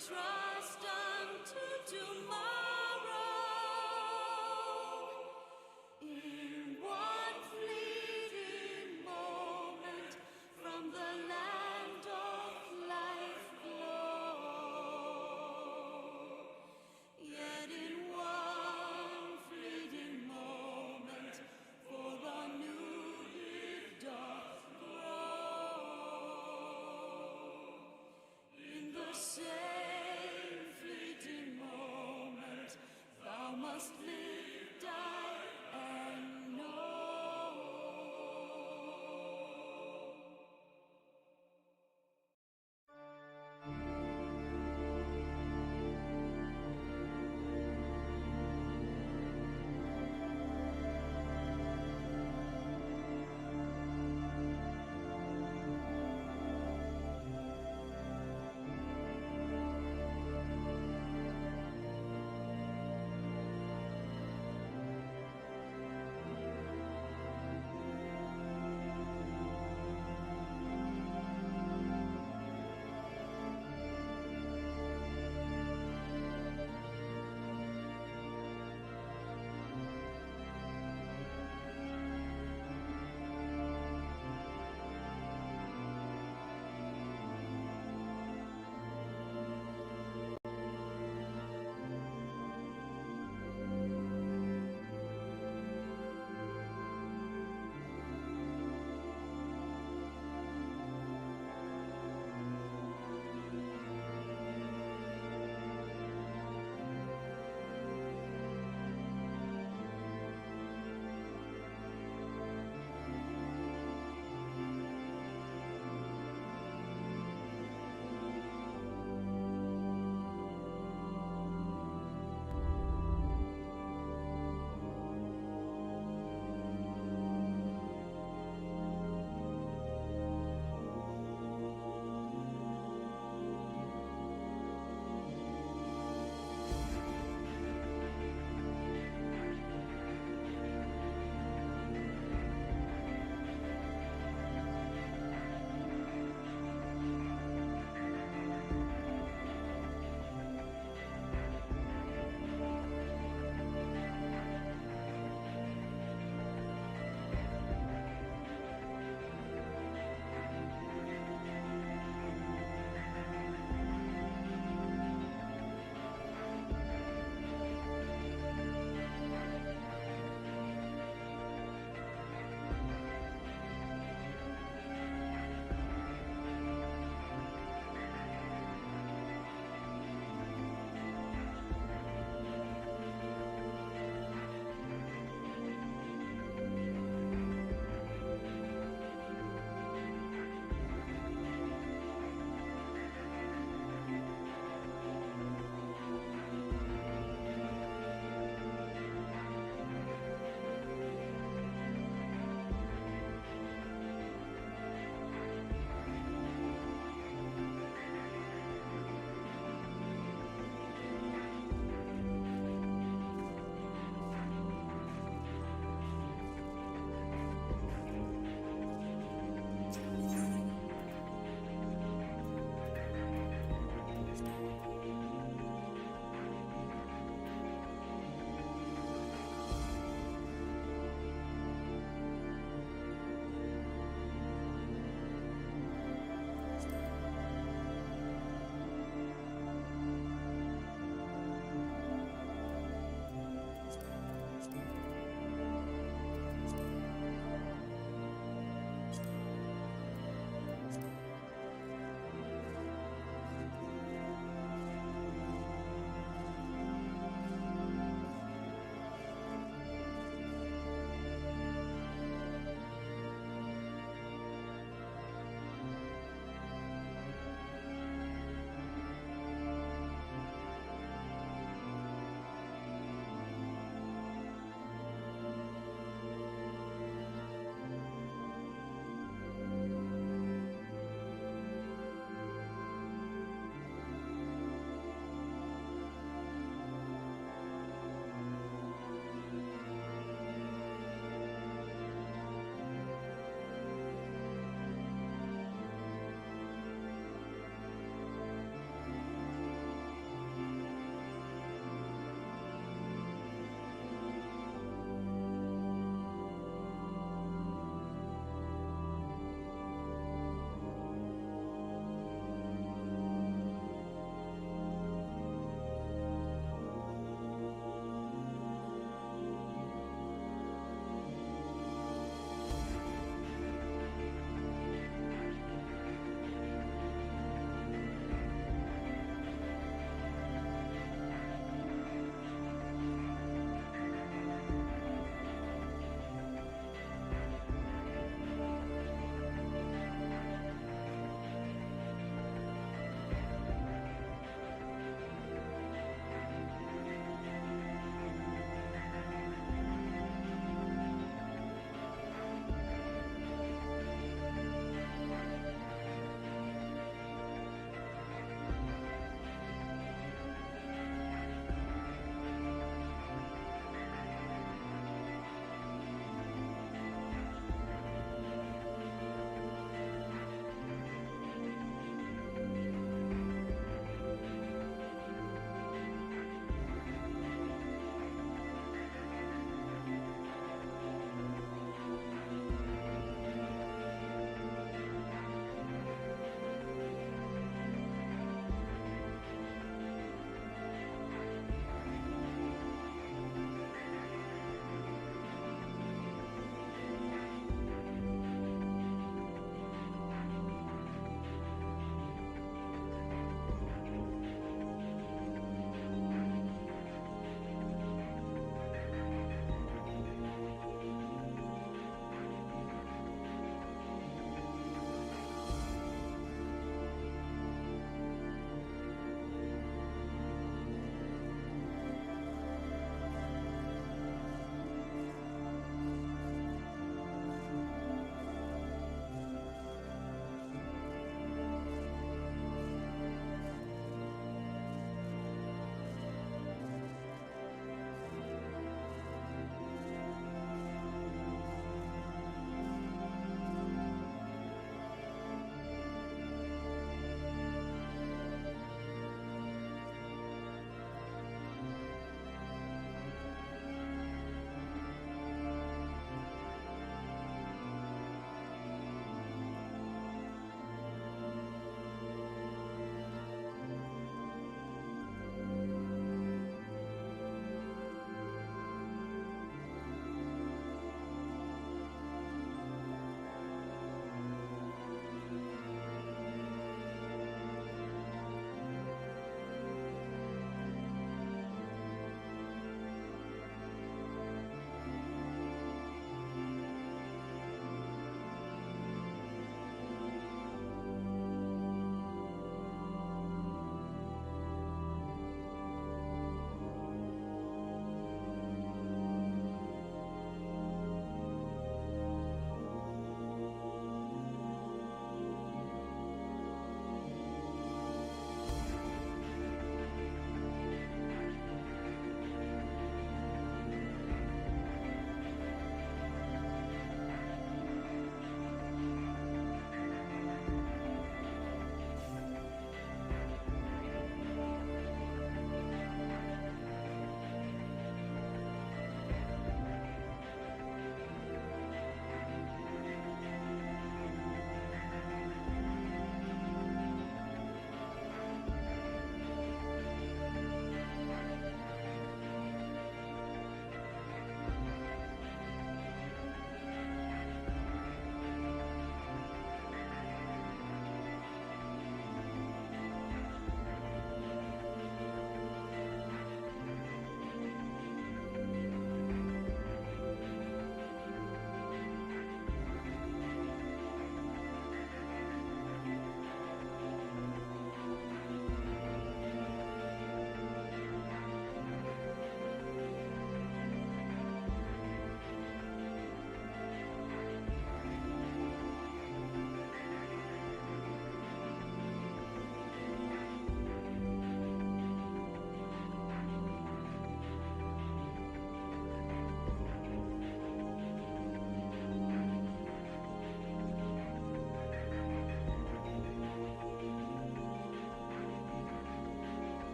trust unto tomorrow. In one fleeting moment from the land of life glow. Yet in one fleeting moment for a new gift doth grow. In the same fleeting moment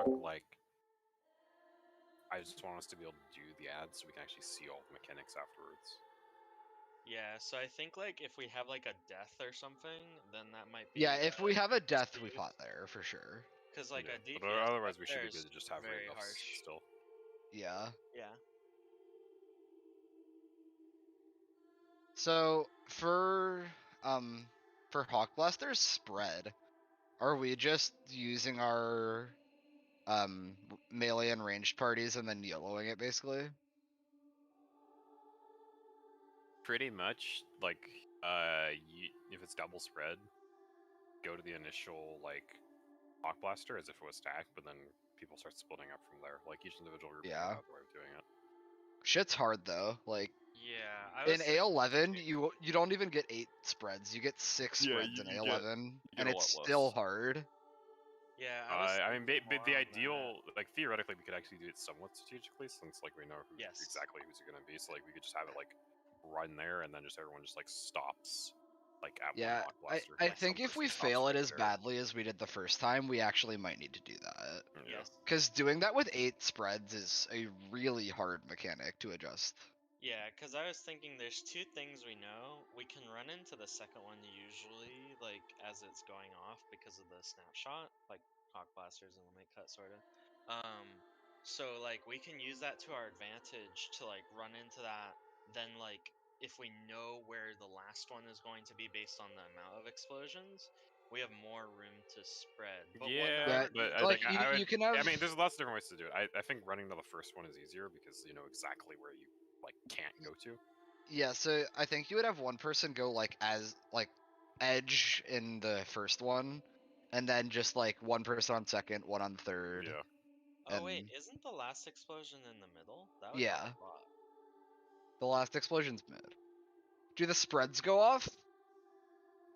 fog, like I just want us to be able to do the ads so we can actually see all the mechanics afterwards. Yeah, so I think like if we have like a death or something, then that might be Yeah, if we have a death, we smooth. pot there for sure. Because like Yeah, a but DPS otherwise death we should there be good is to just have very rebuffs harsh. still. Yeah. Yeah. So for Hawk Blaster's spread, are we just using our melee and ranged parties and then YOLOing it basically? Pretty much, like, if it's double spread, go to the initial, like, Hawk Blaster as if it was stacked, but then people start splitting up from there. Like, each individual group figure Yeah. out the way of doing it. Shit's hard though. Like Yeah, I in was A11, you don't even get 8 spreads. You get 6 Yeah, spreads in you get A11, a and it's lot still less. hard. Yeah, I was I mean, thinking but more the on ideal, like theoretically, we could actually do it somewhat strategically, since like we know who Yes. exactly who's it gonna be. So like we could just have it like run there, and then just everyone just like stops, like at one Yeah, Hawk I, Blaster. I Like some think if we person stops fail it right as there. badly as we did the first time, we actually might need to do that. Yeah. Yes. Because doing that with 8 spreads is a really hard mechanic to adjust. Yeah, because I was thinking there's two things we know. We can run into the second one usually, like as it's going off because of the snapshot, like Hawk Blasters and Limit Cut, sort of. So like we can use that to our advantage to like run into that. Then like if we know where the last one is going to be based on the amount of explosions, we have more room to spread. But what Yeah, Yeah, however but goes like I would. you can have. I mean, there's lots of different ways to do it. I think running to the first one is easier because you know exactly where you like can't go to. Yeah, so I think you would have one person go like as like edge in the first one, and then just like one person on second, one on third, Yeah. Oh wait, and isn't the last explosion in the middle? That would help yeah, a lot. the last explosion's mid. Do the spreads go off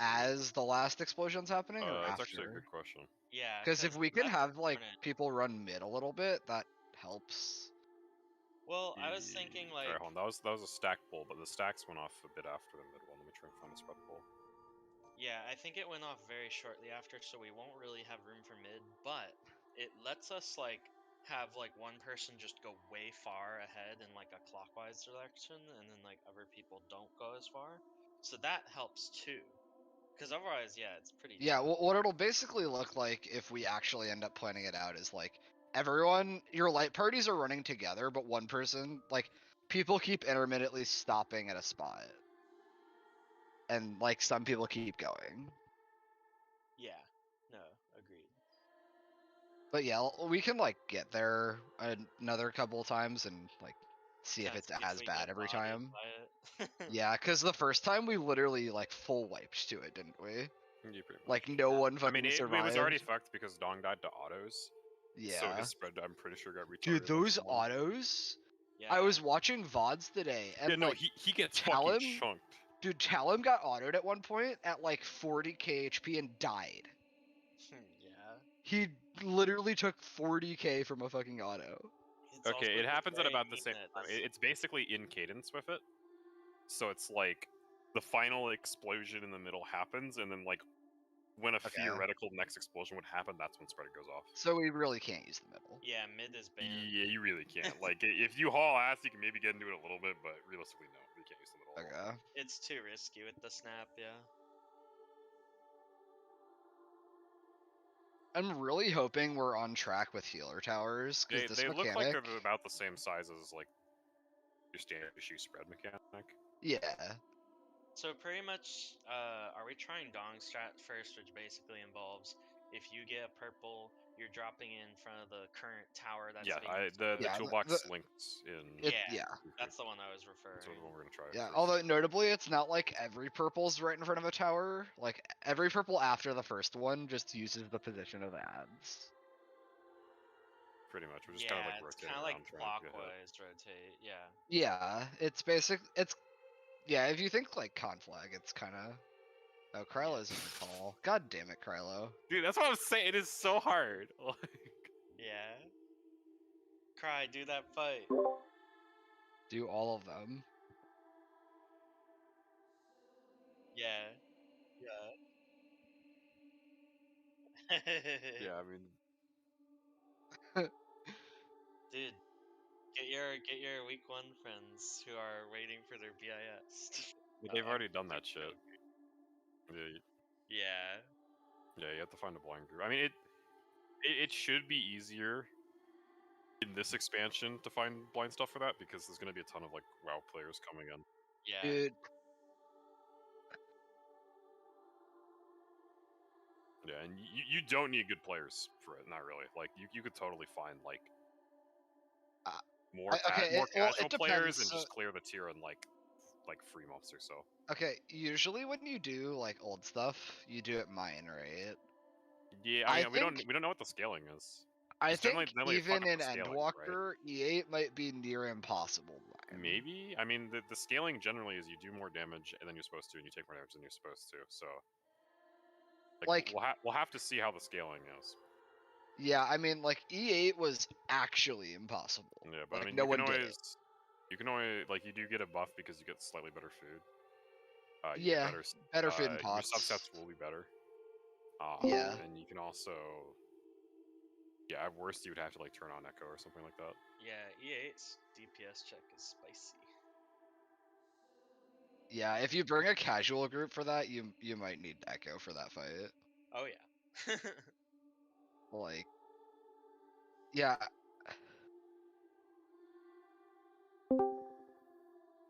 as the last explosion's happening or That's actually a good after? question. Yeah, Because if because we can that's have like important. people run mid a little bit, that helps. Well, I was thinking Alright, like, hold on. That was a stack pull, but the stacks went off a bit after the mid one. Let me try and find a spread pull. yeah, I think it went off very shortly after, so we won't really have room for mid, but it lets us like have like one person just go way far ahead in like a clockwise direction, and then like other people don't go as far. So that helps too. Because otherwise, yeah, it's pretty Yeah, tough. what it'll basically look like if we actually end up planning it out is like everyone, your light parties are running together, but one person, like people keep intermittently stopping at a spot, and like some people keep going. Yeah. No, agreed. But yeah, we can like get there another couple of times and like see if Kind of it's see if as we bad get every bodied time. by it. Yeah, because the first time we literally like full wiped to it, didn't we? Yeah, pretty much. Like no Yeah. one I mean, fucking it was already survived. fucked because Dong died to autos. So his Yeah. spread, I'm pretty sure, got Dude, retarded by those someone. autos. I Yeah. was watching VODs today, Yeah, and no, like he gets fucking Talon, chunked. dude, Talon got autoed at one point at like 40k HP and died. Yeah. He literally took 40k from a fucking auto. It's also Okay, it just happens at very about the mean same that it time. does. It's basically in cadence with it. So it's like the final explosion in the middle happens, and then like when a Okay. theoretical next explosion would happen, that's when spread goes off. So we really can't use the middle. Yeah, mid is banned. Yeah, you really can't. Like if you haul ass, you can maybe get into it a little bit, but realistically, no, you can't use the middle at all. Okay. It's too risky with the snap, yeah. I'm really hoping we're on track with healer towers because this They look like mechanic. they're about the same size as like your standard issue spread mechanic. Yeah. So pretty much, are we trying Gong Strat first, which basically involves if you get a purple, you're dropping in front of the current tower that's Yeah, being used the Yeah, toolbox links in. it, Yeah, yeah. that's the one I was That's what referring. we're gonna try Yeah, first. although notably, it's not like every purple's right in front of a tower. Like every purple after the first one just uses the position of ads. Pretty much, we're just kind of Yeah, like it's rotating kind of like around trying to get hit. clockwise rotate. Yeah. Yeah, it's basic. It's yeah. If you think like conflag, it's kind of. Oh, Krylo's in the call. God damn it, Krylo. Dude, that's what I'm saying. It is so hard. Like, Yeah. Cry, do that fight. Do all of them. Yeah. Yeah. yeah, I mean, Dude, get your week 1 friends who are waiting for their BIS. They've already done that shit. Yeah, Yeah. yeah, you have to find a blind group. I mean, it should be easier in this expansion to find blind stuff for that because there's going to be a ton of like WoW players coming in. Yeah. Dude, Yeah, and you don't need good players for it. Not really. Like you could totally find like Uh, more it casual players depends. and So, just clear the tier in like 3 months or so. okay, usually when you do like old stuff, you do it mine, right? Yeah, I I mean we think don't know what the scaling is. I It's think definitely fuck even up in the scaling, right? Endwalker, E8 might be near impossible. Mine. Maybe. I mean the scaling generally is you do more damage than you're supposed to, and you take more damage than you're supposed to. So Like, we'll have to see how the scaling is. yeah, I mean, like E8 was actually impossible. Yeah, but Like, I mean no one did it. you can always like you do get a buff because you get slightly better food. You get Yeah, better food and your pots. subsets will be better. Yeah. And you can also, yeah, at worst you would have to like turn on Echo or something like that. Yeah, E8's DPS check is spicy. Yeah, if you bring a casual group for that, you might need Echo for that fight. Oh yeah. Like, yeah.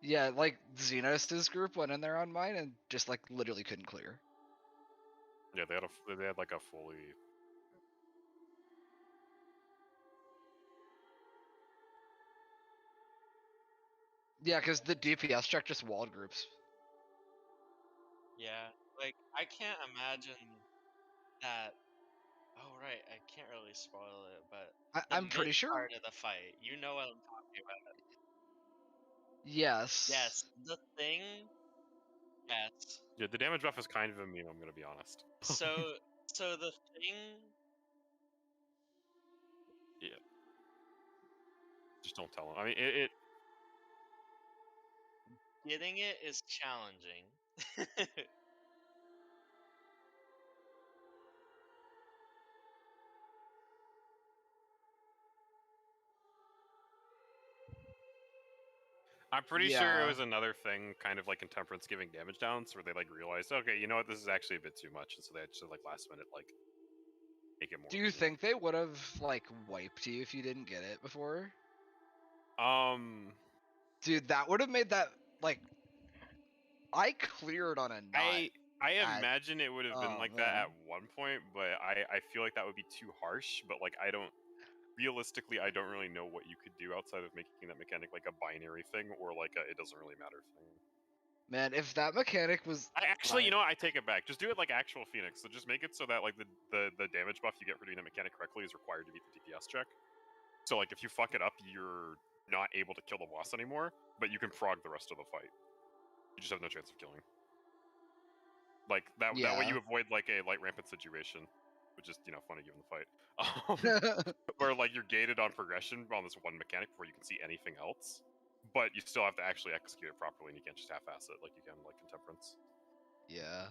Yeah, like Xenos' group went in there on mine and just like literally couldn't clear. Yeah, they had like a fully. Yeah, because the DPS check just walled groups. Yeah, like I can't imagine that. Oh right, I can't really spoil it, but the I'm mid pretty sure. part of the fight, you know what I'm talking about. Yes. Yes, the thing. Yes. Yeah, the damage buff is kind of a meme. I'm gonna be honest. So the thing. Yeah, just don't tell him. I mean, it Getting it is challenging. I'm pretty sure it Yeah. was another thing, kind of like Intemperance giving damage downs, where they like realized, okay, you know what, this is actually a bit too much, and so they actually like last minute like make it more. Do you think they would have like wiped you if you didn't get it before? Dude, that would have made that like I cleared on a knot. I at- imagine it would have been oh, like that man. at one point, but I feel like that would be too harsh. But like I don't realistically, I don't really know what you could do outside of making that mechanic like a binary thing or like a it doesn't really matter thing. Man, if that mechanic was I actually, you know what? I take it back. Just do it like actual Phoenix. So just make it so that like the damage buff you get for doing that mechanic correctly is required to beat the DPS check. So like if you fuck it up, you're not able to kill the boss anymore, but you can prog the rest of the fight. You just have no chance of killing. Like that way you avoid like a light rampant situation, which is funny given the fight. Where like you're gated on progression on this one mechanic before you can see anything else, but you still have to actually execute it properly, and you can't just half-ass it like you can like Intemperance. Yeah.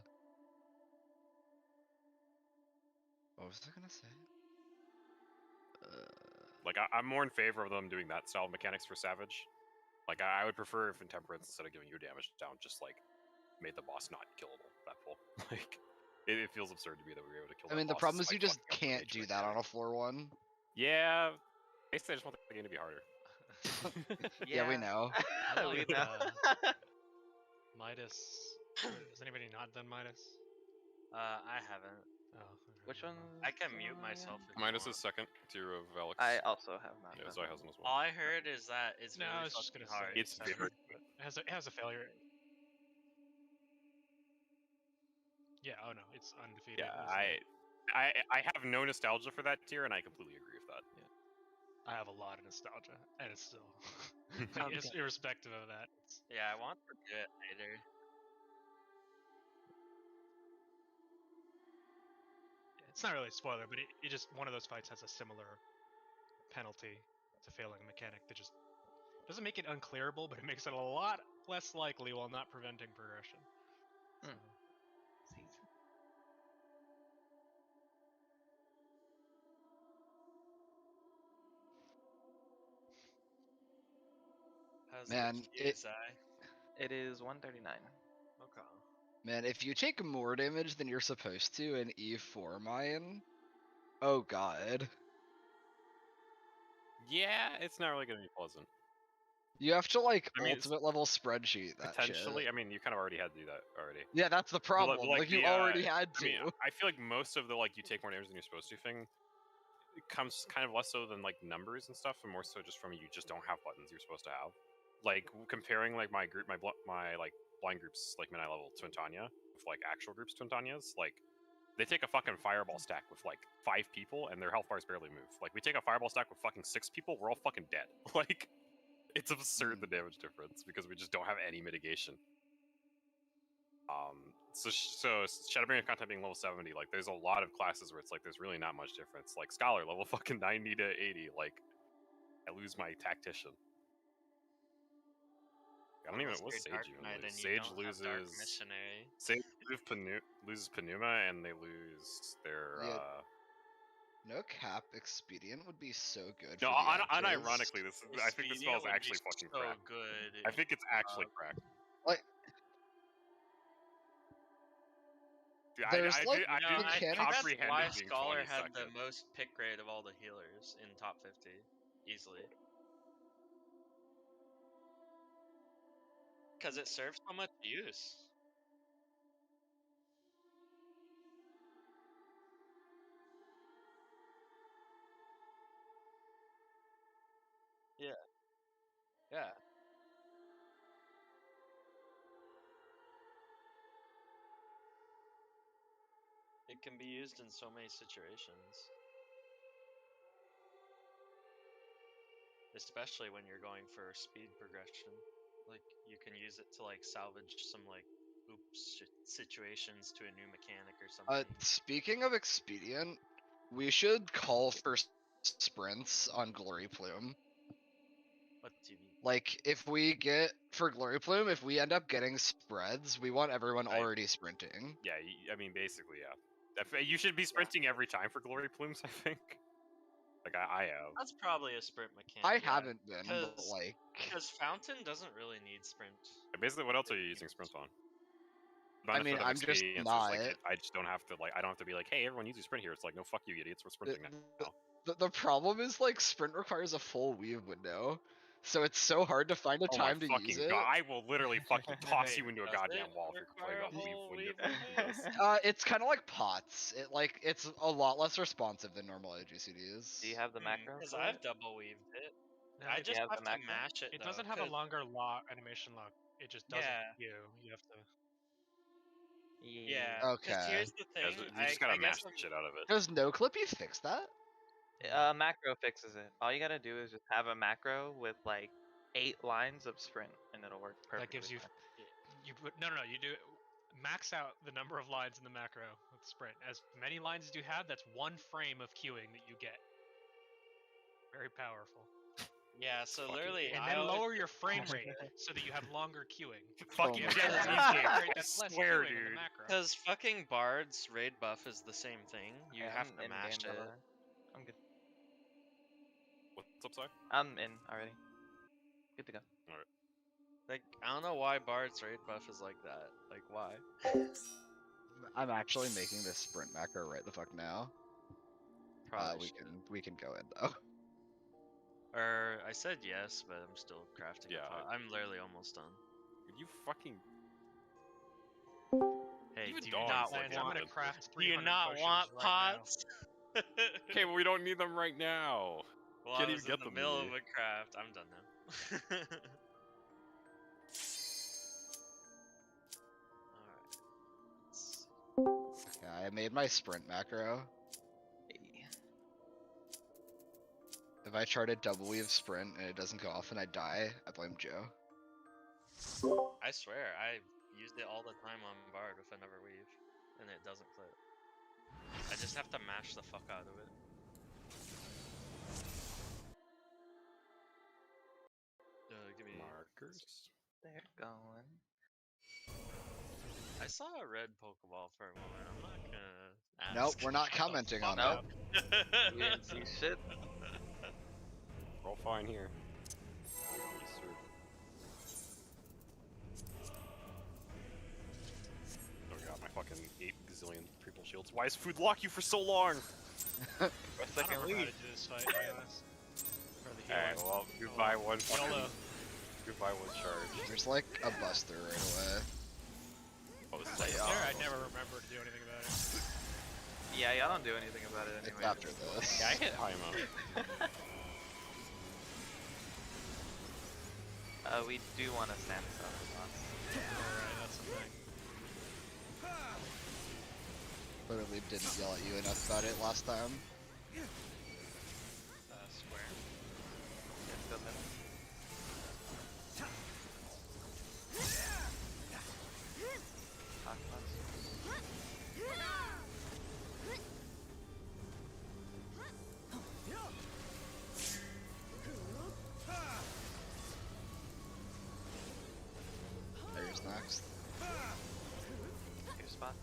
What was I gonna say? Like I'm more in favor of them doing that style of mechanics for Savage. Like I would prefer if Intemperance, instead of giving you damage down, just like made the boss not killable. That full. Like it feels absurd to me that we were able to kill. I mean, the problem is you just can't do that on a floor one. Yeah, basically I just want the game to be harder. Yeah, we know. We know. Midas. Has anybody not done Midas? I haven't. Oh, okay, Which never one? mind. I can mute myself. If Minus you is second tier of Alex. I also have not. Yeah, done Zai that. hasn't as All well. I heard is that it's No, really I was just fucking gonna hard. say It's second, very- but it has a failure rate. Yeah. Oh no, it's undefeated. Yeah, It's I have no nostalgia for that tier, and I completely agree with that. I have a lot of nostalgia, and it's still, Okay. it's irrespective of that. Yeah, I want to do it later. It's not really a spoiler, but it just one of those fights has a similar penalty to failing a mechanic that just doesn't make it unclearable, but it makes it a lot less likely while not preventing progression. Hmm. So, How's Man, the QSI? It is 139. Okay. Man, if you take more damage than you're supposed to in E4 mine, oh god. Yeah, it's not really gonna be pleasant. You have to like I mean, it's ultimate level spreadsheet that Potentially, shit. I mean, you kind of already had to do that already. Yeah, that's the But, problem. Like, you the, already had I to. mean, I feel like most of the like you take more damage than you're supposed to thing it comes kind of less so than like numbers and stuff, and more so just from you just don't have buttons you're supposed to have. Like comparing like my group, my like blind groups like midnight level to Antania with like actual groups to Antanias, like they take a fucking fireball stack with like 5 people and their health bars barely move. Like we take a fireball stack with fucking 6 people, we're all fucking dead. Like it's absurd the damage difference because we just don't have any mitigation. So Shadowbringer content being level 70, like there's a lot of classes where it's like there's really not much difference. Like Scholar level fucking 90 to 80, like I lose my Tactician. I don't even know Unless what you're Sage Dark even Knight lose. and you Sage don't have Dark loses Missionary. Sage loses Panuma and they lose their Yeah. No cap expedient would be so good No, for the edges. unironically, I think this spell Expedient is would actually be fucking so cracked. good. I think it's actually cracked. Like, Dude, there's I like do I think mechanics. that's comprehend why it being Scholar 20 had the seconds. most pick rate of all the healers in top 50, easily. Because it serves so much use. Yeah. Yeah. It can be used in so many situations. Especially when you're going for speed progression. Like, you can use it to, like, salvage some, like, oops situations to a new mechanic or something. Speaking of expedient, we should call for sprints on Glory Plume. What do you mean? Like, if we get, for Glory Plume, if we end up getting spreads, we want everyone already sprinting. Yeah, I mean, basically, yeah. You should be sprinting every time for Glory Plumes, I think. Like, I have. That's probably a sprint mechanic. I haven't been, but like... Because Fountain doesn't really need sprint. Basically, what else are you using sprint on? I mean, I'm just not. I just don't have to, like, I don't have to be like, hey, everyone uses sprint here. It's like, no, fuck you, idiots, we're sprinting now. The problem is, like, sprint requires a full weave window, so it's so hard to find a time to use it. I will literally fucking toss Wait, you into a does goddamn it wall if you're complaining require about a whole weave weave windows. It's kind of like pots. It's a lot less responsive than normal OGCDs. Do you have the macro? Because for I've it? double weaved it. No, I it- just have have the to macro? mash it. It though, doesn't have a 'cause- longer animation lock. It just doesn't Yeah. queue. You have to. Yeah. Okay. Because here's the thing. You just gotta I mash guess the shit out of it. Does no clippy fix that? Macro fixes it. All you gotta do is just have a macro with like 8 lines of sprint, and it'll work perfectly. That gives you. fine. You put no. You do max out the number of lines in the macro with sprint. As many lines as you have, that's 1 frame of queuing that you get. Very powerful. Yeah. So Fucking literally, And I then always- lower your frame rate so that you have longer queuing. Fucking my Japanese God. game, Frame rate, I that's less swear, queuing in the dude. macro. Because fucking Bard's raid buff is the same thing. You Okay, have I'm to in mash game, it. brother. I'm good. What's up, side? I'm in already. Good to go. Alright. Like, I don't know why Bard's raid buff is like that. Like, why? I'm actually making this sprint macro right the fuck now. Probably We can go in though. Or I said yes, but I'm still crafting. Yeah, a pot. I'm literally almost done. You fucking. Hey, Even do you dogs not like Lance, it. I'm want? gonna craft Do you 300 not potions want right now. pots? Okay, well, we don't need them right now. Well, Can't I even was get in the them middle to of me. a craft. I'm done now. Alright. Okay, I made my sprint macro. If I try to double weave sprint and it doesn't go off and I die, I blame Joe. I swear, I used it all the time on Bard with another weave, and it doesn't clip. I just have to mash the fuck out of it. Give me. Markers. They're going. I saw a red Pokeball for a moment. I'm not gonna ask. Nope, we're not commenting on Nope. it. You didn't see shit. We're all fine here. Yes, sir. fucking 8 gazillion triple shields. Why does food lock you for so long? For a I don't second remember how lead. to do this fight, to be honest. Or the healing. Alright, well, goodbye one fucking. YOLO. Goodbye one charge. There's like a buster right away. Oh, this is like, There, I never remember to do anything about it. Yeah, y'all don't do anything about it It's anyway. after this. Yeah, I hit high amount. We do want to stand this up response. Alright, that's the thing. Literally didn't yell at you enough about it last time. Square. Yeah, still hit. Hot plus. There's next. Your spots.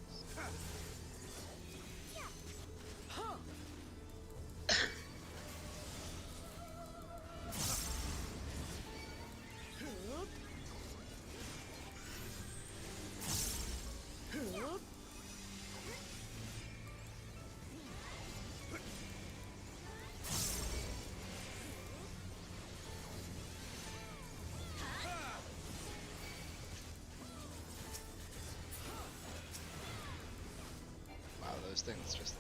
Wow, those things just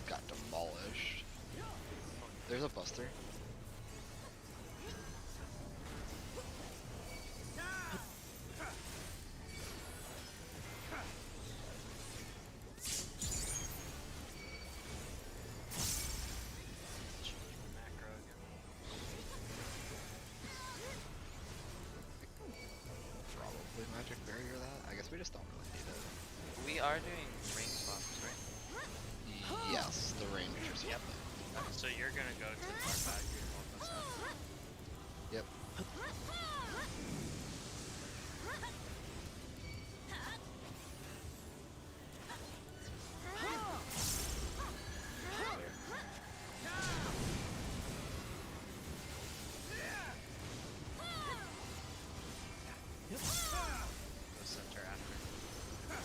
got demolished. There's a buster. Macro again. Probably magic barrier that. I guess we just don't really need it. We are doing range spots, right? Yes, the rangers. Yep. So you're gonna go to the far side. You're gonna help us out. Yep. The center after.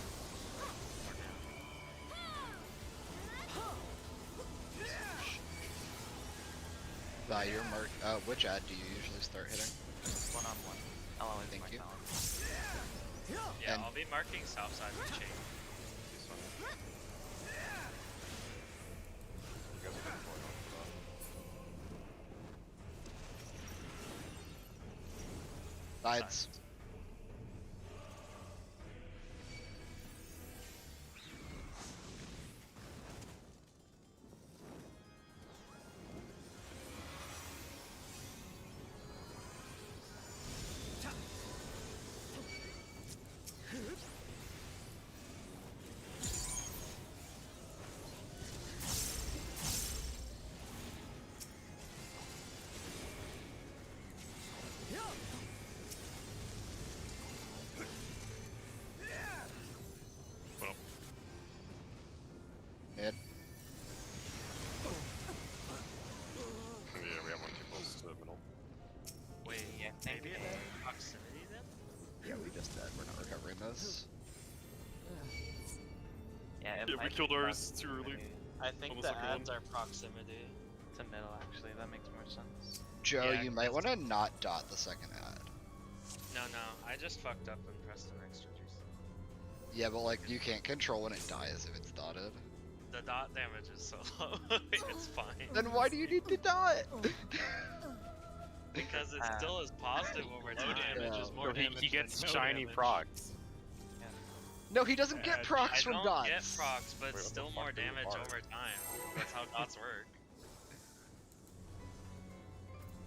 Your mark. Which ad do you usually start hitting? One on one. I'll always Thank mark you. that one. Yeah, And- I'll be marking south side with chain. This one. You guys are going for that. Sides. Well, Mid. yeah, we have one too close to the middle. Wait, Yeah, maybe thank it's you. proximity then? Yeah, we just did. We're not recovering this. Yeah, it Yeah, we might killed be ours too early. proximity. I think On the the second ads are proximity. It's a middle, actually. That makes more sense. Joe, Yeah, you might 'cause- want to not dot the second ad. No, I just fucked up and pressed an extra juice. Yeah, but like you can't control when it dies if it's dotted. The dot damage is so low, it's fine. Then why do you need to dot? Because it still is positive over Low time. damage Yeah. is more No, damage he gets than no shiny damage. procs. No, he doesn't get I procs I from don't dots. get procs, but Wait, what it's the still fuck more do you damage are? over time. That's how dots work.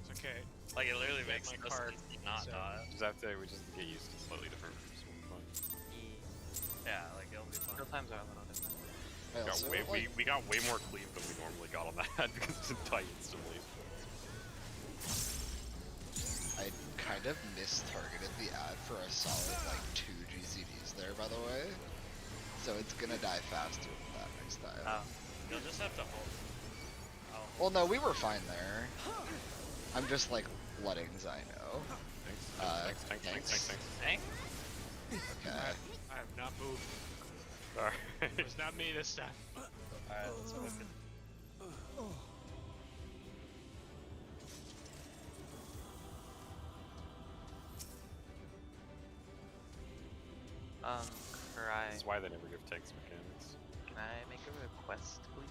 It's okay. Like it literally Get makes my no card, sense to not so- dot. We just get used to slightly different rules. We'll be fine. Yeah, like it'll be fun. Kill times are a little different. I Got also, way, like, we got way more cleave than we normally got on that because it didn't die instantly. I kind of mistargeted the ad for a solid like 2 GCDs there, by the way. So it's gonna die faster than that next time. Oh, You'll just have to hold. Oh, Well, no, we were fine there. I'm just like letting Zai know. Thanks. Thanks. dang. Okay. I have not moved. Alright. It was not me this time. Alright, let's book it. Cry. This is why they never give tanks mechanics. Can I make a request, please?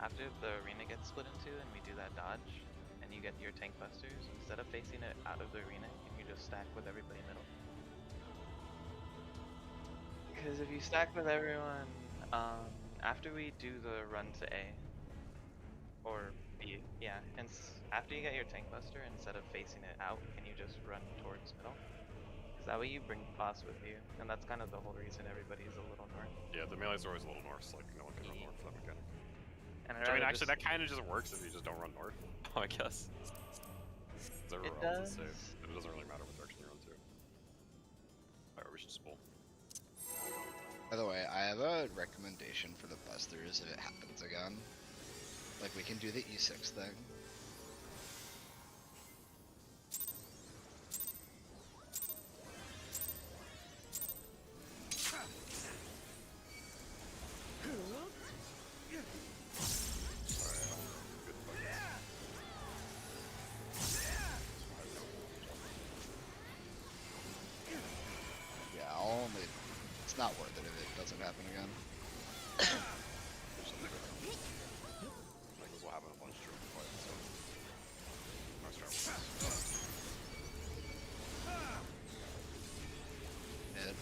After the arena gets split in two and we do that dodge, and you get your tank busters, instead of facing it out of the arena, can you just stack with everybody middle? Because if you stack with everyone, after we do the run to A, or B, yeah, after you get your tank buster, instead of facing it out, can you just run towards middle? Because that way you bring boss with you, and that's kind of the whole reason everybody's a little north. Yeah, the melee's always a little north, so like no one can run north for that mechanic. And Which, I mean, actually, that kind of just works if you just don't run north, I guess. Everywhere else is safe, but it doesn't really matter what direction you run to. Alright, we should just pull. By the way, I have a recommendation for the busters if it happens again. Like, we can do the E6 thing. Yeah, I'll only... It's not worth it if it doesn't happen again. Like, this will happen a bunch during the fight, so... Nice job. Mid.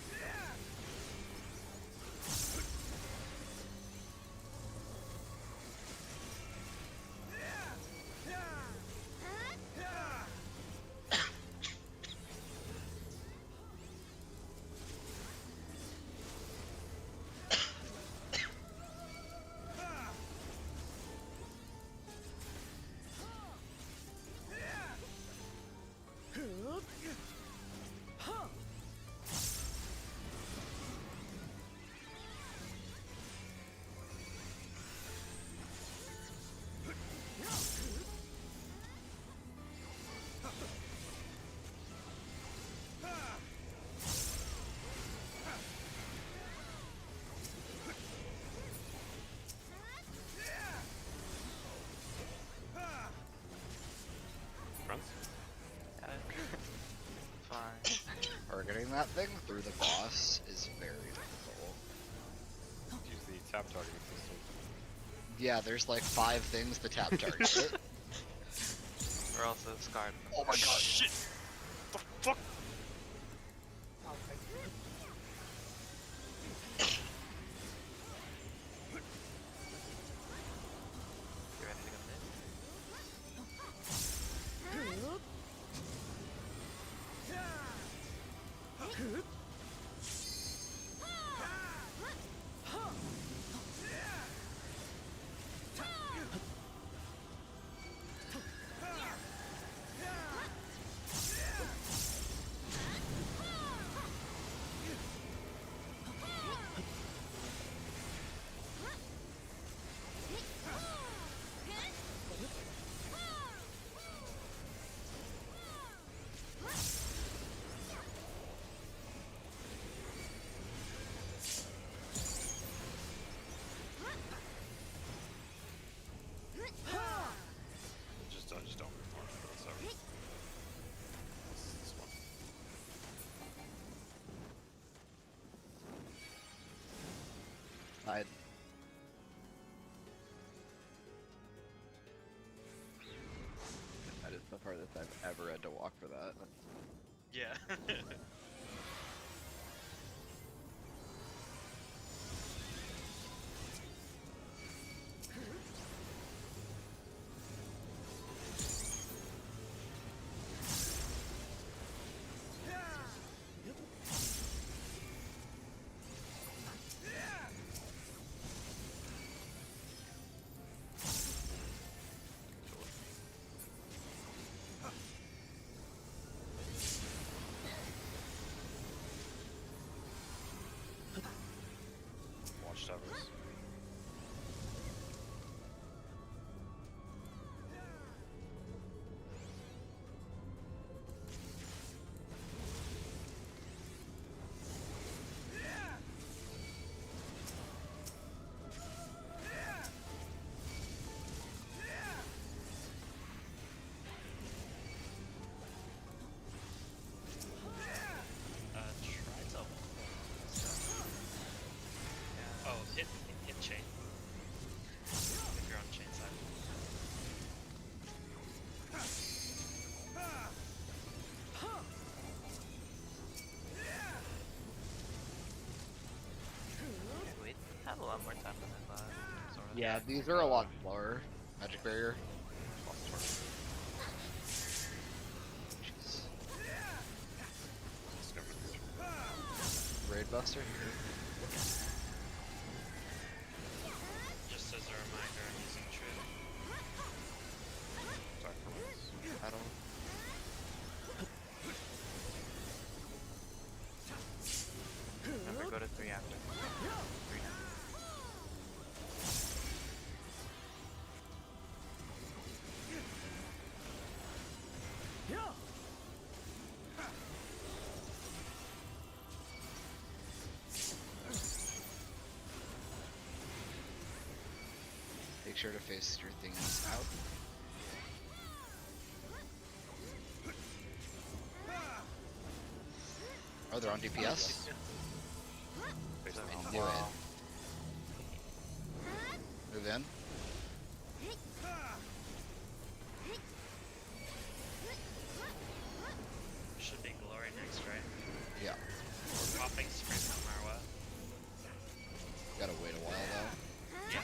Friends? Got it. Fine. Targeting that thing through the boss is very difficult. Use the tap targeting system. Yeah, there's like 5 things to tap target it. We're also scarred. Oh my god! Shit! The fuck? You ready to go mid? Just don't move north for this ever. This one. That is the farthest I've ever had to walk for that. Yeah. a lot more time than I thought. Sort of. Yeah, these are a lot slower. Magic barrier. Jeez. Raid buster here. Just as a reminder, I'm using True. I don't. Remember, go to 3 after. 3 down. Make sure to face your things out. Oh, they're on DPS? So, I knew it. Move in. Should be Glory next, right? Yeah. We're popping Scream no matter what. Gotta wait a while though. Yeah.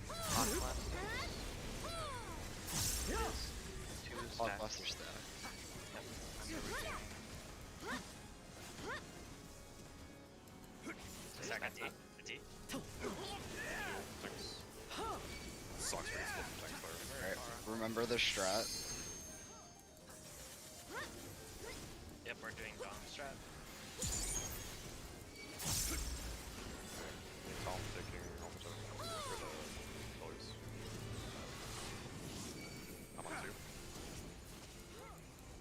Hot blast. 2 Hot stacks. buster stack. Second D. D. Sucks when you split the tank player. Alright, remember the strat. Yep, we're doing Dom strat. Tom taking almost everything for the boys. I'm on 2.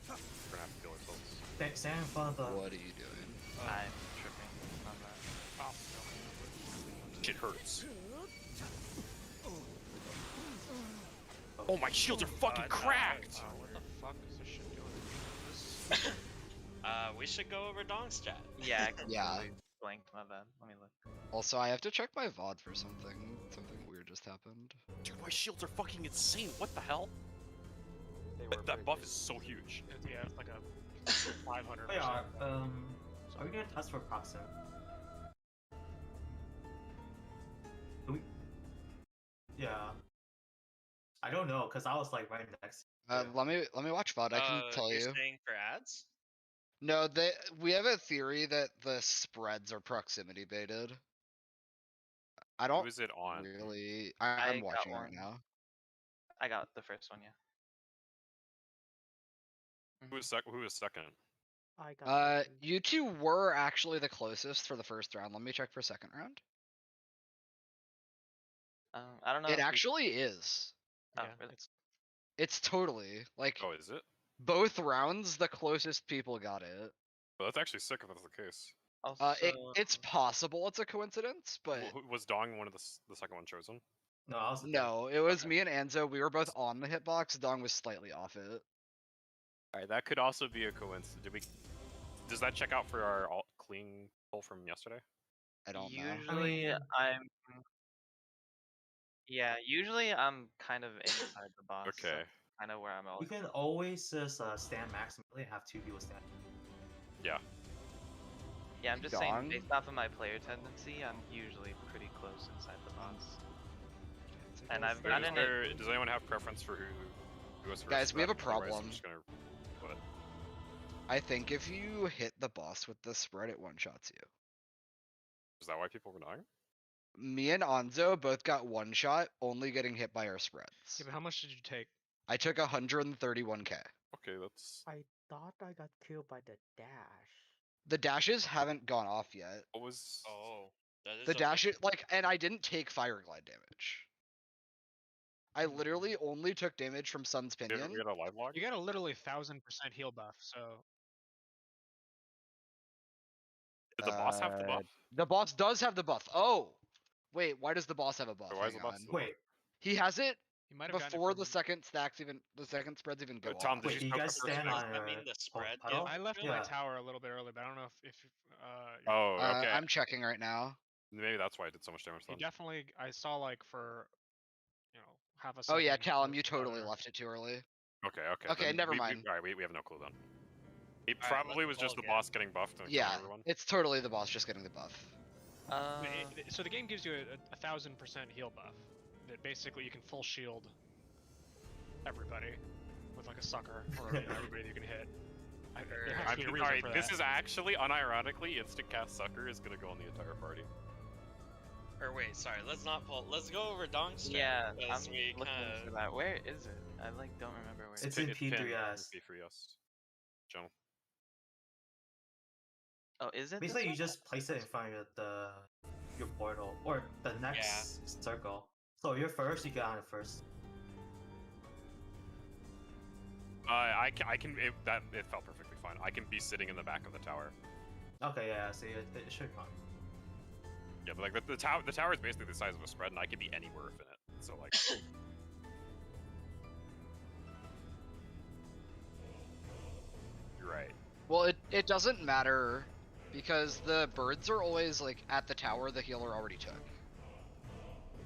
We're gonna have to kill ourselves. Stand in front of the. What are you doing? I'm tripping on that. Oh, Shit hurts. Oh, my shields are fucking cracked! what the fuck is this shit doing? We should go over Dong strat. Yeah, I completely Yeah. blanked, my bad. Let me look. Also, I have to check my VOD for something. Something weird just happened. Dude, my shields are fucking insane. What the hell? That buff is so huge. Yeah, it's like a 500%. Wait, are we gonna test for proximity? Do we? Yeah. I don't know, cause I was like right next. to Let me watch VOD. I can tell you're you. saying for ads? No, we have a theory that the spreads are proximity baited. I Who don't is it on? really. I I'm got watching it one. right now. I got the first one, yeah. Who is second? I got second. You two were actually the closest for the first round. Let me check for second round. I don't know. It if we- actually is. Oh, Yeah, really? It's totally like Oh, is it? both rounds. The closest people got it. Well, that's actually sick if that's the case. Also, It's possible it's a coincidence, but Was Dong one of the second one chosen? No, I was the third. no, it was Okay. me and Anzo. We were both on the hitbox. Dong was slightly off it. Alright, that could also be a coincidence. Does that check out for our clean pull from yesterday? I don't know. usually I'm. Yeah, usually I'm kind of inside the box. Okay. Kind of where I'm You always. can always just stand maximally and have 2 people stand. Yeah. Yeah, I'm just Dong? saying, based off of my player tendency, I'm usually pretty close inside the box. And I've Wait, gotten it. does anyone have preference for who goes first? Guys, we have a Otherwise, I'm problem. just gonna. What? I think if you hit the boss with the spread, it one-shots you. Is that why people were dying? Me and Anzo both got one shot, only getting hit by our spreads. Yeah, but how much did you take? I took 131k. Okay, that's. I thought I got killed by the dash. The dashes haven't gone off yet. What was? Oh, that is The a dash, big- and I didn't take fire glide damage. I literally only took damage from Sun's We Pinion. got a live log. You got a literally 1000% heal buff, so Did the boss have the buff? The boss does have the buff. Oh! Wait, why does the boss have a buff? So why is Hang the boss on. still Wait, He has it you might have gotten it before from... the second spreads even go Tom, off. did wait, you do you smoke guys the first stand phase? on Does that mean the spread puddle? I left yeah. my tower a little bit early, but I don't know if Oh, okay. I'm checking right now. Maybe that's why I did so much damage you then. definitely, I saw like for, half a Oh second. yeah, Callum, for you totally other- left it too early. Okay. Okay, then never we, mind. Alright, we have no clue then. It Alright, probably let's was just roll the again. boss getting buffed and killing Yeah, everyone. it's totally the boss just getting the buff. So the game gives you a 1000% heal buff. That basically you can full shield everybody with like a sucker or everybody you can hit. There has to be a reason Alright, for this that. is actually, unironically, instant cast sucker is gonna go on the entire party. Or wait, sorry, let's not pull. Let's go over Dong's strat. Yeah, I'm because we looking kind for of. that. Where is it? I like don't remember where. It's in pinned P3S. P3S. Joe. Oh, is it? Basically, this you one? just place it in front of your portal or the next circle. So you're first, you get on it first. I can. It felt perfectly fine. I can be sitting in the back of the tower. Okay, yeah, see, it should come. Yeah, but like the tower is basically the size of a spread, and I can be anywhere within it. So like. You're right. Well, it doesn't matter because the birds are always like at the tower the healer already took.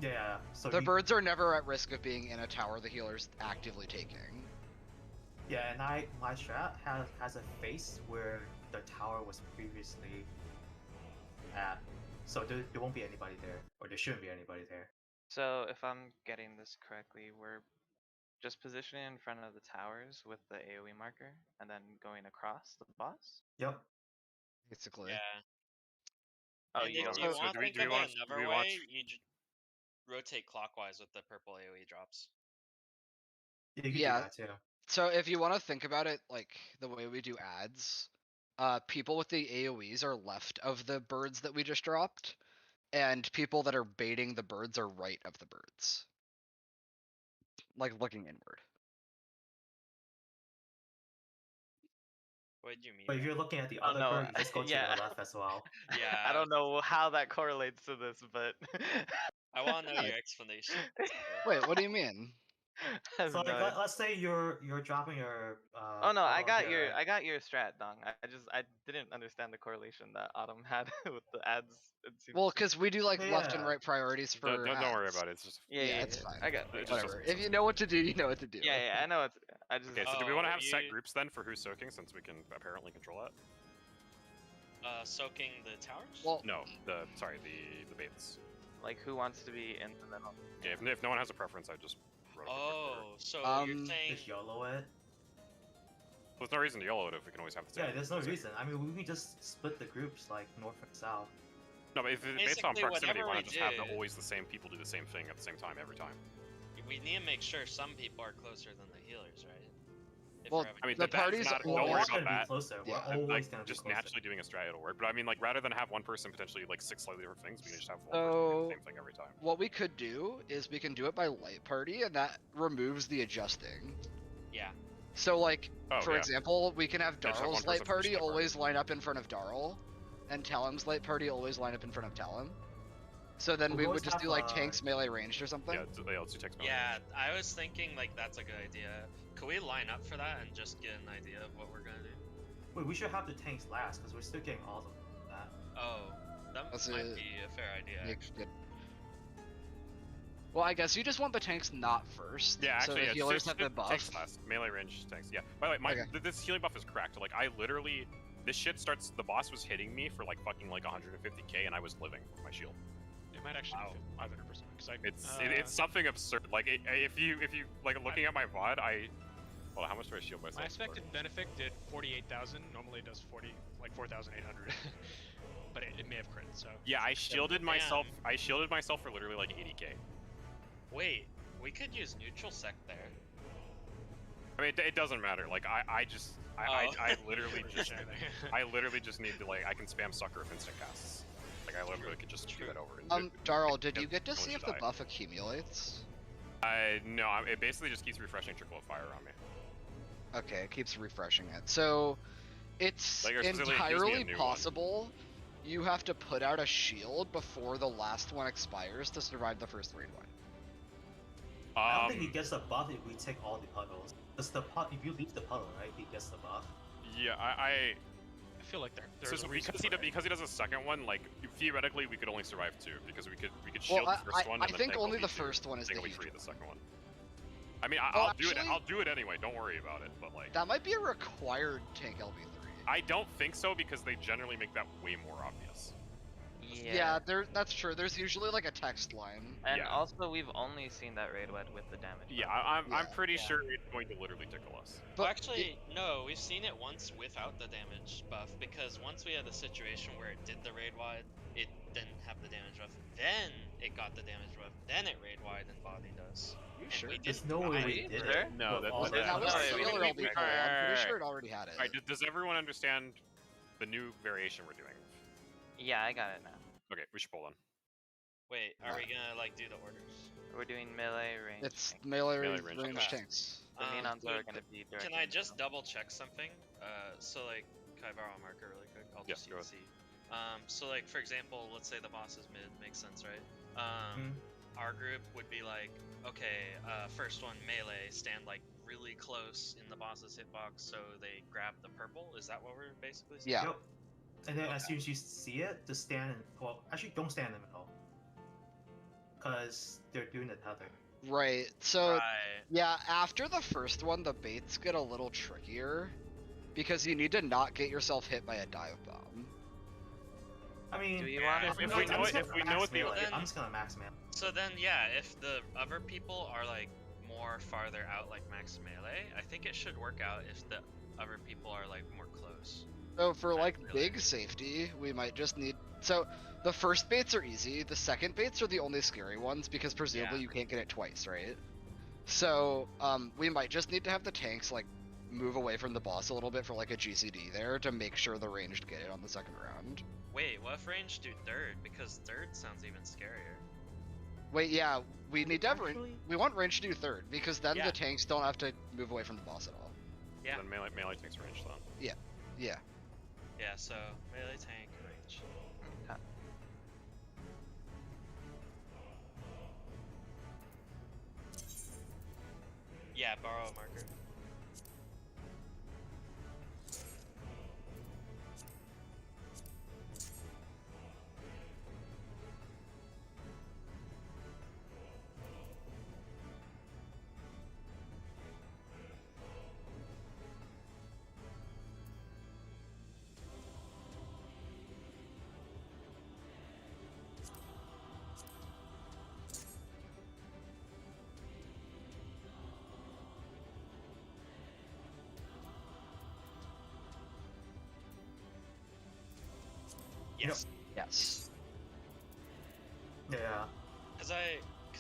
Yeah, so The birds are never at risk of being in a tower the healer's actively taking. Yeah, and my strat has a face where the tower was previously at, so there won't be anybody there, or there shouldn't be anybody there. So if I'm getting this correctly, we're just positioning in front of the towers with the AoE marker, and then going across the boss. Yep. Basically. Yeah. Oh, And you if don't. you So want do to we- think do we of wanna- it do another we way, want- you rotate clockwise with the purple AoE drops. You can Yeah. do that too. So if you want to think about it like the way we do ads, people with the AoEs are left of the birds that we just dropped, and people that are baiting the birds are right of the birds. Like looking inward. What do you mean? But if you're looking at the Oh, other no, bird, you just go to yeah. the left as well. Yeah. I don't know how that correlates to this, but I want to know Yeah. your explanation. Wait, what do you mean? I have So like, no idea. let's say you're dropping your. Oh no, I portal got here, your right? I got your strat, Dong. I didn't understand the correlation that Autumn had with the ads. It seems Well, because we do like left and Yeah. right priorities for Don't worry ads. about it. It's just. Yeah, it's fine. I got It just Whatever. doesn't If you know what to do, you know what to do. yeah, I know it's. I just Okay, so do we want to Oh, have set you- groups then for who's soaking, since we can apparently control that? Soaking the towers? Well, No, the baits. like who wants to be in the middle? Okay, if no one has a preference, I just. wrote a quick Oh, order. so you're Um, saying Just YOLO it. There's no reason to yellow it if we can always have the same. Yeah, there's no same- reason. I mean, we can just split the groups like north and south. No, but if it's based on Basically, proximity, whatever why we not just have did- always the same people do the same thing at the same time every time? we need to make sure some people are closer than the healers, right? If Well, we're having I mean, The that is party's not. Well, Don't we're worry always about gonna that. be closer. We're Yeah. always Like, gonna be just closer. naturally doing a strat, it'll work. But I mean, like, rather than have one person potentially like 6 slightly different things, we can just have one person do So- the same thing every time. what we could do is we can do it by light party, and that removes the adjusting. Yeah. So, like, Oh, for yeah. example, we can have Yeah, just have one Darl's light person for each party step, right? always line up in front of Darl, and Talon's light party always line up in front of Talon. So then We we would always just have, do like tanks melee ranged or something. Yeah, let's do text. Yeah, I was thinking like that's a good idea. Could we line up for that and just get an idea of what we're gonna do? Wait, we should have the tanks last because we're still getting all of that. Oh, that That's might a- be a fair idea. Make good- Well, I guess you just want the tanks not first. Yeah, so actually, the yeah, healers just have the buff. Tanks last. Melee range tanks. Yeah. By the way, Okay. this healing buff is cracked. Like, I literally, this shit starts. The boss was hitting me for like fucking like 150k, and I was living with my shield. It might actually Wow. be 500%. Because It's something absurd. Like, if you like looking at my VOD, well, how much do I shield myself? my for? expected benefit did 48,000. Normally it does 4,800. But it may have crit, so. Yeah, I shielded myself. Damn. I shielded myself for literally like 80k. Wait, we could use neutral sec there. I mean, it doesn't matter. Like, I literally just, Anything. I literally just need to like, I can spam sucker with instant casts. Like, I literally could just do that over. And Darl, did you no get to one see should if the die. buff accumulates? No, it basically just keeps refreshing trickle of fire on me. Okay, it keeps refreshing it. So it's Like, or specifically, it gives me a entirely new one. possible you have to put out a shield before the last one expires to survive the first raid one. I don't think he gets the buff if we take all the puddles. Because if you leave the puddle, right, he gets the buff. Yeah, I I feel like there's so a reason because he does a second one, like theoretically we could only survive 2 because we could Well, shield the first one. I and then think tank only the LB2, first one is the tank huge LB3 one. the second one. I mean, Oh, I'll do it. actually- I'll do it anyway. Don't worry about it. But like, That might be a required tank LB3. I don't think so because they generally make that way more obvious. Yeah, that's true. There's usually like a text line. And Yeah. also, we've only seen that raid wed with the damage. Yeah, buff. I'm pretty Yeah. sure it's going to literally tickle us. But Well, actually, no. We've seen it once without the damage buff because once we had the situation where it did the raid wide, it didn't have the damage buff. Then it got the damage buff. Then it raid wide and bodied us. you And sure? we There's didn't no way die we either. did Sure? it. No, with that- all that- the That was no, damage. we killer didn't- LB. I'm pretty sure it already had it. Alright, does everyone understand the new variation we're doing? Yeah, I got it now. Okay, we should pull one. Wait, are we gonna like do the orders? We're doing melee range. It's tank. melee Melee range range tanks. tanks. The Menons are dude, gonna be directly Can I in the just middle. double check something? So like, can I borrow a marker really quick? I'll Yeah, just go use C. So like, for example, let's say the boss is mid. Makes sense, right? Our group would be like, okay, first one melee, stand like really close in the boss's hitbox, so they grab the purple. Is that what we're basically saying? Yeah. Yep. And then as soon as you see it, just stand and well, actually don't stand in the middle, because they're doing the tether. Right. So Right. yeah, after the first one, the baits get a little trickier because you need to not get yourself hit by a dive bomb. I mean, Do you want If to? we know it- just if we gonna know max it, the- melee. then- I'm just gonna max melee. So then, yeah, if the other people are like more farther out, like max melee, I think it should work out if the other people are like more close. So for Not like really. big safety, we might just need. So the first baits are easy. The second baits are the only scary ones because presumably Yeah. you can't get it twice, right? So we might just need to have the tanks like move away from the boss a little bit for like a GCD there to make sure the ranged get it on the second round. Wait, what if range do third? Because third sounds even scarier. Wait, yeah, we need to have Actually, we want range to do third because then Yeah. the tanks don't have to move away from the boss at all. Yeah. Then melee takes range then. Yeah. Yeah, so melee tank range. Okay. Yeah, borrow a marker. Yes. Yes. Yeah. Cause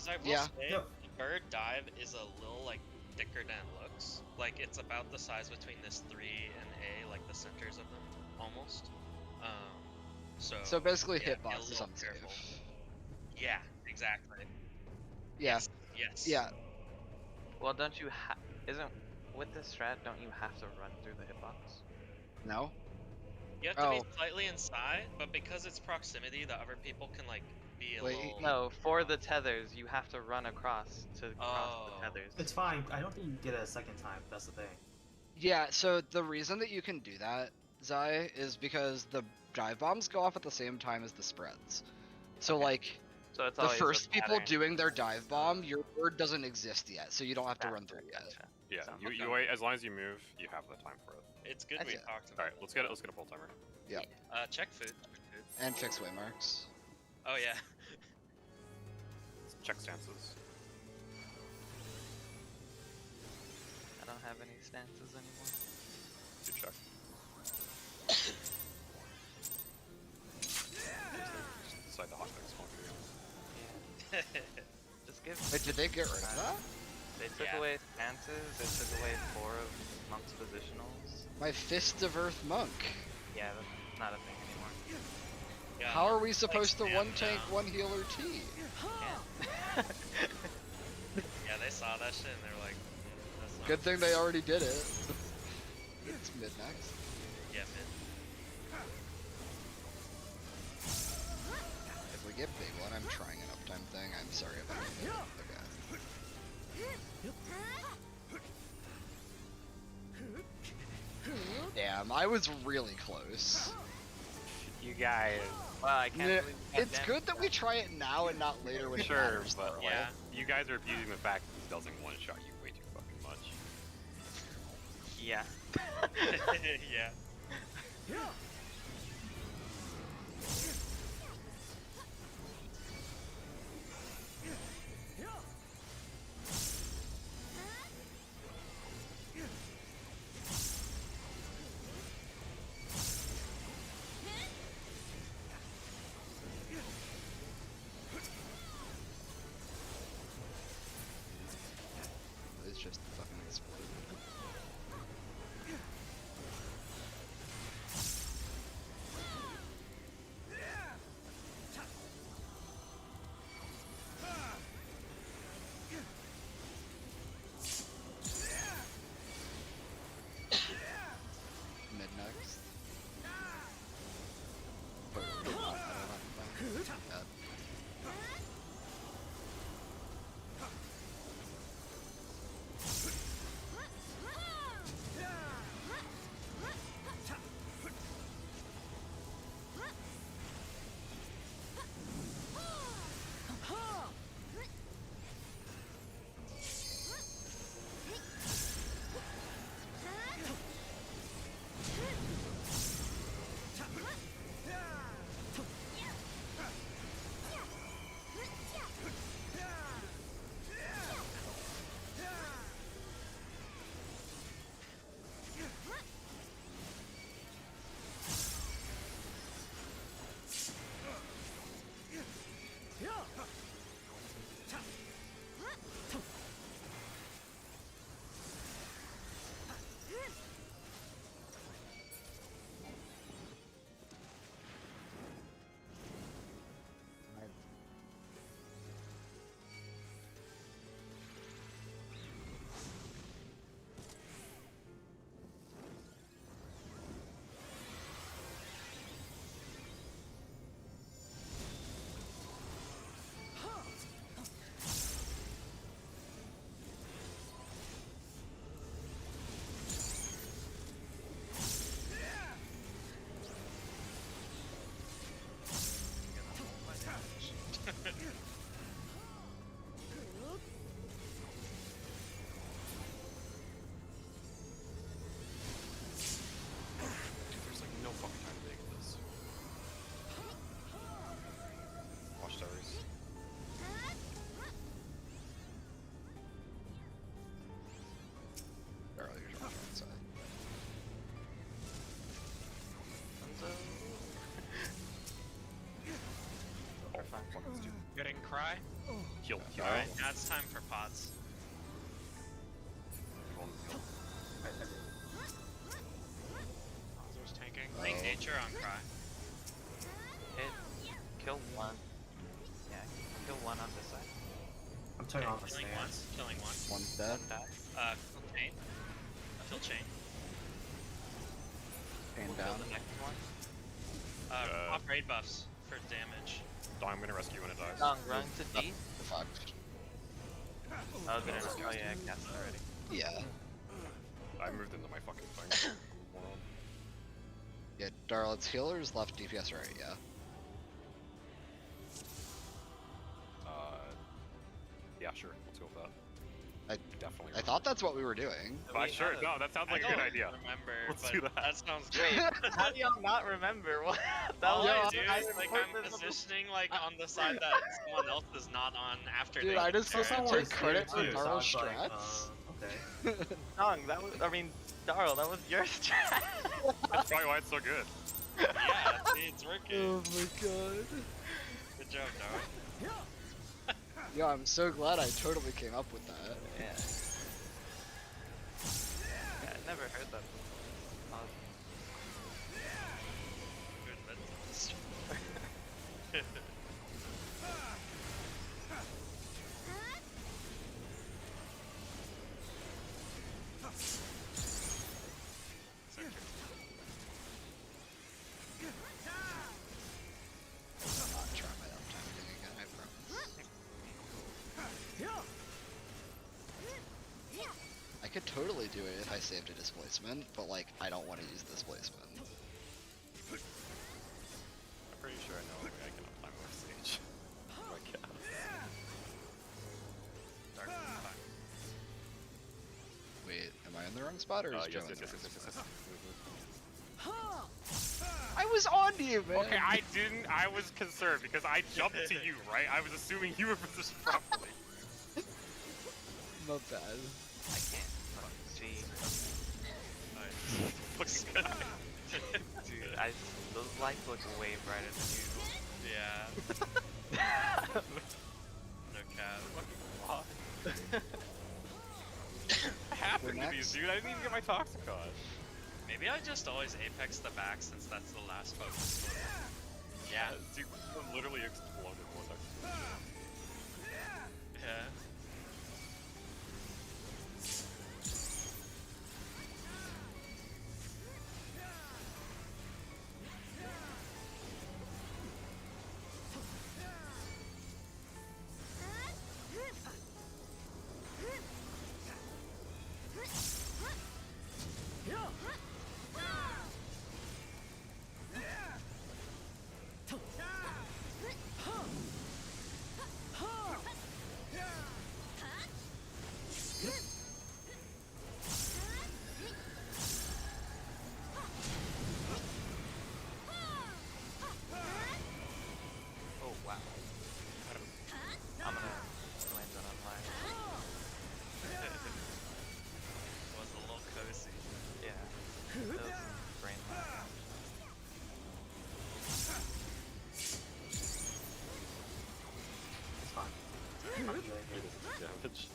I will Yeah. say Yep. the bird dive is a little like thicker than it looks. Like it's about the size between this 3 and A, like the centers of them, almost. So basically, yeah, be a hitbox is little unsafe. careful. Yeah, exactly. Yeah. Yes. Yeah. Well, don't you isn't with this strat? Don't you have to run through the hitbox? No. You have to Oh. be slightly inside, but because it's proximity, the other people can like be a Wait, little. No, for the tethers, you have to run across to cross Oh. the tethers. It's fine. I don't think you get it a second time. That's the thing. Yeah. So the reason that you can do that, Zai, is because the dive bombs go off at the same time as the spreads. So Okay. like So it's the always a first people pattern. doing their dive bomb, your word doesn't exist yet, so you don't have to run through it yet. Gotcha. Yeah, Sounds you okay. wait as long as you move, you have the time for it. It's good That's we it. talked All about. right, let's get a full timer. Check food. Check food. And fix waymarks. Oh yeah. Check stances. I don't have any stances anymore. Do check. Just decide the hot fix one for you. Yeah. Just give. Wait, did they get rid of that? They took Yeah. away stances. They took away 4 of monk's positionals. My Fist of Earth monk. Yeah, that's not a thing anymore. Yeah. How are we supposed to stand one tank, down. one healer T? Can't. Yeah, they saw that shit and they were like, that's not Good thing they already did it. It's mid next. Yeah, mid. If we get big one, I'm trying an uptime thing. I'm sorry if I get it. Okay. Damn, I was really close. You guys. Wow, I can't Yeah, believe you got it's damage good that we done. try it now and not later when it Sure, matters, but though. Yeah. you guys are abusing the fact that this doesn't one shot you way too fucking much. Yeah. Yeah. It's just fucking exploded. Mid next. Totally not. I don't have to find that. There's like no fucking time to make this. Watchtowers. Barely usually on the side. We're fine. Fucking stupid. Getting cry. Heal. Alright, now it's time for pots. Heal. Ozzo's tanking. Link nature on cry. Hit. Kill one. Yeah, kill one on this side. I'm turning off the Killing stance. once, killing one. One's dead. One die. Kill chain. Kill chain. Pain Kill down. the next one. Pop raid buffs for damage. Dong, I'm gonna rescue when it dies. Dong, run to D. Fuck. Oh, good enough. Oh yeah, I cast it already. Yeah. I moved into my fucking thing. Moron. Yeah, Darlet's healers left, DPS right, yeah. Yeah, sure. Let's go with that. I Definitely. I thought that's what we were doing. But sure, no, that sounds like a good idea. Remember, Let's but do that. that sounds great. How do y'all not remember what? That All was I do I is like put I'm this on the- positioning like on the side that someone else is not on after. Dude, they I get just there. listened Someone take was credit there for too, so I Daryl's was like, strats. okay. Dong, that was. I mean, Darl, that was your strat. That's probably why it's so good. Yeah, see, it's working. Oh my god. Good job, dog. Yeah, I'm so glad I totally came up with that. Yeah. Yeah, I never heard that. Good methods. I will not try my uptime thing again, I promise. I could totally do it if I saved a displacement, but like, I don't want to use displacement. I'm pretty sure I know a way I can uptime my stage. Oh my god. Dark fire. Wait, am I in the wrong spot or is Yes, Joe yes, in the yes, wrong yes, yes, spot? yes. I was on to you, man. Okay, I didn't. I was concerned because I jumped to you, right? I was assuming you were positioned properly. My bad. I can't fucking see. Fucking guy. Dude, those lights look way brighter than usual. Yeah. No cap. What happened to next. these, dude? I didn't even get my Toxicon. Maybe I just always apex the back since that's the last focus one. Yeah, dude, one literally exploded one time. Yeah. Oh wow. I'm gonna land on online. Was a little cozy. Yeah. That was some brain lag. It's fine. I'm healing here. Damage.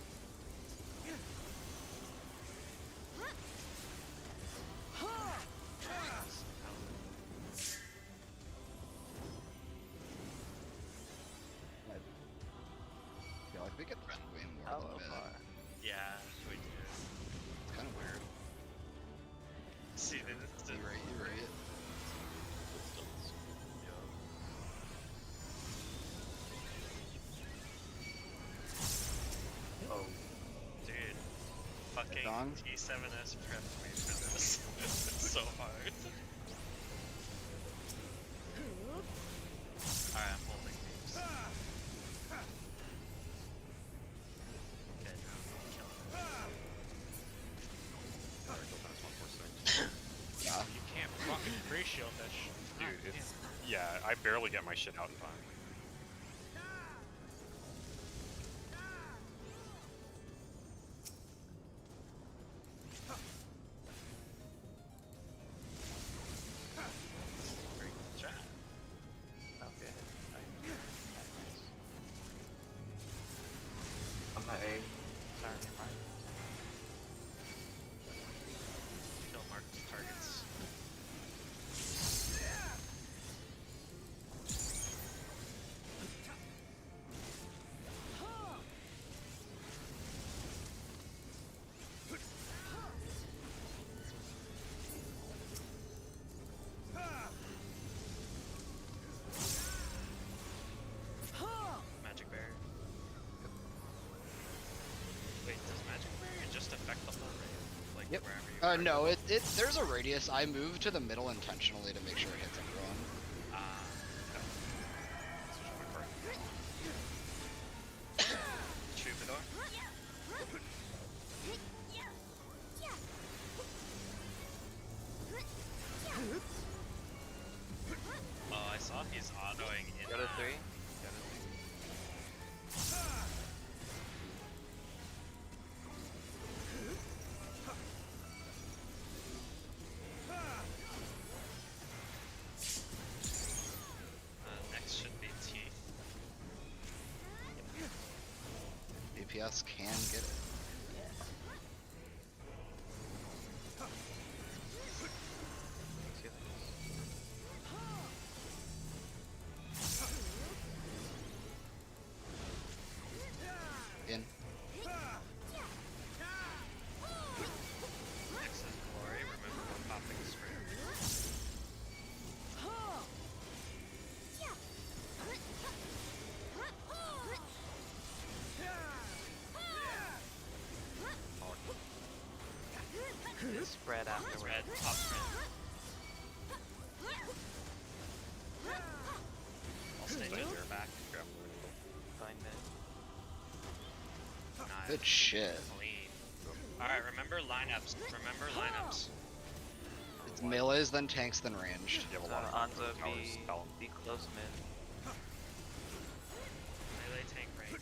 I feel like we could run way more How than mid. far? Yeah, we do. It's kind of weird. See, this You right. Oh, dude. Fucking Dong? T7S prepped me for this. It's so hard. Alright, I'm holding these. Okay, kill him. Yeah. You can't fucking free shield that shit. Dude, it's yeah. I barely get my shit out in time. Great job. Okay. I'm at A. Sorry, fine. Kill Mark's targets. Magic barrier. Wait, does magic barrier just affect the whole raid? Like Yep. wherever you are? No, there's a radius. I moved to the middle intentionally to make sure it hits everyone. Switch on my card. Troubadour? Oh, I saw he's autoing in. Go to 3. Next should be teeth. DPS can get it. In. Next is glory. Remember we're popping straight. Spread afterwards. Spread, top spread. I'll stay Stay with there. your back. Grab Fine mid. Nice. Good shit. Clean. Alright, remember lineups. Remember lineups. Melees, then tanks, then ranged. You have a lot of Anza, towers. Tell 'em. be close mid. Melee tank range.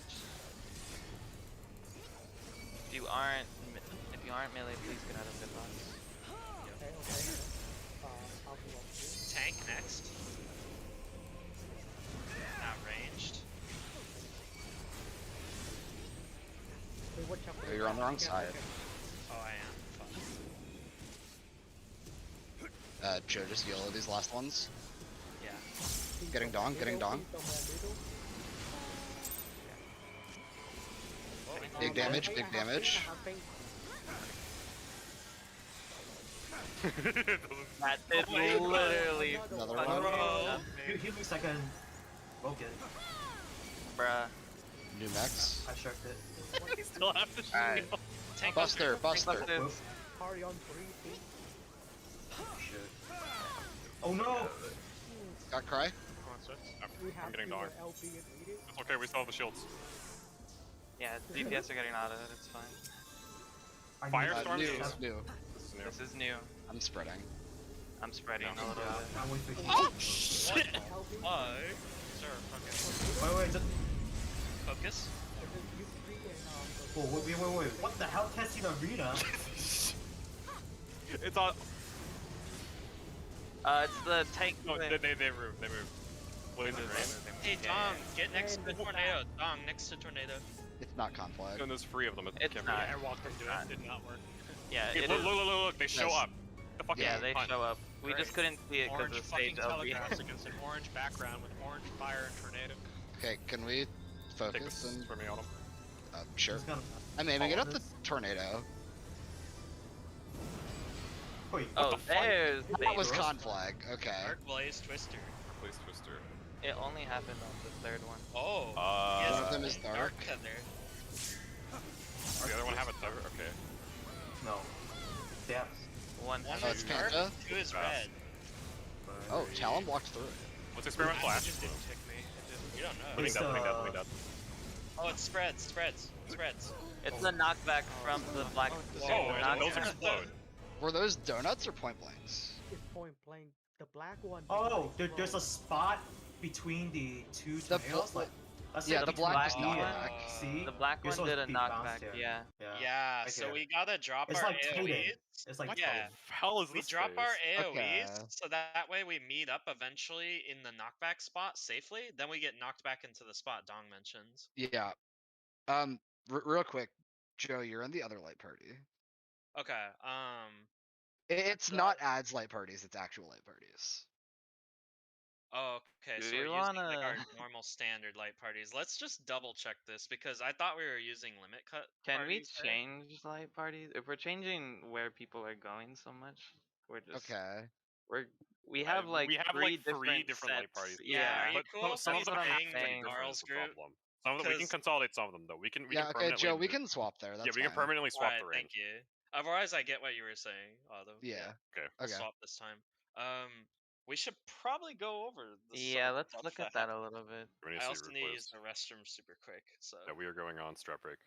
If you aren't melee, please get out of good box. Okay. I'll go up here. Tank next. Not ranged. Hey, watch out for Oh, you're on the wrong Yeah, side. okay. Oh, I am. Fuck. Joe, just YOLO these last ones. Yeah. Please Getting somewhere dong, getting middle, dong. please somewhere middle. Big damage, big damage. I have faith. That did Oh my God. literally Another fucking one. nothing. He looks like a broken. Bruh. New mechs. I shoved it. You still have the Alright. shield. Tank Buster, Buster. Buster. Carry on 3, please. Shit. Oh no! Got cry. Come on, Swift. We have I'm getting to dong. LB and read it. It's okay, we still have the shields. Yeah, DPS are getting out of it, it's fine. I need Firestorm to- is New, new. This is new. This is new. I'm spreading. I'm spreading No. a little Yeah, bit. I'm waiting for Oh you. shit! LB. Why? Sir, focus. Wait, just. Focus. You 3 and Oh, wait. What the hell? Testing arena? It's on. It's the tank. No, thing. they move. They move. Blaze and rain. Hey, Yeah, Dom, yeah. get next to the tornado. Dom, next to tornado. It's not conflict. And there's 3 of them. It It's can't not. I walked into it. Did not work. Yeah, Be. it Look, is. look, they show Yes. up. The fuck Yeah, is they fun. show up. We just couldn't see it because Orange of stage fucking LB. telegraphs against an orange background with orange fire and tornado. Okay, can we Take focus this and for me on him. sure. He's gonna- I'm aiming it follow at the this. tornado. Wait. Oh, the fuck? there's That was the. con flag. Okay. Arc Blaze Twister. Please, Twister. It only happened on the third one. Oh. One of them is dark. Tether. Does the other one have a tether? Okay. No. Depth. One One Oh, has it's is a- dark, Panda? 2 is red. Oh, Talon walked through it. Let's experiment It flash. just didn't tick me. It didn't. You don't know. Living It's, dead, living dead. Oh, it spreads. It's the knockback from the black. Oh, the and those knockback. explode. Were those donuts or point blanks? It's point blank. The black one. Oh, didn't there's a explode. spot between the two The tornadoes. bl- Like, let's yeah, say the between black does B not and knock. C. The black you're one supposed did to a be bounced knockback. here. Yeah. Yeah, Right so here. we gotta drop It's our like Tatum. AoEs. It's like Yeah. The hell is We this drop our phase? AoEs, Okay. so that way we meet up eventually in the knockback spot safely. Then we get knocked back into the spot Dong mentions. Yeah. Real quick, Joe, you're in the other light party. Okay. It's So- not ads light parties. It's actual light parties. Oh, okay. Do So you we're using like wanna- our normal standard light parties. Let's just double check this because I thought we were using limit cut. Can we parties there. change light parties? If we're changing where people are going so much, we're just Okay. we have like we have three like 3 different light sets. parties. Yeah, are you but cool some of with them have playing to be different Carl's is the group? problem. Some of them we can 'Cause- consolidate some of them though. We can Yeah. Okay, permanently Joe, we move- can swap there. That's yeah, we can fine. permanently swap Alright, the range. thank you. Otherwise, I get what you were saying, Otto. Yeah. Okay. We'll Okay. swap this time. We should probably go over the Yeah, some let's stuff look at that a happened. little bit. We need I to see also need to use replays. the restroom super quick. So Yeah, we are going on strap break.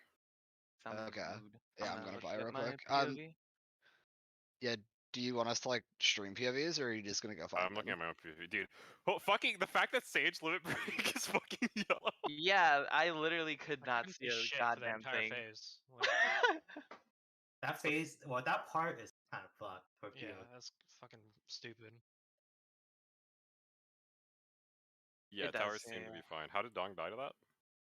Sounds Okay. good. Yeah, I'm gonna look buy at real my quick. POV. Yeah. Do you want us to like stream POVs, or are you just gonna go find I'm looking them? at my own PvP, dude. Well, fucking the fact that Sage limit break is fucking yellow. Yeah, I literally could I not couldn't see do a shit for the goddamn entire thing. phase. Like, That phase, well, that part is kind of fucked for yeah, you. that's fucking stupid. Yeah, It does, towers yeah, seem to yeah. be fine. How did Dong die to that?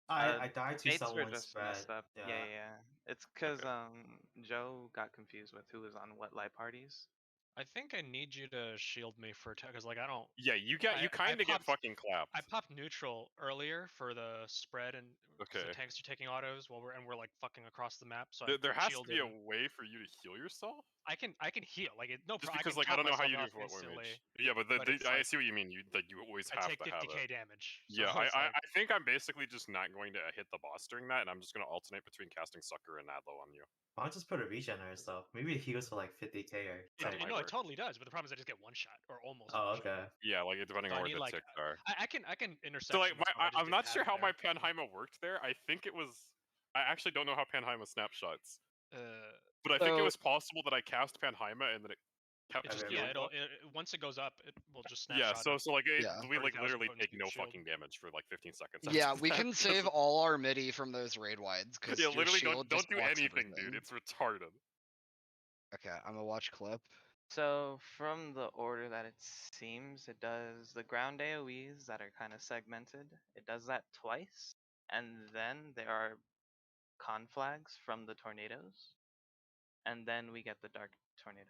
I died to Fates were someone's just spread. messed up. Yeah, Yeah. yeah. It's because Okay. Joe got confused with who was on what light parties. I think I need you to shield me for because like I don't. Yeah, you I kind of get popped- fucking clapped. I popped neutral earlier for the spread and 'cause Okay. the tanks are taking autos while we're like fucking across the map. So There has to shielded be a and- way for you to heal yourself. I can heal like it, no Just problem. because I like can I don't know how top you do myself for off what instantly. mage. Yeah, but, but it's I like- see what you mean. You always I have take to have 50k it. damage. Yeah, so it's like, I think I'm basically just not going to hit the boss during that, and I'm just going to alternate between casting Sucker and Adlo on you. Why don't just put a regen or stuff? Maybe it heals for like 50k or That something. might no, work. it totally does. But the problem is I just get one shot or almost. Oh, one shot. okay. Yeah, like depending So I on where need, the like, ticks are. I can intercept. So like, I'm not sure how my Panheima worked there. I think it was. I actually don't know how Panheima snapshots. But I think it So- was possible that I cast Panheima and then it How- It just Have yeah, everyone- once it goes up, it will just yeah, snapshot. so like Yeah. we like 30,000 literally potent take cube no shield. fucking damage for like 15 seconds. Yeah, after we that can because save of- all our MIDI from those raid wides because Yeah, your literally shield don't just do blocks anything, everything. dude. It's retarded. Okay, I'm gonna watch clip. So from the order that it seems, it does the ground AoEs that are kind of segmented. It does that twice, and then there are con flags from the tornadoes, and then we get the dark tornado.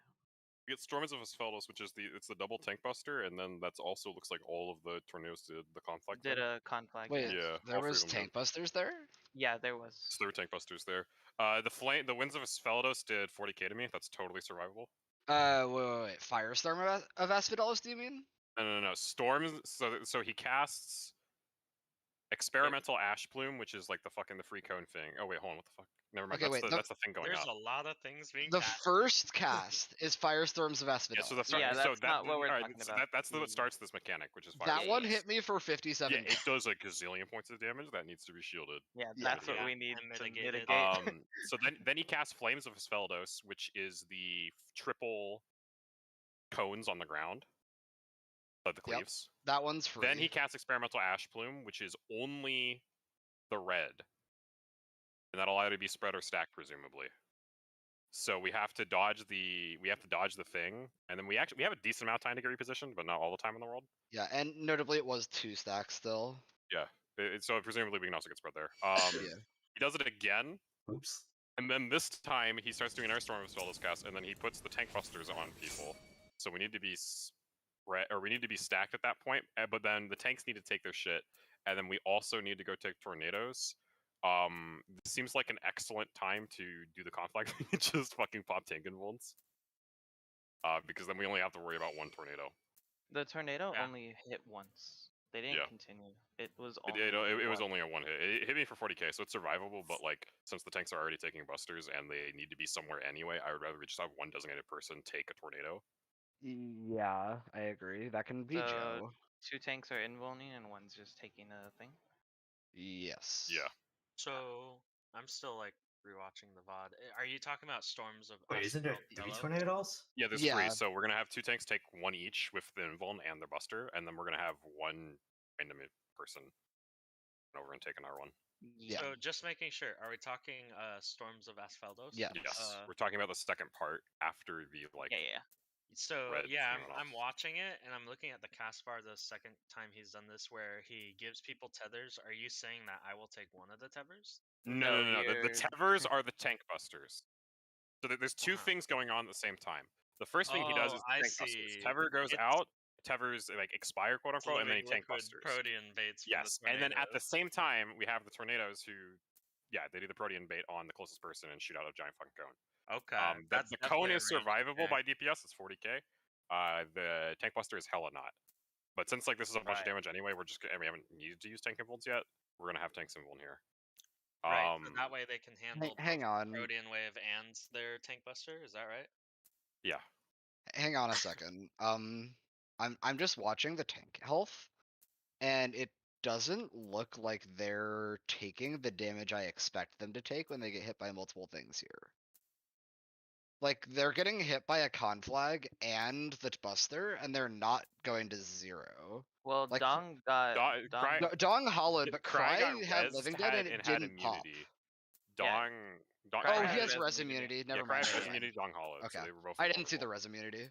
We get Storms of Asphaltos, which is it's the double tank buster, and then that's also looks like all of the tornadoes did the conflict. Did a con flag? Wait, yes. Yeah, there all three was of them did. tank busters there? Yeah, there was. So there were tank busters there. The Winds of Asphaltos did 40k to me. That's totally survivable. Wait. Firestorm of Asphodels, do you mean? No. Storms. So he casts Experimental Ash Plume, which is like the free cone thing. Oh wait, hold on. What the fuck? Never mind. Okay, wait, That's the thing going There's up. a lot of things being The cast. first cast is Firestorms of Asphodels. Yeah, so that's Yeah, so that's that, not what we're alright, talking so about. that's what starts this mechanic, which is That one Firestorms. hit me for 57. Yeah, it does a gazillion points of damage. That needs to be shielded. Yeah, Yeah. that's what we need and to mitigated. mitigate. So then he casts Flames of Asphaltos, which is the triple cones on the ground, like the Yep. cleaves. That one's free. Then he casts Experimental Ash Plume, which is only the red, and that'll either be spread or stacked, presumably. So we have to dodge the thing, and then we have a decent amount of time to get repositioned, but not all the time in the world. Yeah, and notably it was 2 stacks still. Yeah, so presumably we can also get spread there. Yeah. He does it again, Oops. and then this time he starts doing Airstorm of Asphaltos cast, and then he puts the tank busters on people. So we need to be we need to be stacked at that point. But then the tanks need to take their shit, and then we also need to go take tornadoes. This seems like an excellent time to do the conflict and just fucking pop tank invulns. Because then we only have to worry about one tornado. The tornado Yeah. only hit once. They didn't Yeah. continue. It was It, only. it was one. only a one hit. It hit me for 40k, so it's survivable. But like, since the tanks are already taking busters and they need to be somewhere anyway, I would rather just have one designated person take a tornado. Yeah, I agree. That can be So- Joe. 2 tanks are invulning and one's just taking a thing. Yes. Yeah. So I'm still like rewatching the VOD. Are you talking about Storms of Wait, isn't there Asphodel? 3 tornadoes? Yeah, there's Yeah. 3. So we're gonna have 2 tanks take one each with the invuln and their buster, and then we're gonna have one random person over and take another one. Yeah. So just making sure, are we talking Storms of Asphaltos? Yeah. Yes, we're talking about the second part after the like. Yeah. So red yeah, thing went I'm off. watching it and I'm looking at the cast bar the second time he's done this where he gives people tethers. Are you saying that I will take one of the tethers? No. The you're- tethers are the tank busters. So there's 2 Uh-huh. things going on at the same time. The first thing he does is Oh, I tank busters. see. Tever goes It's- out. Tevers like expire, quote It's unquote, and then he living tank liquid busters. protean baits. from Yes, the and then at the tornadoes. same time, we have the tornadoes who, yeah, they do the protean bait on the closest person and shoot out a giant fucking cone. Okay, The cone definitely a is range survivable kick. by DPS. It's 40k. The tank buster is hella not. But since like this is a bunch of Right. damage anyway, we haven't needed to use tank invulns yet. We're gonna have tanks invuln here. Right, so that way they can handle Hang both on. Protean Wave and their tank buster. Is that right? Yeah. Hang on a second. I'm just watching the tank health, and it doesn't look like they're taking the damage I expect them to take when they get hit by multiple things here. Like, they're getting hit by a con flag and the buster, and they're not going to 0. Well, Like, Dong got. Dong- Dong, Cry- Dong hollowed, but Cry Cry got had rezzed, Living Dead and it had didn't pop. immunity. Yeah. Dong. Cry Oh, had he has res res immunity. immunity. Yeah, Never Cry mind. had never res mind. immunity. Dong hollowed. Okay. So they were both. I didn't see the vulnerable. res immunity.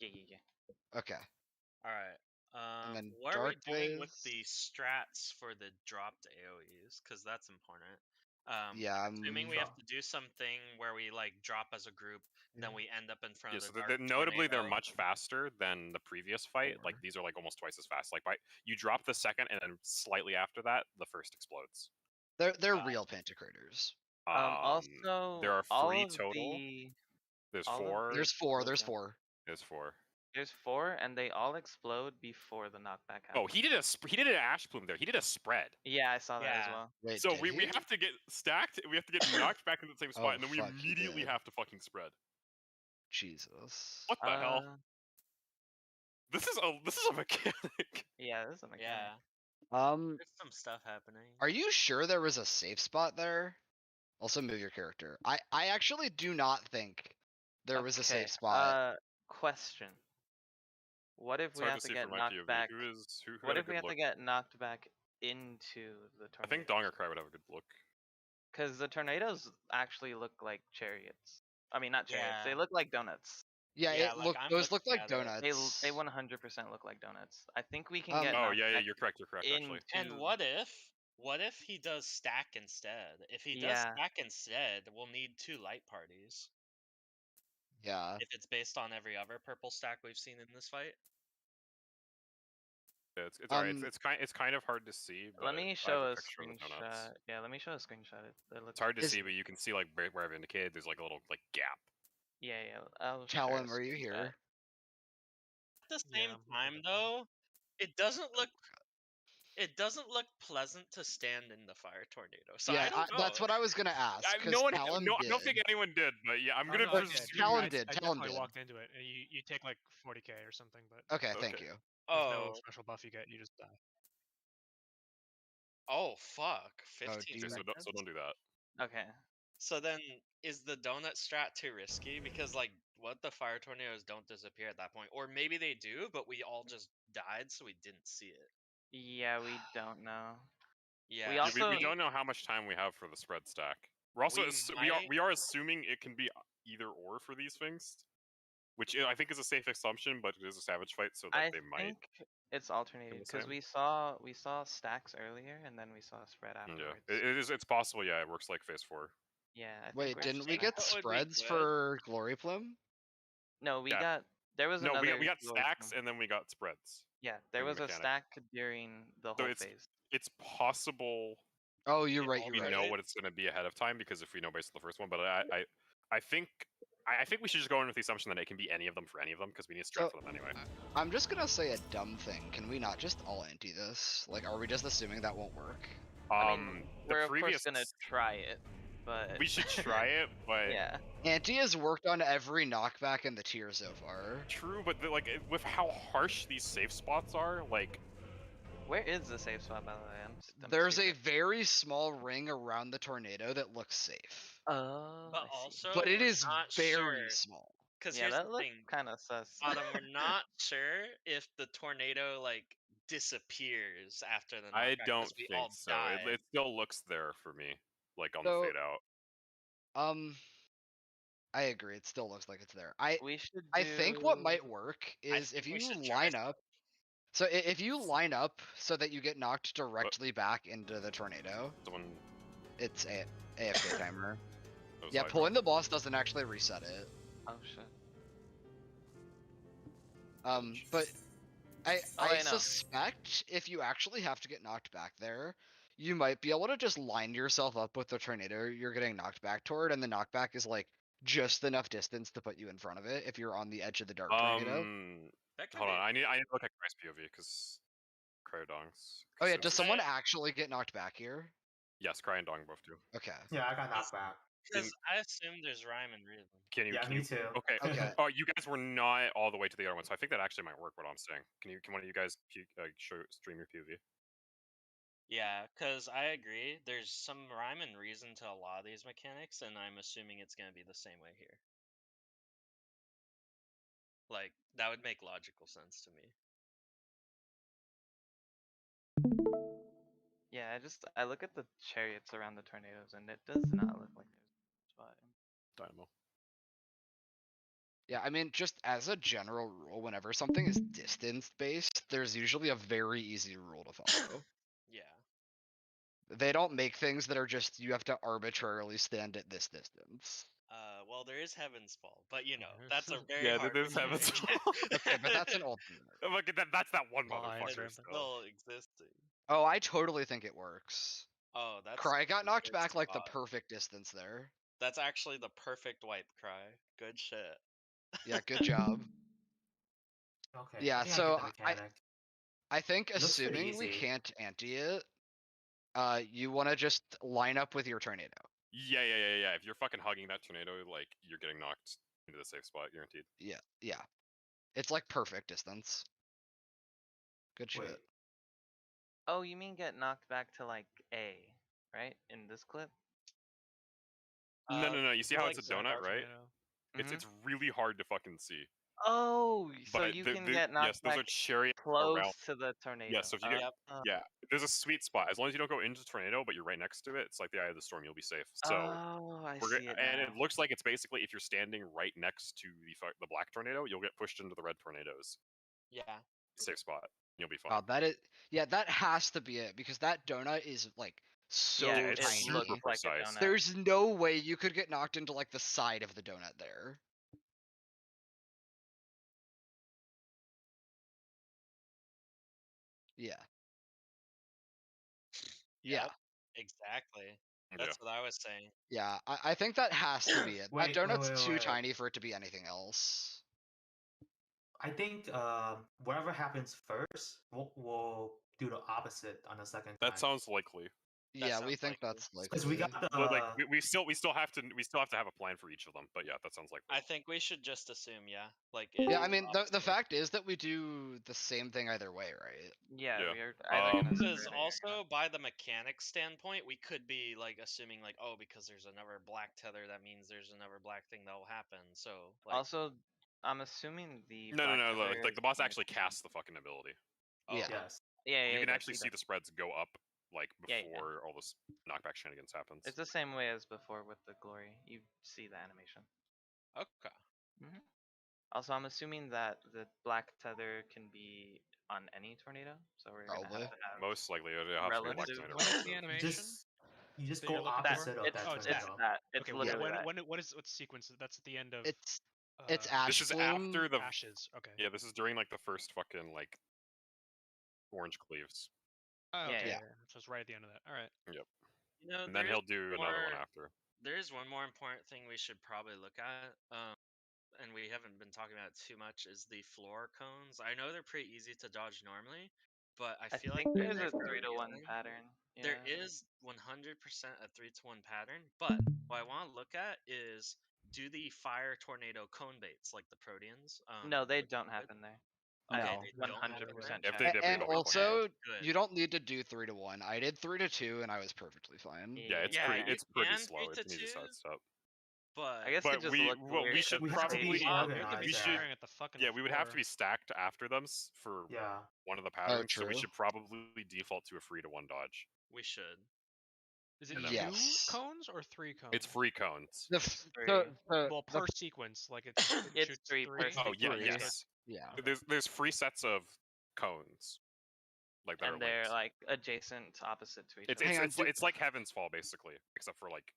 Yeah. Okay. All right. then What are we Dark doing with Blaze. the strats for the dropped AoEs? Because that's important. Yeah, I'm assuming we have to do something where we like drop as a group, then we end up in front Yeah, of so the dark notably they're tornado. much faster than the previous fight. Like these are like almost twice as fast. Like you drop the second, and then slightly after that, the first explodes. They're real Pantocrators. Also, there are all 3 of total. the- There's all of 4. There's 4. There's explosion- 4. There's 4. There's 4, and they all explode before the knockback happens. Oh, he did an ash plume there. He did a spread. Yeah, I saw that as Yeah. well. Wait, So did we he? have to get stacked. We have to get knocked back into the same spot, Oh, and then we fuck, he immediately did. have to fucking spread. Jesus. What the hell? This is a mechanic. Yeah, this is a mechanic. Yeah, there's some stuff happening. Are you sure there was a safe spot there? Also, move your character. I actually do not think there was a safe spot. Question. What if It's we hard have to to see get from my knocked POV. back? Who What had a if we good have look? to get knocked back into the I think tornado? Dong or Cry would have a good look. Because the tornadoes actually look like chariots. I mean, not chariots. They Yeah. look like donuts. Yeah, Yeah, it like, I'm those look looking like at it. donuts. They 100% look like donuts. I think we can Um, get Oh knocked yeah, back you're correct. You're correct actually. And into. what if he does stack instead? If he does Yeah. stack instead, we'll need 2 light parties. yeah. If it's based on every other purple stack we've seen in this fight. Yeah, it's alright. Um, It's kind of hard to see, but Let me I have show a a picture of the donuts. screenshot. Yeah, let me show a screenshot. It looks. It's hard to Is- see, but you can see like where I've indicated. There's like a little like gap. Yeah, I'll share Talon, a are you screenshot. here? At the Yeah, same I'm looking time at that. though, it doesn't look pleasant to stand in the fire tornado. So Yeah, I don't know. that's what I was gonna ask. No one, Talon no, I don't did. think anyone did, but yeah, I'm Oh, gonna no, I presume. did. Talon I did. I Talon definitely did. walked into it, and you take like 40k or something, but Okay, thank Okay. you. there's no Oh, special buff you get. You just die. oh fuck. 15 do you- So seconds? don't do that. Okay. So then, is the donut strat too risky? Because like, what the fire tornadoes don't disappear at that point, or maybe they do, but we all just died, so we didn't see it. Yeah, we don't know. Yeah, We Yeah, also we don't know how much time we have for the spread stack. We're also we are assuming it can be either or for these things, which I think is a safe assumption, but it is a savage fight, so I like they might. think it's alternated the because same. we saw stacks earlier and then we saw spread afterwards. Yeah, it's possible. Yeah, it works like phase 4. Yeah, I think Wait, we're didn't we seeing get that. That would be spreads good. for Glory Plume? No, we Yeah. got. There was No, another. we got glory stacks plume. and then we got spreads. Yeah, there in the was a mechanic. stack during the So whole phase. it's possible Oh, you're It right. all You're we right. know Right. what it's going to be ahead of time because if we know based on the first one, but I think we should just go in with the assumption that it can be any of them for any of them because we need a strat So- for them anyway. I'm just gonna say a dumb thing. Can we not just all anti this? Like, are we just assuming that won't work? I mean, The we're previous of course gonna try it, but we should try it, but yeah. Anti has worked on every knockback in the tier so far. true, but with how harsh these safe spots are, like Where is the safe spot by the way? I'm There's a curious. very small ring around the tornado that looks safe, Oh, But I see. also, but it we're is not very sure. small. Because Yeah, here's that the looked thing, kind of sus. Autumn, we're not sure if the tornado like disappears after the I knockback don't because we think all so. died. It still looks there for me, like on So- the fade out. I agree. It still looks like it's there. I We should. I think what do- might work I is if think we you should try line up. So if you line up so that you get knocked directly back into the tornado, Someone it's a AFK timer. that was Yeah, like- pulling the boss doesn't actually reset it. Oh shit. But I Oh, I I know. suspect if you actually have to get knocked back there, you might be able to just line yourself up with the tornado you're getting knocked back toward, and the knockback is like just enough distance to put you in front of it if you're on the edge of the dark tornado. That could Hold be- on, I need to look at Christ POV because Cryodongs. Oh yeah, 'cause does it's- someone actually get knocked back here? Yes, Cry and Dong both do. Okay. Yeah, I got knocked back. Because I assume there's rhyme and reason. Can you? Yeah, can me you, too. Okay. Okay. Oh, you guys were not all the way to the other one, so I think that actually might work. What I'm saying. Can one of you guys stream your POV? Yeah, because I agree. There's some rhyme and reason to a lot of these mechanics, and I'm assuming it's going to be the same way here. Like, that would make logical sense to me. Yeah, I look at the chariots around the tornadoes and it does not look like there's a spot. Dynamo. Yeah, I mean, just as a general rule, whenever something is distance based, there's usually a very easy rule to follow. Yeah. They don't make things that are just you have to arbitrarily stand at this distance. Well, there is Heaven's Fall, but you know, There's- that's a very Yeah, hard there's one to Heaven's make. Fall. Okay, but that's an ultimate. Look at that. That's that one Lines motherfucker. rampant. Still. Still existing. Oh, I totally think it works. Oh, that's Cry got a knocked good back like the spot. perfect distance there. That's actually the perfect wipe Cry. Good shit. Yeah, good job. Okay. Yeah, I think so I get the mechanic. I think looks pretty assuming we easy. can't anti it, you want to just line up with your tornado. Yeah. If you're fucking hugging that tornado, like you're getting knocked into the safe spot, guaranteed. Yeah. It's like perfect distance. Good shit. Wait. Oh, you mean get knocked back to like A, right? In this clip? No. You see how like it's a the donut, right? Tornado. It's really hard to fucking see. Oh, so But you the- can the- get knocked yes, those back are chariots close around. to the tornado. Yeah, so if you get Yep. yeah, there's a sweet spot. As long as you don't go into the tornado, but you're right next to it, it's like the eye of the storm. You'll be safe. So Oh, I we're see it and now. it looks like it's basically if you're standing right next to the black tornado, you'll get pushed into the red tornadoes. Yeah. Safe spot. You'll be fine. Wow, that has to be it because that donut is like so Yeah, it's tiny. super looks like a precise. donut. There's no way you could get knocked into like the side of the donut there. Yeah. Yeah. Yep, exactly. Yeah. That's what I was saying. Yeah. I think that has to be it. Wait, That donut's wait, too wait. tiny for it to be anything else. I think whatever happens first, we'll do the opposite on the second time. That sounds likely. Yeah, we sounds think likely. that's likely. Because we got the. But like we still have to have a plan for each of them. But yeah, that sounds likely. I think we should just assume, yeah. Like Yeah, it's I mean the opposite. fact is that we do the same thing either way, right? Yeah, Yeah. we're either gonna Because spread it or also by the mechanics standpoint, we could be like assuming like, oh, because there's another black tether, that means there's another black thing that will happen. So like, Also, I'm assuming the No, black like tether the boss is actually going to- casts the fucking ability. oh, Yeah. Yes. Yeah, You yeah, can it actually does, see it the does. spreads go up like Yeah, yeah. before all this knockback shenanigans happens. It's the same way as before with the glory. You see the animation. okay. Also, I'm assuming that the black tether can be on any tornado, so we're gonna Probably. have to have Most likely it'll have to be black relative- tornado What is the relative. animation? You just that go you're looking that. opposite of It's that Oh, it's tornado. that. It's Okay, literally that. what sequence? That's at the end of. It's ash This is plume. after the Ashes. Okay. yeah. This is during like the first fucking like orange cleaves, Oh, Yeah, okay. yeah. So it's right at the end of that. All right. You know, and then there is he'll do another one after. There is one more important thing we should probably look at, and we haven't been talking about it too much, is the floor cones. I know they're pretty easy to dodge normally, but I I feel think like they're there's there a for 3-to-1 reason. pattern. There Yeah. is 100% a 3-to-1 pattern, but what I want to look at is do the fire tornado cone baits like the Proteans? No, they which don't would- happen there. Okay, No. they don't happen 100% there? If they check. did, And we'd all be also, Good. you don't need to do 3-to-1. I did 3-to-2, and I was perfectly fine. Yeah, it's Yeah, pretty you it's pretty can slow. It's an easy 3-to-2, side step. but I guess But it just we looked what weird. we should We have to be probably organized. we should staring at the fucking. yeah we would have to floor. be stacked after them for Yeah. one of the patterns. So we true. should probably default to a 3-to-1 dodge. we should. Is it Yes. 2 cones or 3 cones? It's free cones. The Well, per sequence, like it It's shoots 3 per three. Oh yeah, Three. yes. yeah. There's free sets of cones, like that And are they're linked. like adjacent, opposite to each It's other. Hang on, it's like Heaven's Fall basically, except for like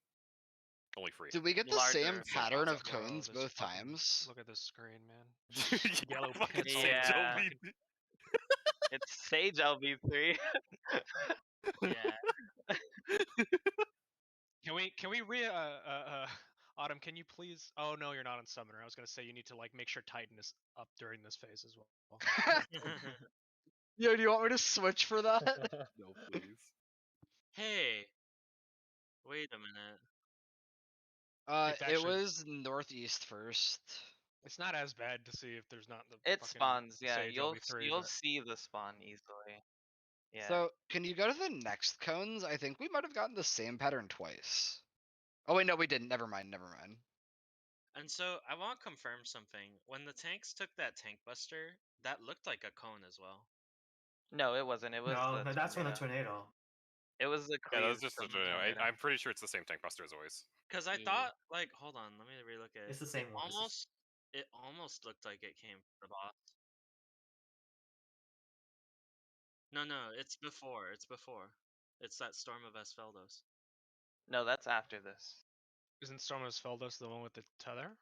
only free. Did we get the larger same pattern of Bro, cones this both fucking- times? Look at this screen, man. Yeah, Yellow fucking pencil. Sage Yeah. LB. It's Sage LB3. Yeah. Can we Autumn, can you please? Oh no, you're not on Summoner. I was gonna say you need to like make sure Titan is up during this phase as well. Yo, do you want me to switch for that? No, please. Hey, wait a minute. It's It actually- was northeast first. It's not as bad to see if there's not the. It fucking spawns, yeah. Sage You'll LB3, you'll but- see the spawn easily. Yeah. So, can you go to the next cones? I think we might have gotten the same pattern twice. Oh wait, no, we didn't. Never mind. And so I want to confirm something. When the tanks took that tank buster, that looked like a cone as well. No, it wasn't. It was No, the that's from the tornado. tornado. It was the Yeah, that was cleave just a from the tornado. tornado. I'm pretty sure it's the same tank buster as always. Because I Yeah. thought, like, hold on, let me relook at it. It's the same one. It almost looked like it came from the boss. No, it's before. It's before. It's that Storm of Esfeldos. No, that's after this. Isn't Stormos Feldos the one with the tether?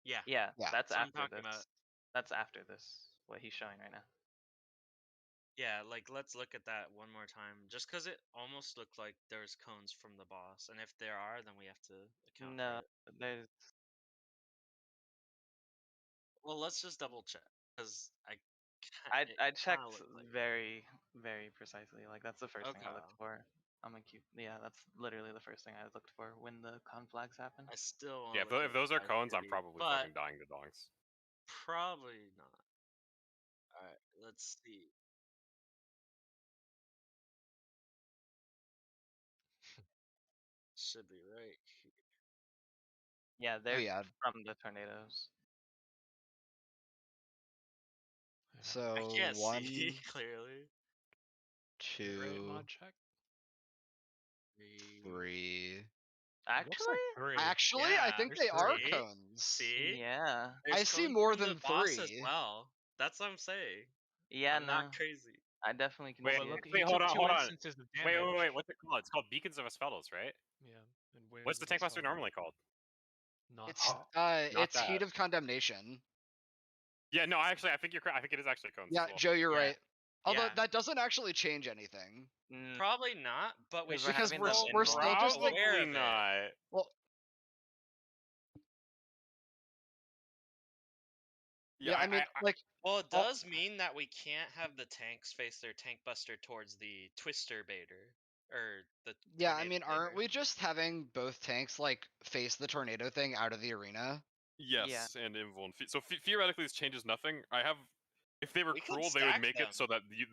Yeah. Yeah, Yeah. that's That's what I'm after talking this. about. That's after this. What he's showing right now. Yeah, like, let's look at that one more time. Just because it almost looked like there's cones from the boss. And if there are, then we have to account No, for it. there's Well, let's just double check. Because I checked looked like it. very, very precisely. Like that's the first thing I Okay. looked for. I'm gonna keep. Yeah, that's literally the first thing I looked for when the con flags happen. I still wanna Yeah, look if at those are the cones, I'm 530, probably but fucking dying to dongs. probably not. Alright, let's see. Should be right here. Yeah, they're yeah. from the tornadoes. So I can't one, see clearly. Great 2, mod check. 3. 3. It looks like Actually, 3. Actually, I Yeah, think there's they are see? cones. See? yeah, There's I see cones more from the than boss as 3. well. That's what I'm saying. yeah, I'm no, not crazy. I definitely can Well, Wait, see but look, it. he wait, took hold on, 2 hold on. instances of Wait, damage. what's it called? It's called Beacons of Asphalos, right? Yeah. And Winds What's the of tank buster Asphalos. normally called? Not It's that. Not it's Heat that. of Condemnation. Yeah, no, actually, I think you're correct. I think it is actually cones Yeah, as well. Joe, you're Yeah. right. Although Yeah. that doesn't actually change anything. Mm, Probably not, but we 'Cause should we're Because having we're them we're still just like aware Probably of it. not. well, yeah, I mean like Well, it all- does mean that we can't have the tanks face their tank buster towards the twister baiter or the yeah, I tornado mean aren't baiter. we just having both tanks like face the tornado thing out of the arena? Yes, and invul. So theoretically, this changes nothing. I have. If they were We can cruel, they would stack make them. it so that you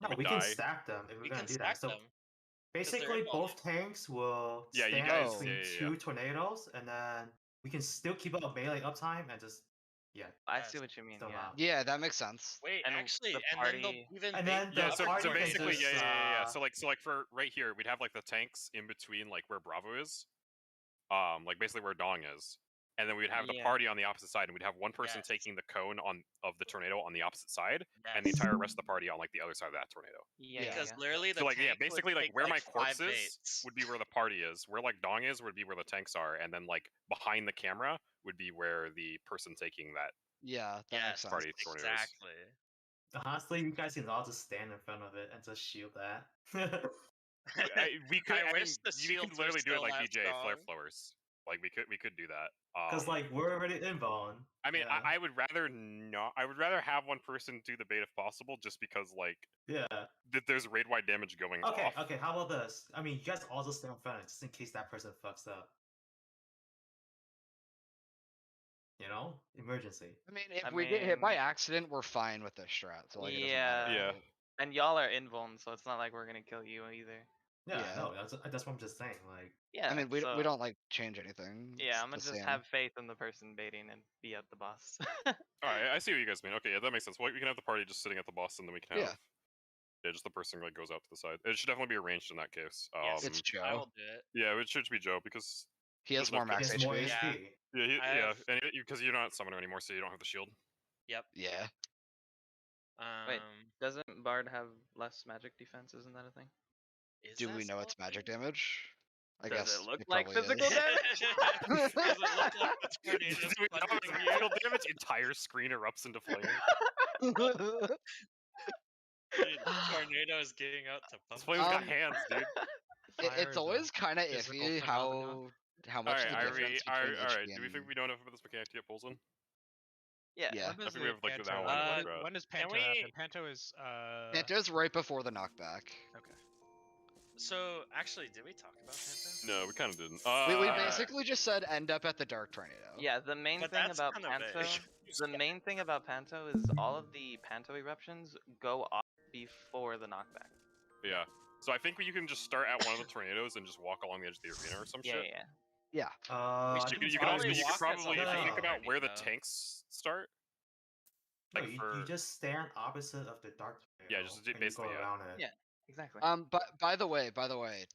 No, would we die. can stack them if we're We gonna can do stack that. So them. basically, invulnerable. both tanks will Yeah, you stand guys- between yeah, yeah, two tornadoes, and then we can still keep up melee uptime and just I Yes. see what you mean. still Yeah. out. Yeah, that makes sense. Wait, And actually, the and then they'll party- even And bait then the Yeah, the so party can basically, just, yeah. So like for right here, we'd have like the tanks in between like where Bravo is, like basically where Dong is, and then we'd have the Yeah. party on the opposite side, and we'd have one person Yes. taking the cone of the tornado on the opposite side, Yes. and the entire rest of the party on like the other side of that tornado. Yeah. Because yeah. literally the So like yeah, tank would basically like take, where my 5 corpse is baits. would be where the party is, where like Dong is would be where the tanks are, and then like behind the camera would be where the person taking that. Yeah, that makes Yes, sense. Party tornadoes. exactly. honestly, you guys can all just stand in front of it and just shield that. We could. I wish the you shields could were literally do it still like that BJ flare strong. flowers. Like we could do that. Because like we're already invuln. I mean, yeah. I would rather not. I would rather have one person do the bait if possible, just because like Yeah. that there's raid wide damage going Okay, off. okay, how about this? I mean, you guys all just stand in front just in case that person fucks up. You know? Emergency. I mean, if I we get hit by mean- accident, we're fine with this strat. So like, it doesn't Yeah. matter. Yeah. And y'all are invuln, so it's not like we're gonna kill you either. Yeah, Yeah. no, that's what I'm just saying. Like, Yeah. I mean, we so, don't like change anything. Yeah, It's I'm gonna the just same. have faith in the person baiting and be at the boss. All right, I see what you guys mean. Okay, yeah, that makes sense. Well, we can have the party just sitting at the boss, and then we can have just the person like goes out to the side. It should definitely be arranged in that case. Yes, It's I Joe. will do it. Yeah, it should be Joe because He has doesn't have more max he has more HP. Yeah. HP. yeah, I yeah, have- and because you're not summoner anymore, so you don't have the shield. Yep. Yeah. Doesn't Bard have less magic defense? Isn't that a thing? Is Do that we know it's still a magic thing? damage? I Does guess it look like probably physical is. damage? Does it look like the tornado's Do we know punching it's you? magical damage? Entire screen erupts into flame. Dude, the tornado is getting out to This punch. flame's got Um, hands, dude. Fire it's is a always kind of physical iffy phenomenon. how much the difference between all right. HP Do we think and we know enough about this mechanic to get pulls in? Yeah. Yeah. When does think we the have, like, the Panto, down one, like, when does can Panto we- happen? Panto is Panto's right before the knockback. okay. So, actually, did we talk about Phantom? No, we kind of didn't. We basically just said end up at the dark tornado. Yeah, the main But thing that's about kinda Panto, vague. the main thing about Panto is all of the Panto eruptions go off before the knockback. Yeah. So I think you can just start at one of the tornadoes and just walk along the edge of the arena or some Yeah, shit. yeah. Yeah. I You think can, it's you can also probably you walk can us probably on if you the think about party, where the though. tanks start. No, Like you just stand opposite of the dark tornado. Yeah, just and you go basically, yeah. around it. Yeah. Exactly. But by the way,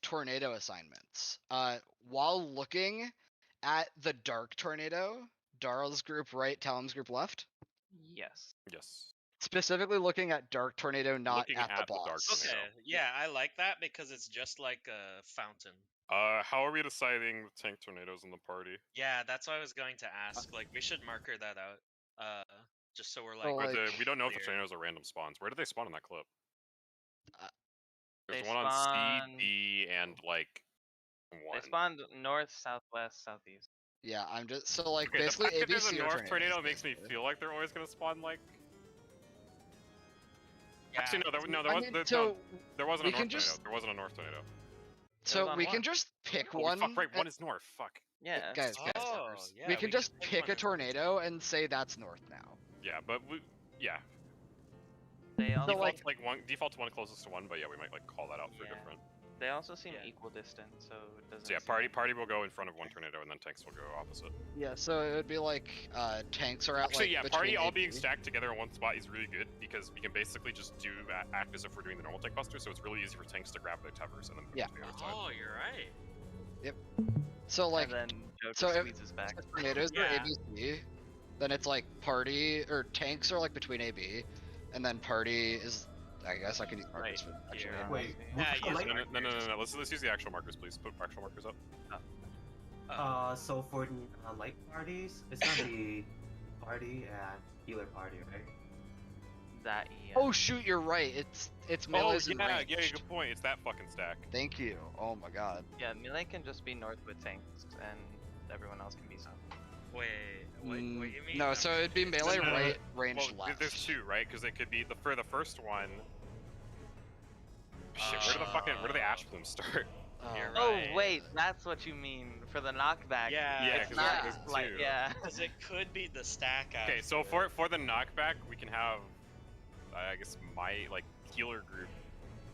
tornado assignments. While looking at the dark tornado, Darl's group right, Talon's group left. Yes. Yes. Specifically looking at dark tornado, not Looking at the at the dark boss. Okay, tornado. yeah, I like that because it's just like a fountain. How are we deciding the tank tornadoes in the party? Yeah, that's what I was going to ask. Like, we should marker that out. Just so we're like. Well, We don't know if the clear. tornadoes are random spawns. Where do they spawn in that clip? There's They one on spawn- C, D, and like one. They spawned north, southwest, southeast. Yeah, I'm just so like Okay, the basically fact that there's a ABC or north tornado tornadoes, makes me basically. feel like they're always gonna spawn like. Yeah, Actually, no, there I wasn't mean, a so north we tornado. can just There wasn't a north tornado. so on we one. can just pick Oh, one. fuck, right, and- one is north. Fuck. Yeah. guys, Oh, yeah, we can just pick one a tornado and say that's north now. Yeah, but yeah. They also So, like- Default to one closest to one, but yeah, we might like call that out for Yeah. different. They also seem Yeah. equal distance, so it doesn't. So yeah, seem party will go in front of one tornado, and then tanks will go opposite. Yeah, so it would be like tanks are at Actually, like yeah, between party all AB. being stacked together in one spot is really good because we can basically just act as if we're doing the normal tank buster, so it's really easy for tanks to grab their tethers and then put Yeah. them to the other side. Oh, you're right. So like, and then Joe so just if- squeezes back. if tornadoes are Yeah. ABC, then it's like party or tanks are like between AB, and then party is. I guess I could use markers for actually. here. Wait, Yeah, what use kind of it. light- No. Let's use the actual markers, please. Put actual markers up. So for the light parties, it's gonna be party and healer party, right? That yeah. Oh shoot, you're right. It's melees and yeah, ranged. good point. It's that fucking stack. Thank you. Oh my god. Yeah, melee can just be north with tanks, and everyone else can be south. Wait, what you mean? No, so it'd be melee no. right, ranged Well, left. there's two, right? Because it could be for the first one. Shit, where do the ash plumes start? You're Oh right. wait, that's what you mean for the knockback. Yeah, Yeah, it's 'cause not there's like two. yeah. Because it could be the stack. Okay, so after. for the knockback, we can have, I guess my healer group,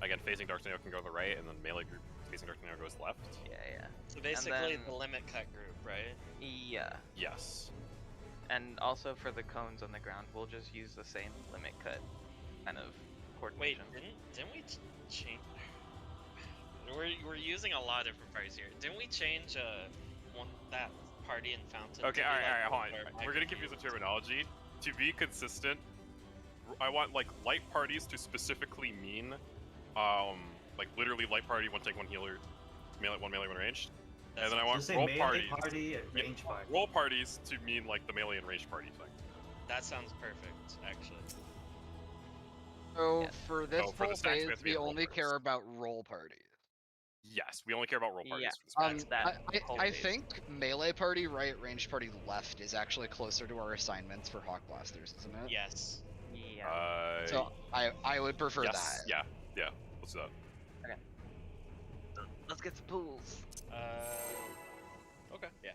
again facing Dark Tornado can go to the right, and then melee group facing Dark Tornado goes left. Yeah. So basically then- the limit cut group, right? Yeah. Yes. And also for the cones on the ground, we'll just use the same limit cut kind of Wait, coordination. didn't we change? We're using a lot of different parties here. Didn't we change that party in Fountain? Okay, to be, all right, hold where on. We're gonna confuse the terminology. To be consistent, I want light parties to specifically mean, literally light party, one tank, one healer, one melee, one ranged. And then I want Just say roll melee parties. party and Yeah, range party. roll parties to mean the melee and ranged party thing. That sounds perfect, actually. So Yeah. for this for the whole stacks, we phase, have to be we at roll only parties. care about roll parties. Yes, we only care about roll parties Yeah. for this match. That whole I phase. think melee party right, ranged party left is actually closer to our assignments for Hawk Blasters, isn't it? Yes. Yeah. So I would prefer yes, that. yeah. Let's do that. Let's get some pools. Okay. Yeah.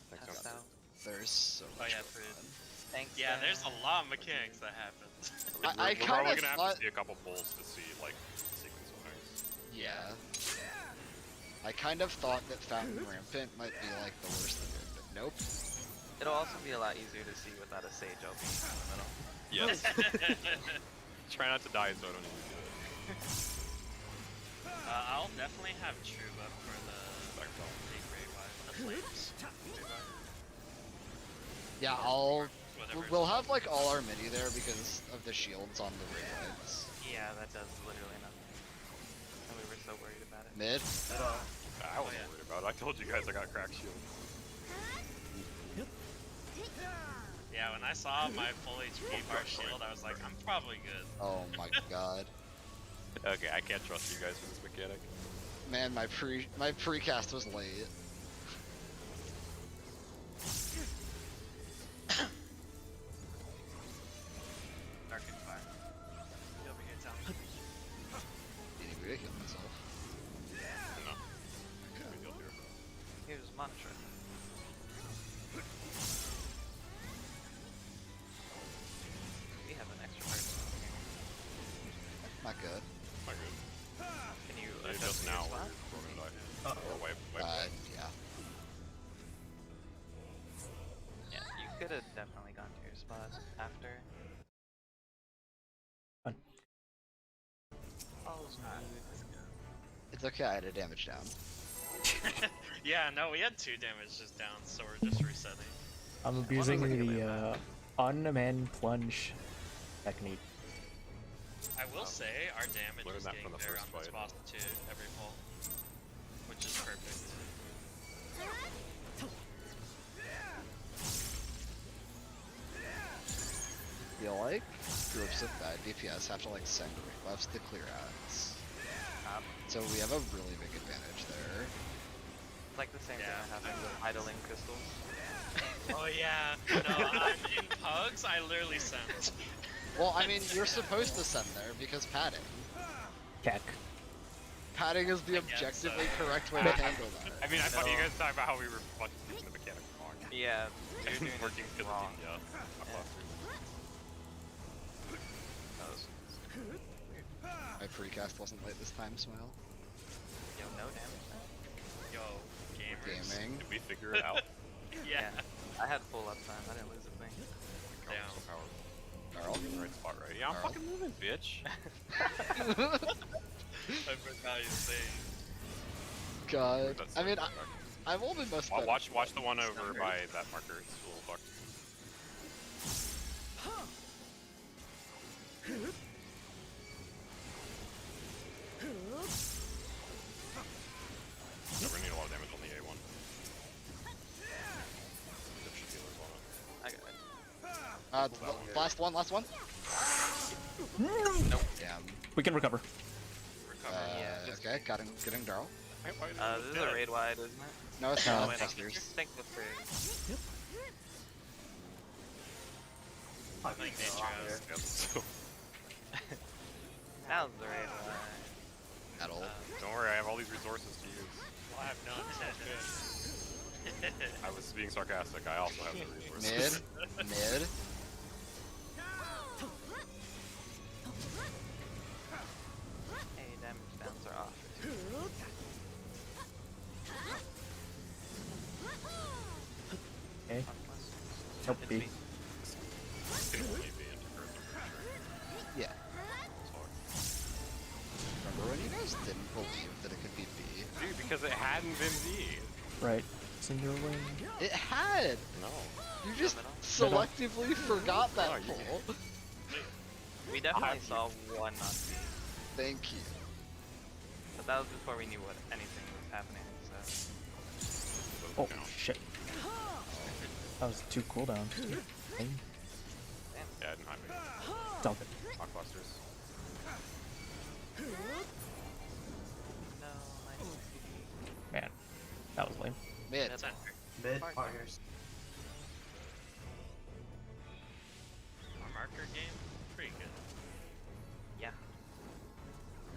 Thanks, Pass John. out. There's so Oh much. yeah, going food. on. Thanks. Yeah, there's a lot of mechanics that happen. I We're kinda probably gonna have thought- to see a couple pulls to see the sequence of things. Yeah. I kind of thought that Fountain Rampant might be the worst of it, but nope. It'll also be a lot easier to see without a sage LP in the middle. Yes. Try not to die so I don't need to do it. I'll definitely have True up for the big revive. The flames. Revive. Yeah, Whatever. we'll have all our midi there because of the shields on the ring legs. Yeah, that does literally nothing. And we were so worried about it. Mid. I wasn't worried about it. I told you guys I got cracked shield. Yeah, when I saw my full HP bar shield, I was like, I'm probably good. Oh my god. Okay, I can't trust you guys with this mechanic. Man, my precast was late. Dark and fire. You over here, tell me. Didn't even heal myself. No. Good deal here. Here's mantra. We have an extra person here. Not good. Not good. Can you Yeah, adjust just your now spot? we're gonna die. Or wipe. Yeah. Yeah, you could have definitely gone to your spot after. Fine. Oh, It's okay, I had a damage down. Yeah, no, we had 2 damage just down, so we're just resetting. I'm wonder abusing if I can get the unmanned plunge technique. I will say, our damage Learned is that getting from the better first on this fight. boss too, every pull. Which is perfect. I feel like groups of bad DPS have to send ring buffs to clear outs. So we have a really big advantage there. It's like the same thing Yeah. that happened with idling crystals. Oh yeah, no, in pugs, I literally sent. Well, I mean, you're supposed to send there because padding. Keck. Padding is the I guess so. objectively correct way to handle that. I mean, I thought you No. guys talked about how we were fucking using the mechanic wrong. Yeah, you're And doing working it because of wrong. DPS. That was- My precast wasn't late this time, Smile. Yo, no damage now. Yo, gamers. Gaming. Did we figure it out? Yeah. I had full uptime. I didn't lose a thing. Damn. Damn. So powerful. Carl? In the right spot, right? Yeah, I'm Carl? fucking moving, bitch. I forgot you saying. God. That's I mean, so I've only messed Wa- up. watch the one It's over not by that marker. It's a little fucked. Yeah, we're gonna need a lot of damage on the A1. There should be a little on it. I got it. Last one. Nope. Damn. We can recover. Recover. Yeah, just- Okay, getting Darl. Hey, why is This is a raid wide, isn't it? No, it's No, not. wait, Clusters. Tank Buster. Fuck, Like they're nature on has- there. Yep, so, That was the raid wide. At all. don't worry, I have all these resources to use. Well, I have none. So that's good. I was being sarcastic. I also have the resources. Mid. Hey, damage downs are off. Okay. Unless- Nope, It's B. B. Can only be into Yeah. Remember when you guys didn't believe that it could be B? Dude, because it hadn't been B. Right. Cinder Wing. It had! No. You just middle? selectively forgot that Oh, you- pull. We definitely I've- saw one not B. Thank you. But that was before we knew what anything was happening, so. Oh, shit. That was 2 cooldowns. Dang. Yeah, I didn't have it. It's all good. Blockbusters. No, nice. Man, that was lame. Mid. That's Center. Mid Partners. partners. Our marker game, pretty good. Yeah.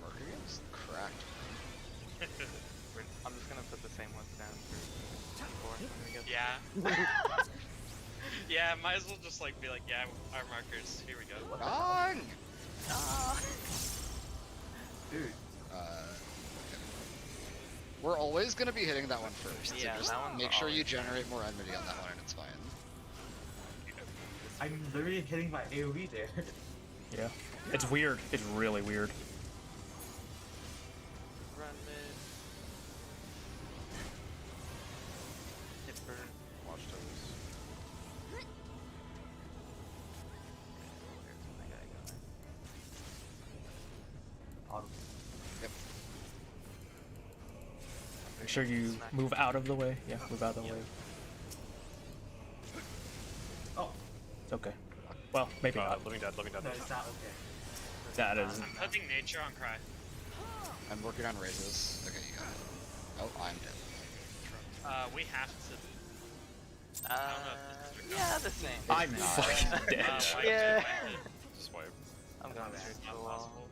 Murder game's cracked. I'm just gonna put the same ones down for 4 when we get Yeah. Yeah, might as well just like be like, yeah, our markers. Here we go. Wrong! Dude, Okay. We're always gonna be hitting that one first. Yeah, so just that one's make sure you always- generate more enmity on that one and it's fine. I'm literally hitting my AoE there. Yeah. It's weird. It's really weird. run mid. Hipper. Watch those. There's my guy going. On Make sure you Smack. move out of the way. Yeah, move out of the way. Oh, It's okay. Well, maybe not. Living dead, living dead. no, it's not okay. That is. I'm putting nature on cry. I'm working on raises. Okay, you got it. Oh, I'm dead. We have to. Uh, don't know if this is yeah, the same. I'm not. fucking dead. why Yeah. Swipe. I'm going It's straight to not the wall. possible.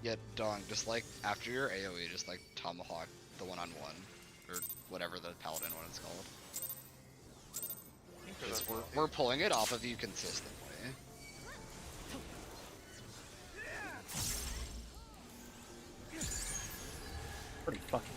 Yeah, Dong, just like after your AoE, just like tomahawk the one-on-one. Or whatever the paladin one is called. Because we're pulling it off of you consistently. Pretty fucking.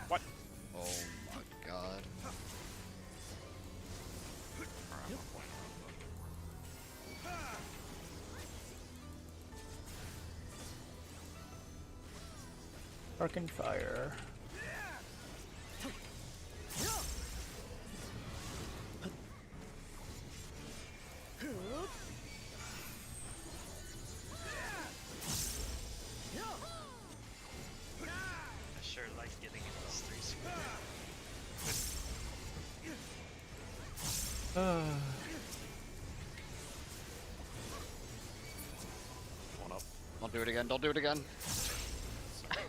What? Oh my god. Arcane Fire. One up. Don't do it again. Don't do it again. Fine.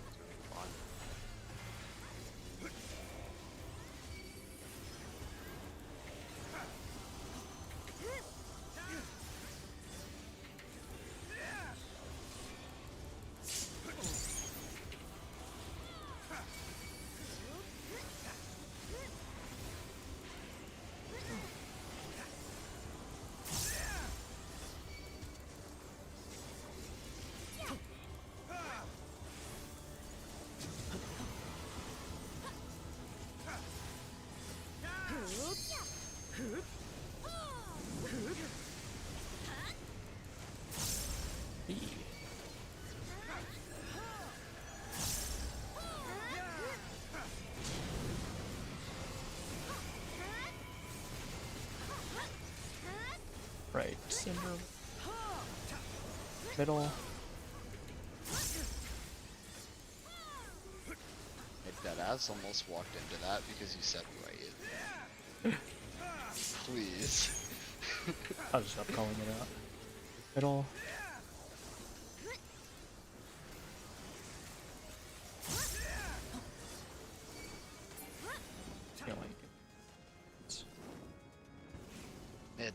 Right, center. Middle. Deadass almost walked into that because you said right. Please. I'll just stop calling it out. Middle. Feel like it's Mid.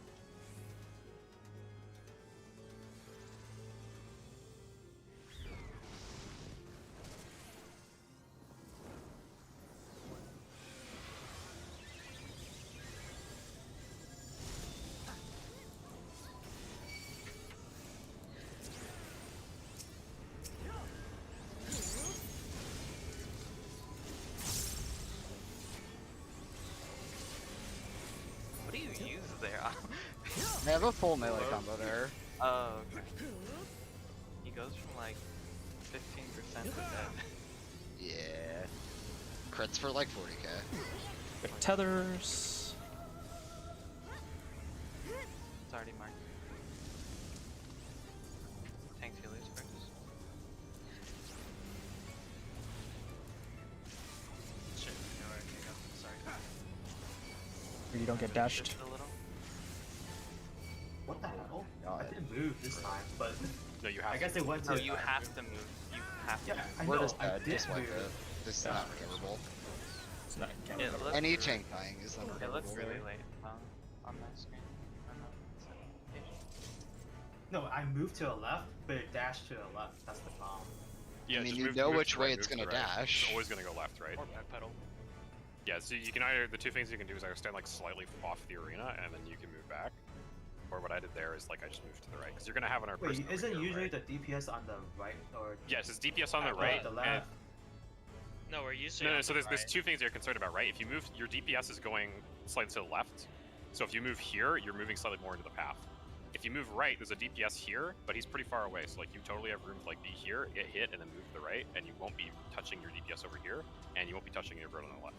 What do you use there? I have a full melee combo there. Oh, okay. He goes from like 15% to dead. Yeah. Crits for like 40k. got tethers. It's already marked. Tank Krylios first. Shit, no, where did you go? Sorry. Or you don't get dashed. Just a little. What the hell? God. I didn't move this time, but No, you have I guess to. they went to. No, you have to move. You have to. Yeah, I Word know. is I dead, did just like move. it. This is not recoverable. It's not It counted. looked, Any tank dying is it unrecoverable. looked really late on my screen. On the notification. No, I moved to the left, but it dashed to the left. That's the problem. Yeah, I mean, just you move- know move which to way right, it's move to gonna right. dash. It's always gonna go left, right? Or backpedal. Yeah, so you can either, the two things you can do is either stand like slightly off the arena and then you can move back, or what I did there is like I just moved to the right because you're gonna have an Wait, person over isn't here, usually right? the DPS on the right or Yes, it's DPS on the uh, right. the and- left? No, we're usually. No, on so the there's right. two things you're concerned about, right? If you move, your DPS is going slightly to the left. So if you move here, you're moving slightly more into the path. If you move right, there's a DPS here, but he's pretty far away. So like you totally have room to like be here, get hit, and then move to the right, and you won't be touching your DPS over here, and you won't be touching your bird on the left.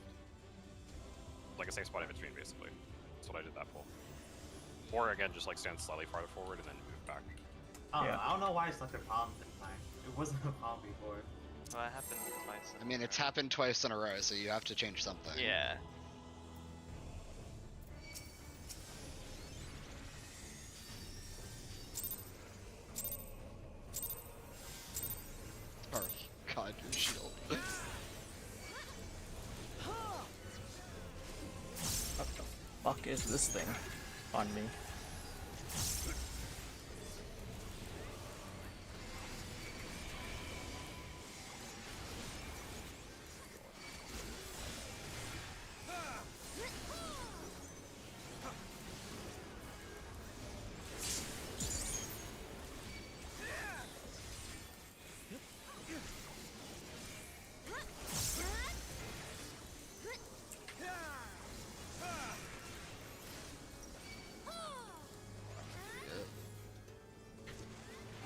Like a safe spot in between, basically. That's what I did that pull. Or again, just like stand slightly farther forward and then move back. I don't know why it's like a problem this time. It wasn't a problem before. Well, that happened twice. I mean, it's happened twice in a row, so you have to change something. Yeah. Oh, God, your shield. What the fuck is this thing on me?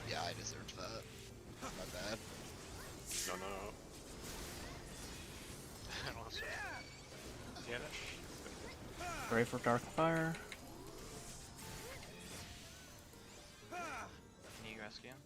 Yeah, I deserved that. My bad. No, no, no. Ready for Dark Fire. Can you rescue him?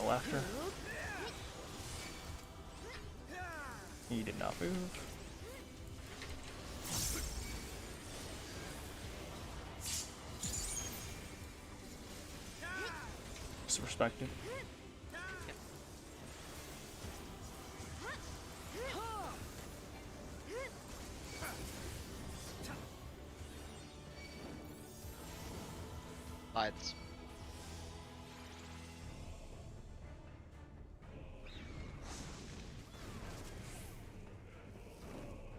heal after. He did not move. It's respected. Hides.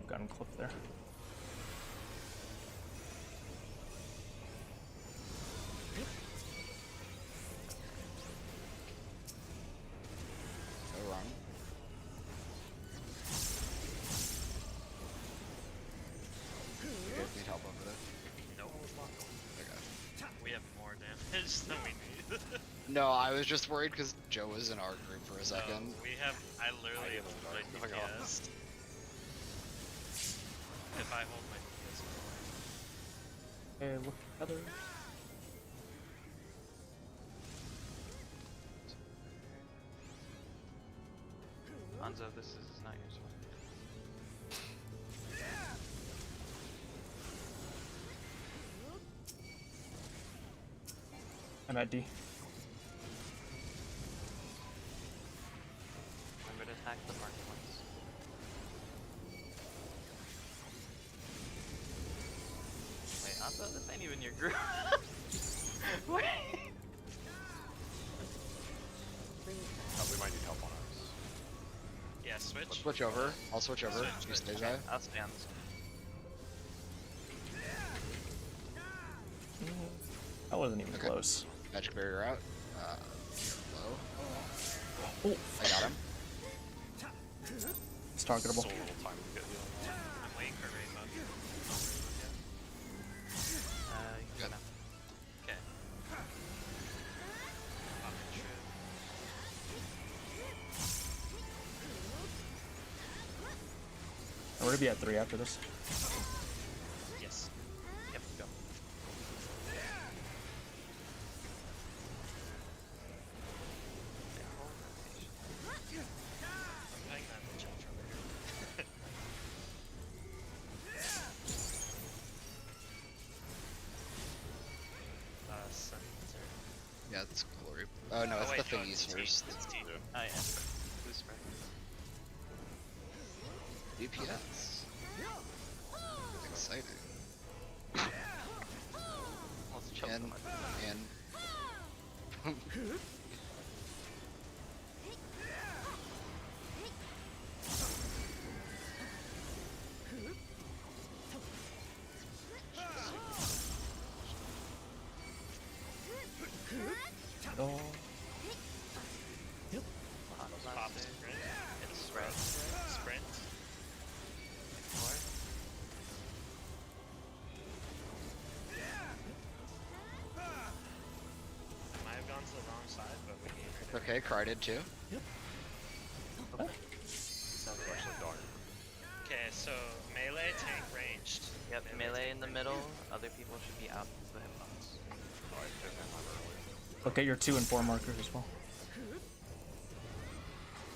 Gun clip there. Go wrong. You guys need help over there? No. Okay. We have more damage than we need. No, I was just worried because Joe was in our group for a second. We have. I literally get hold it, my nothing else. DPS. If I hold my DPS, Hey, look, other. Anzo, this is not your sword. I'm at D. Remember to attack the marked ones. Wait, Anzo, this ain't even your group. Wait. We might need help on ours. yeah, switch. Switch over. I'll switch over. You stay Okay, Zai. I'll stay on this one. That wasn't even Okay. close. Magic barrier out. Low. Oh, I got him. it's targetable. So little time to get healing on. I'm waiting for Rainbow. You can Good. go now. Okay. We're gonna be at 3 after this. Yes. Yep, go. I'm playing that in chat over here. Center. Yeah, it's glory. Oh no, it's wait, the no, thingies it's T, first. It's T. Oh yeah. Blue spray. DPS. Exciting. Let's choke And them. and Oh, Pop sprint. It's spread. Sprint. Four. I might have gone to the wrong side, but we need her. okay, Cry did too. Actually, dog. Okay, so melee, tank, ranged. Yep, melee in the middle. Other people should be out of the hitbox. Oh, I did that one earlier. look at your 2 and 4 markers as well.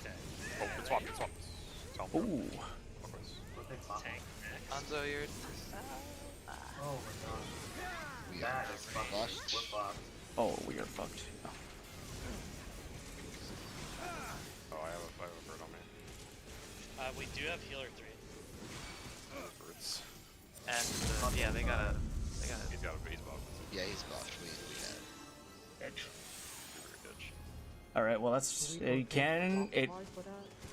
Okay. Oh, it's swapped. It's swapped. Tell me. Ooh, Clockwise. Tank next. Anzo, you're. Oh my god. We That are is fucked. flushed. We're fucked. oh, we are fucked. Yeah. Oh, I have a bird on me. We do have healer 3. Birds. And yeah, they gotta. He's got a base buff. Yeah, he's buffed. We got Super ditch. All right, well that's it. Can it?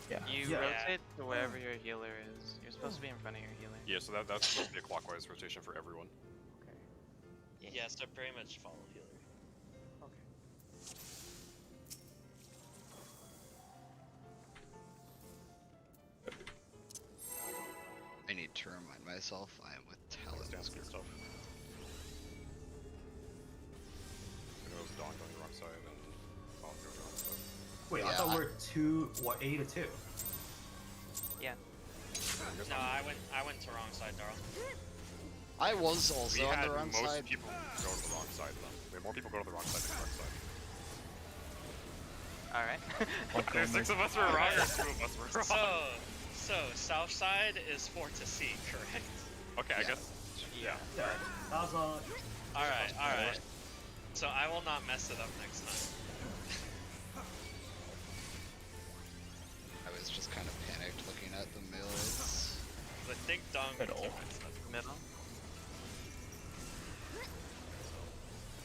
Yeah. You Yeah. rotate to wherever your healer is. You're supposed to be in front of your healer. Yeah, so that's supposed to be a clockwise rotation for everyone. Yeah, so pretty much follow healer. I need to remind myself I am with Let's dance Talon's good group. stuff. It was Dawn going the wrong side and Dawn going the wrong side. Wait, I Yeah, thought I- we were 80 to 2. Yeah. No, I went to wrong side, Darl. I was also We on had the wrong most side. people go to the wrong side though. We had more people go to the wrong side than the correct side. Alright. right? Like There's only- 6 of us were wrong, or 2 of us were wrong. So south side is fort to sea, correct? Okay, I Yeah. guess. Yeah. Yeah, that was All right. So I will not mess it up next time. I was just kind of panicked looking at the mills. 'Cause I think Dong Middle. took my stuff. Middle.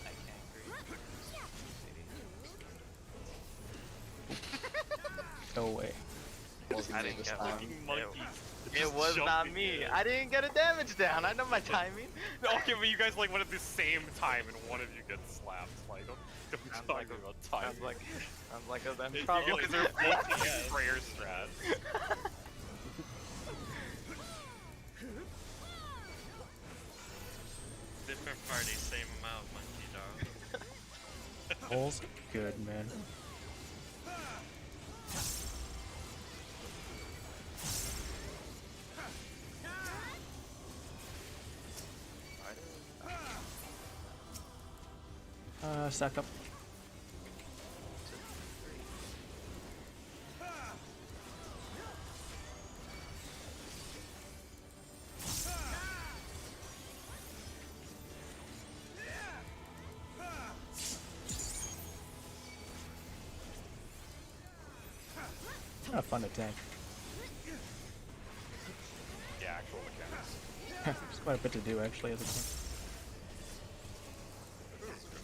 I can't agree. No way. Wasn't I me didn't this get time. Fucking monkey. It was not me. I didn't get a damage down. I know my timing. Okay, but you guys like went at the same time, and one of you gets slapped. Like, don't Sounds talk like about time. Sounds like a them You problem. guys are both sprayer strat. Different party, same amount, monkey dog. Hole's good, man. Stack up. Not a fun attack. Yeah, actual mechanics. There's quite a bit to do actually at the time.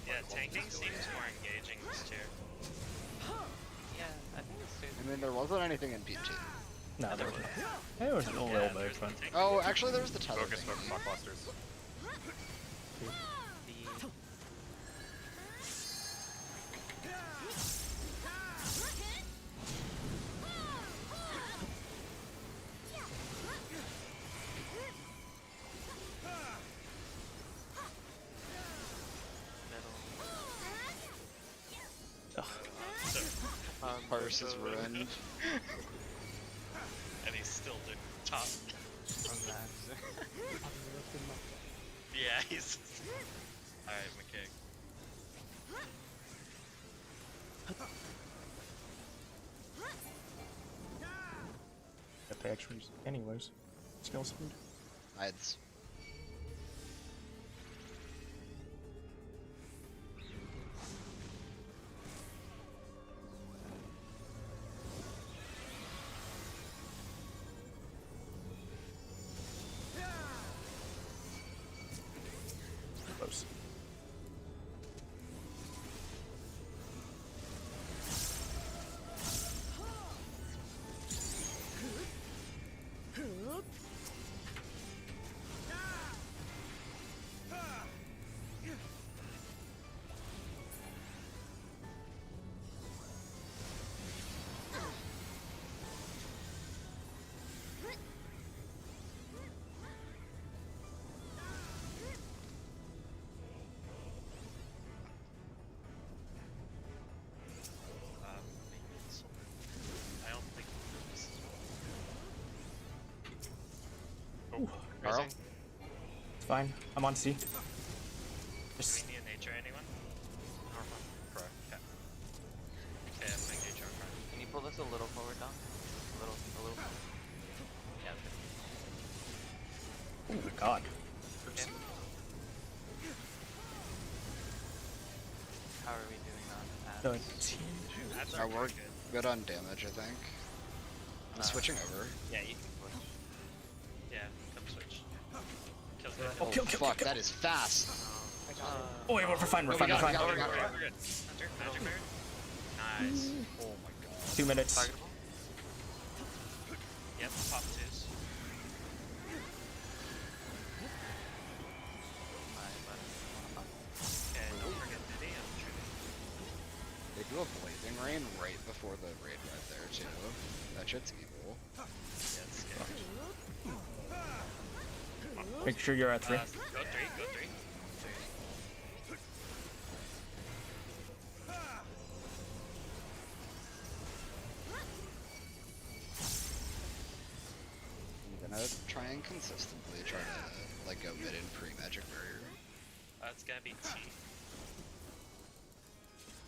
Yeah, tanking seems more engaging this tier. Yeah, I think it's too. I mean, there wasn't anything in PT. No, there wasn't. It was a little bit there's fun. the tank. Oh, actually, there was the tether Focus, thing. focus, block clusters. The Ugh. Parse is ruined. And he's still doing top. on that. Yeah, he's. Alright, McKay. Got the extras anyways. Skill speed. Hides. Close. I don't think this is Carl? Raising. It's fine. I'm on C. Do Just we need a nature, anyone? Correct. Okay. Okay, I'm putting nature on front. Can you pull this a little forward, Dom? A little. Yeah. oh my god. Okay. How are we doing on ads? 13. That's Our our work good. good on damage, I think. I'm switching over. Yeah, you can push. Yeah, come switch. Kills the Oh, kill, kill, Fuck, kill, that is fast. Oh wait, we're fine, we're No, fine, we we're got fine. it, we got it. We're good. Hunter, magic bird. Nice. Oh my god. 2 minutes. Targetable? Yep, pop twos. Okay, don't forget Diddy, I'm shooting. They do a blazing rain right before the raid right there, too. That shit's evil. Yeah, it's scary. Make sure you're at 3. Go three, go three. I'm gonna try and consistently try to, like, go mid and pre-magic barrier. It's gonna be T.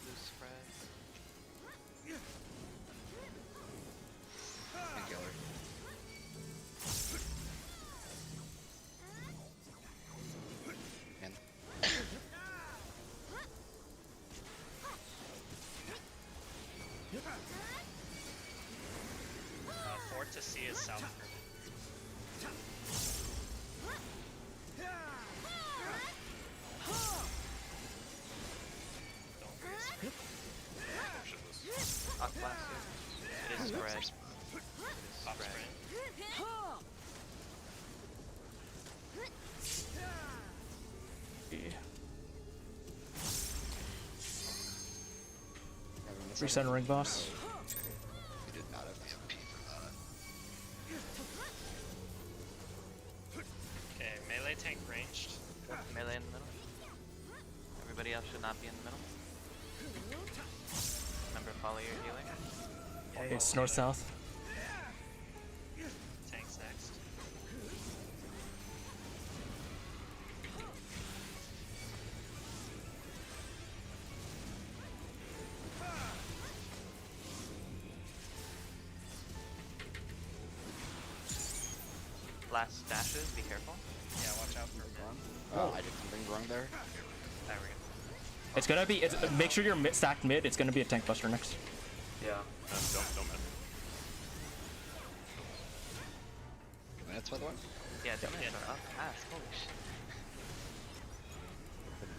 Loose spread. Fort to sea is south. Hawk Blaster. It is spread. It is Top spread. sprint. Recentering boss. We did not have the MP for that. Okay, melee tank ranged. Melee in the middle. Everybody else should not be in the middle. Remember, follow your healing. It's north-south. Tanks next. Last dashes, be careful. Yeah, watch out for Oh, I did something wrong there. There we go. It's gonna be. Make sure you're stacked mid. It's gonna be a tank buster next. Yeah. Don't miss. Minutes, by the way. Yeah, damage are up fast. Holy shit.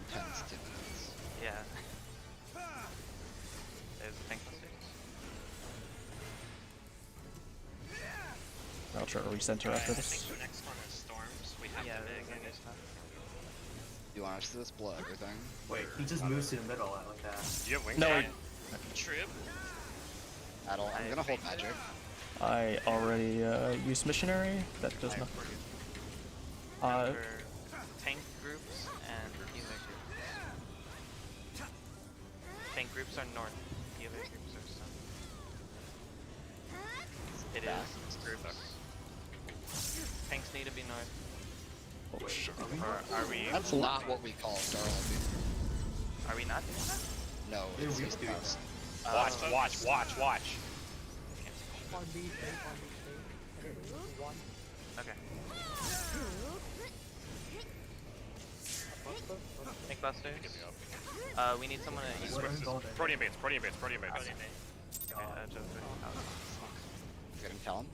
Intense 2 minutes. Yeah. There's the tank buster. I'll try to recenter after I this. think the next one is storms. We have Yeah, to there's dig gonna be and stuff. You want us to just blow everything? Wait, he just moves to the middle like that. Do you have wings? No, on? Trip. Adel, I'm gonna hold magic. I already used missionary. That does nothing. Remember, tank groups and healer groups. Tank groups are north. Healer groups are south. It is groups. Tanks need to be north. Oh shit. Or are we? That's not what we call Darlby. Are we not doing that? No, Yeah, it's we East do Coast. Watch. Okay. Tank busters. We need someone at east. What is all that? Protean baits. Okay, Josie. Getting Talon?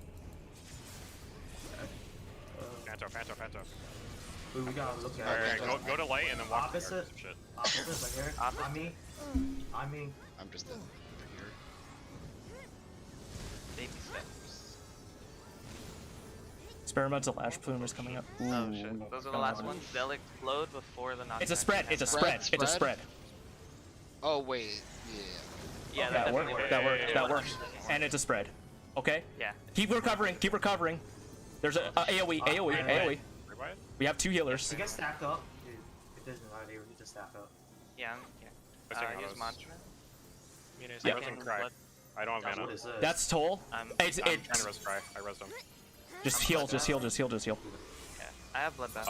Panto. Wait, we gotta look at Alright, go to light and then walk Opposite. some shit. Opposite, like here. Opposite? I mean, I'm just over here. Baby steps. Experimental ash plume is coming up. Ooh. Oh shit. Those are the last ones. They'll explode before the knockback. It's a spread. It's a spread. It's a spread. Oh, wait. Yeah. Yeah, That that works. definitely That works. works. That works. And it's a spread. Okay. Yeah. Keep recovering. Keep recovering. There's a AOE. AOE. Revive? We have 2 healers. to get stacked up, it doesn't matter. You just stack up. Yeah. Pressing Use autos. mantra. Yeah. I wasn't cry. I don't have What mana. is this? That's toll. I'm It's I'm trying to res cry. I resed him. just heal. Just heal. Just heal. Just heal. okay. I have bloodbath.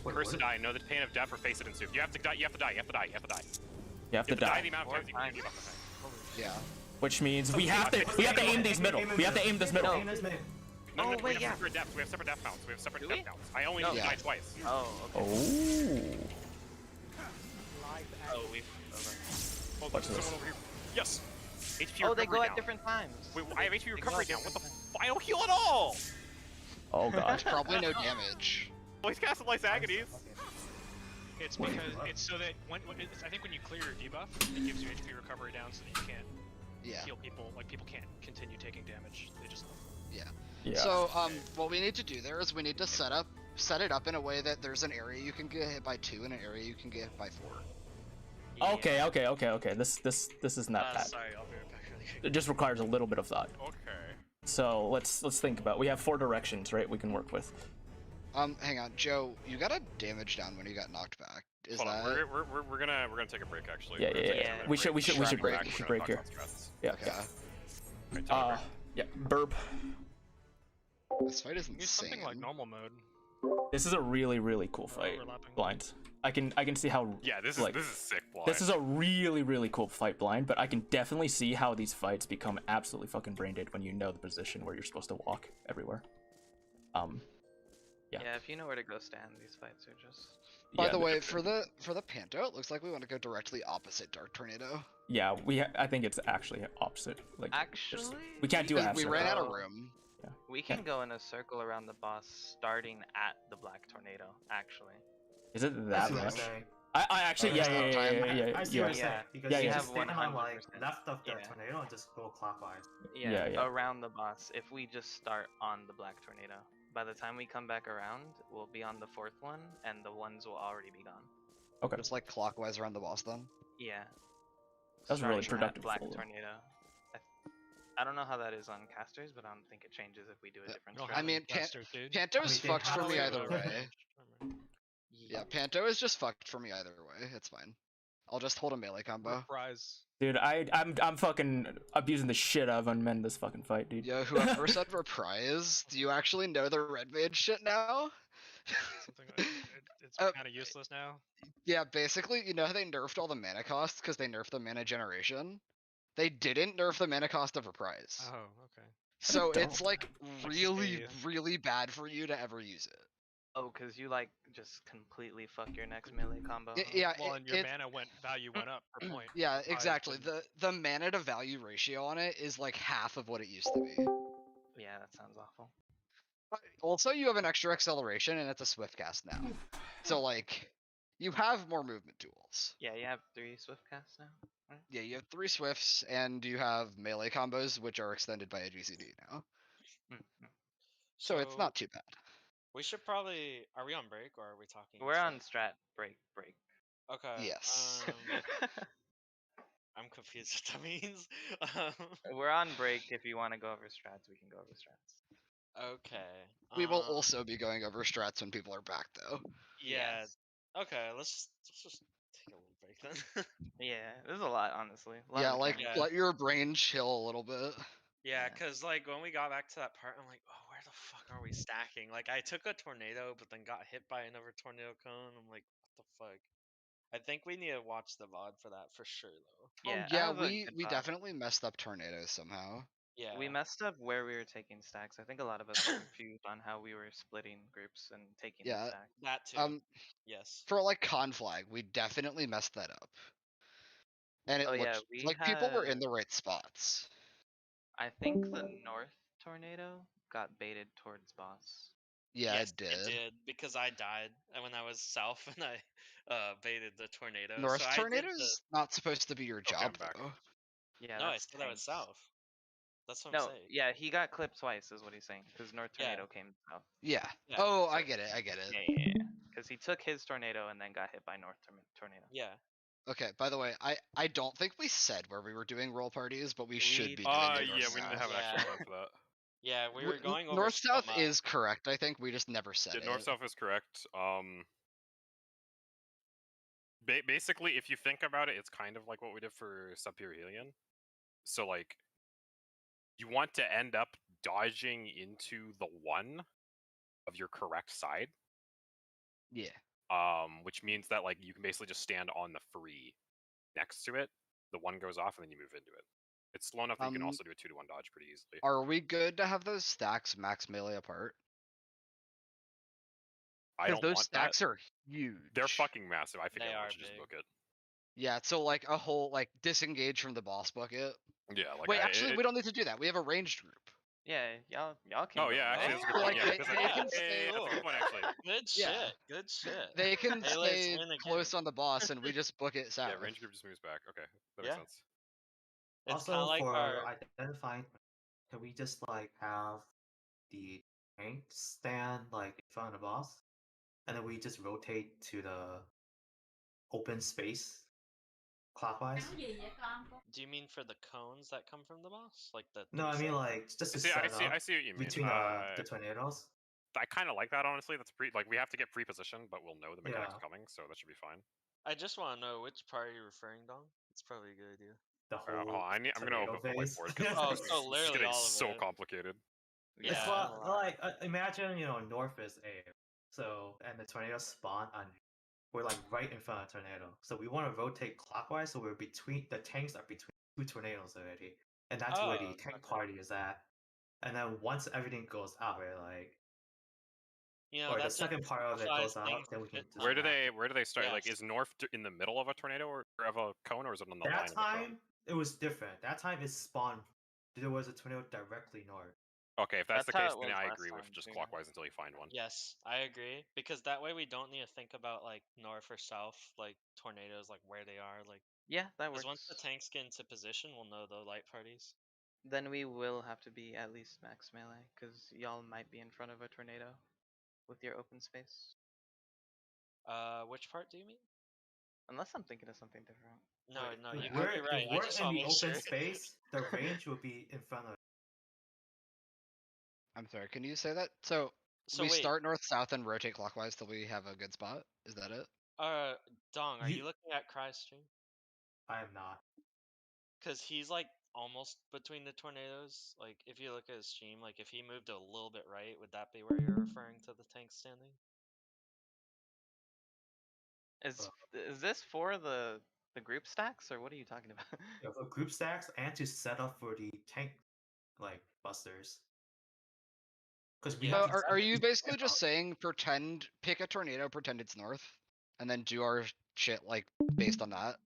Curse to what? die. Know the pain of death or face it in soup. You have to die. You have to die. You have to You have to die die. the amount of times you can Times. give up the thing. Yeah. Which means we have to aim these middle. We have to aim this middle. Aim this middle. No, Oh, we wait, have yeah. separate deaths. We have separate death counts. We have separate Do death we? counts. I only No. need to Yeah. die twice. Oh, okay. Oh. Oh, we've. Well, Watch there's this. someone over here. Yes. HP Oh, they recovery go at down. different times. Wait, I have HP They go recovery at down. What the different f? I don't heal at all. Oh god. Probably no damage. Well, he's casting Lice Agonies. It's because it's so that I think when you clear your debuff, it gives you HP recovery down so that you can't Yeah. heal people. Like people can't continue taking damage. They just Yeah. Yeah. So, what we need to do there is we need to set it up in a way that there's an area you can get hit by 2 and an area you can get hit by 4. Okay. This is not bad. Sorry, I'll be right back really quick. It just requires a little bit of thought. Okay. So let's think about. We have 4 directions, right? We can work with. Hang on, Joe. You got a damage down when you got knocked back. Is Hold that? on. We're gonna take a break actually. Yeah, We're gonna yeah, take yeah. a We should break. break. Back, We we're should gonna break talk here. about strats. Yeah. Okay. Yeah. Alright, take a break. Yeah. Burp. This fight is use insane. something like normal mode. This is a really cool fight. Overlapping. Blind. I can see how. Yeah, this like, is sick. Blind. This is a really cool fight, blind. But I can definitely see how these fights become absolutely fucking brain dead when you know the position where you're supposed to walk everywhere. Yeah. Yeah, if you know where to go stand, these fights are just. By the Yeah, way, for the Panto, it looks like we want to go directly opposite Dark Tornado. Yeah, I think it's actually opposite. Like, Actually, we can't do a Because half we circle. ran out of go- room. We can go in a circle around the boss, starting at the Black Tornado. Actually, Is it I that see what you're much? saying. I actually, Okay, stop time. I see what you're saying. Yeah. Because Yeah, you yeah. just stand on like 100%. left of the Yeah. tornado and just go clockwise. Yeah, Yeah. around the boss. If we just start on the Black Tornado, by the time we come back around, we'll be on the fourth one, and the ones will already be gone. Okay. Just like clockwise around the boss then. Yeah. That's really Starting at productive Black follow. Tornado. I don't know how that is on casters, but I don't think it changes if we do a different You don't strat. have I mean, any casters, dude. Panto's they fucked for have me to- either way. Yeah. Yeah, Panto is just fucked for me either way. It's fine. I'll just hold a melee combo. Reprise. Dude, I'm fucking abusing the shit out of Unmen this fucking fight, dude. Yo, whoever said reprise, do you actually know the red mage shit now? Something like, it's Uh, kind of useless now. Yeah, basically, you know how they nerfed all the mana costs because they nerfed the mana generation? They didn't nerf the mana cost of reprise. Oh, okay. So dumb. it's like Like, really, yeah. really bad for you to ever use it. Oh, cause you like just completely fuck your next melee combo. Y- huh? yeah, Well, and your it- mana value went up per point. Yeah, Reprise exactly. didn't. The mana to value ratio on it is like half of what it used to be. Yeah, that sounds awful. Also, you have an extra acceleration and it's a swift cast now. So like, you have more movement tools. Yeah, you have 3 swift casts now. Right? Yeah, you have 3 swifts and you have melee combos which are extended by a GCD now. Mm-hmm. So it's not too bad. We should probably. Are we on break or are we talking? We're on strat? strat break. Okay. Yes. I'm confused what that means. Um, We're on break. If you want to go over strats, we can go over strats. okay. We will um, also be going over strats when people are back though. Yeah. Yes. Okay. Let's just take a little break then. Yeah, there's a lot, honestly. A lot Yeah, of like mechanics. Yeah. let your brain chill a little bit. Yeah, Yeah. cause like when we got back to that part, I'm like, oh, where the fuck are we stacking? Like I took a tornado, but then got hit by another tornado cone. I'm like, what the fuck? I think we need to watch the VOD for that for sure, though. Yeah, I Yeah, have a we good thought. definitely messed up tornadoes somehow. Yeah. We messed up where we were taking stacks. I think a lot of us were confused on how we were splitting groups and taking Yeah, the stack. That too. Yes. For like conflag, we definitely messed that up. And it Oh, yeah, looked we like people were in had- the right spots. I think the north tornado got baited towards boss. Yeah, Yes, it did. because I died and when I was south and I baited the tornado. North so I did tornado's not supposed to be your Okay, job I'm back. though. Yeah, No, I that's said I was tanks. south. That's what I'm No, saying. yeah, he got clipped twice, is what he's saying, because North Yeah. Tornado came south. Yeah. Yeah, Oh, so- I get it. I get it. Yeah, because he took his tornado and then got hit by North Tornado. Yeah. Okay, by the way, I don't think we said where we were doing roll parties, but we should be doing it Yeah, we need to have an actual plan for that. Yeah, we were going over North South some, is correct. I think we just never said Yeah, it. north south is correct. Basically, if you think about it, it's kind of like what we did for Subperihelion. So like, you want to end up dodging into the one of your correct side. Yeah. Which means that like you can basically just stand on the free next to it. The one goes off, and then you move into it. It's slow enough that you can also do a 2-to-1 dodge pretty easily. Are we good to have those stacks max melee apart? I Because don't those want stacks that. are huge. They're fucking massive. I think They everyone are should just big. book it. Yeah, so like a whole like disengage from the boss bucket. Yeah, like Wait, actually, we don't need to do that. We have a ranged group. Yeah, y'all can. Oh go yeah, there. actually, that's a good So, point. like, Yeah, they- because they yeah, can yeah, stay- that's a good point actually. Good Yeah. shit. Good shit. They can Hey, let's stay win again. close on the boss, and we just book it south. Yeah, range group just moves back. Okay, that Yeah. makes sense. It's Also, kind of like for our. identifying, can we just like have the tank stand like in front of the boss, and then we just rotate to the open space clockwise? Do you mean for the cones that come from the boss, like the? No, I three mean sides? like just to See, set I see up what you mean. between the tornadoes. I kind of like that honestly. That's like we have to get pre-positioned, but we'll know the mechanic's Yeah. coming, so that should be fine. I just want to know which part you're referring, Dong. It's probably a good idea. The whole. I'm gonna tornado open up the phase. whiteboard because Oh, this so is literally getting all of so it. complicated. Yeah. It's like imagine north is air, so and the tornado spawn on. We're like right in front of tornado, so we want to rotate clockwise, so we're between the tanks are between 2 tornadoes already, and that's where the tank okay. party is at. And then once everything goes out, we're like, You know, Or the that just second part of it simplifies goes out, things then a we can bit just Where do more. they start? Like, Yes. is north in the middle of a tornado or of a cone, or is it on the line That of the cone? time it was different. That time it spawned. There was a tornado directly north. Okay, if that's the That's how case, it then was I last agree with time, just too. clockwise until you find one. Yes, I agree. Because that way we don't need to think about like north or south, like tornadoes, like where they are. Like, Yeah, that because works. once the tanks get into position, we'll know the light parties. Then we will have to be at least max melee, because y'all might be in front of a tornado with your open space. Which part do you mean? Unless I'm thinking of something different. No, Wait, no, if you could be right. If I we're just in want the to make open sure. space, the range will be in front of. I'm sorry, can you say that? So, So we wait, start north south and rotate clockwise till we have a good spot. Is that it? Dong, are You- you looking at Cry's stream? I am not. Because he's like almost between the tornadoes. Like, if you look at his stream, like if he moved a little bit right, would that be where you're referring to the tank standing? Is this for the group stacks, or what are you talking about? Yeah, for group stacks and to set up for the tank like busters. Because we Yeah. So have to are you basically set just up. saying pick a tornado, pretend it's north, and then do our shit like based on that?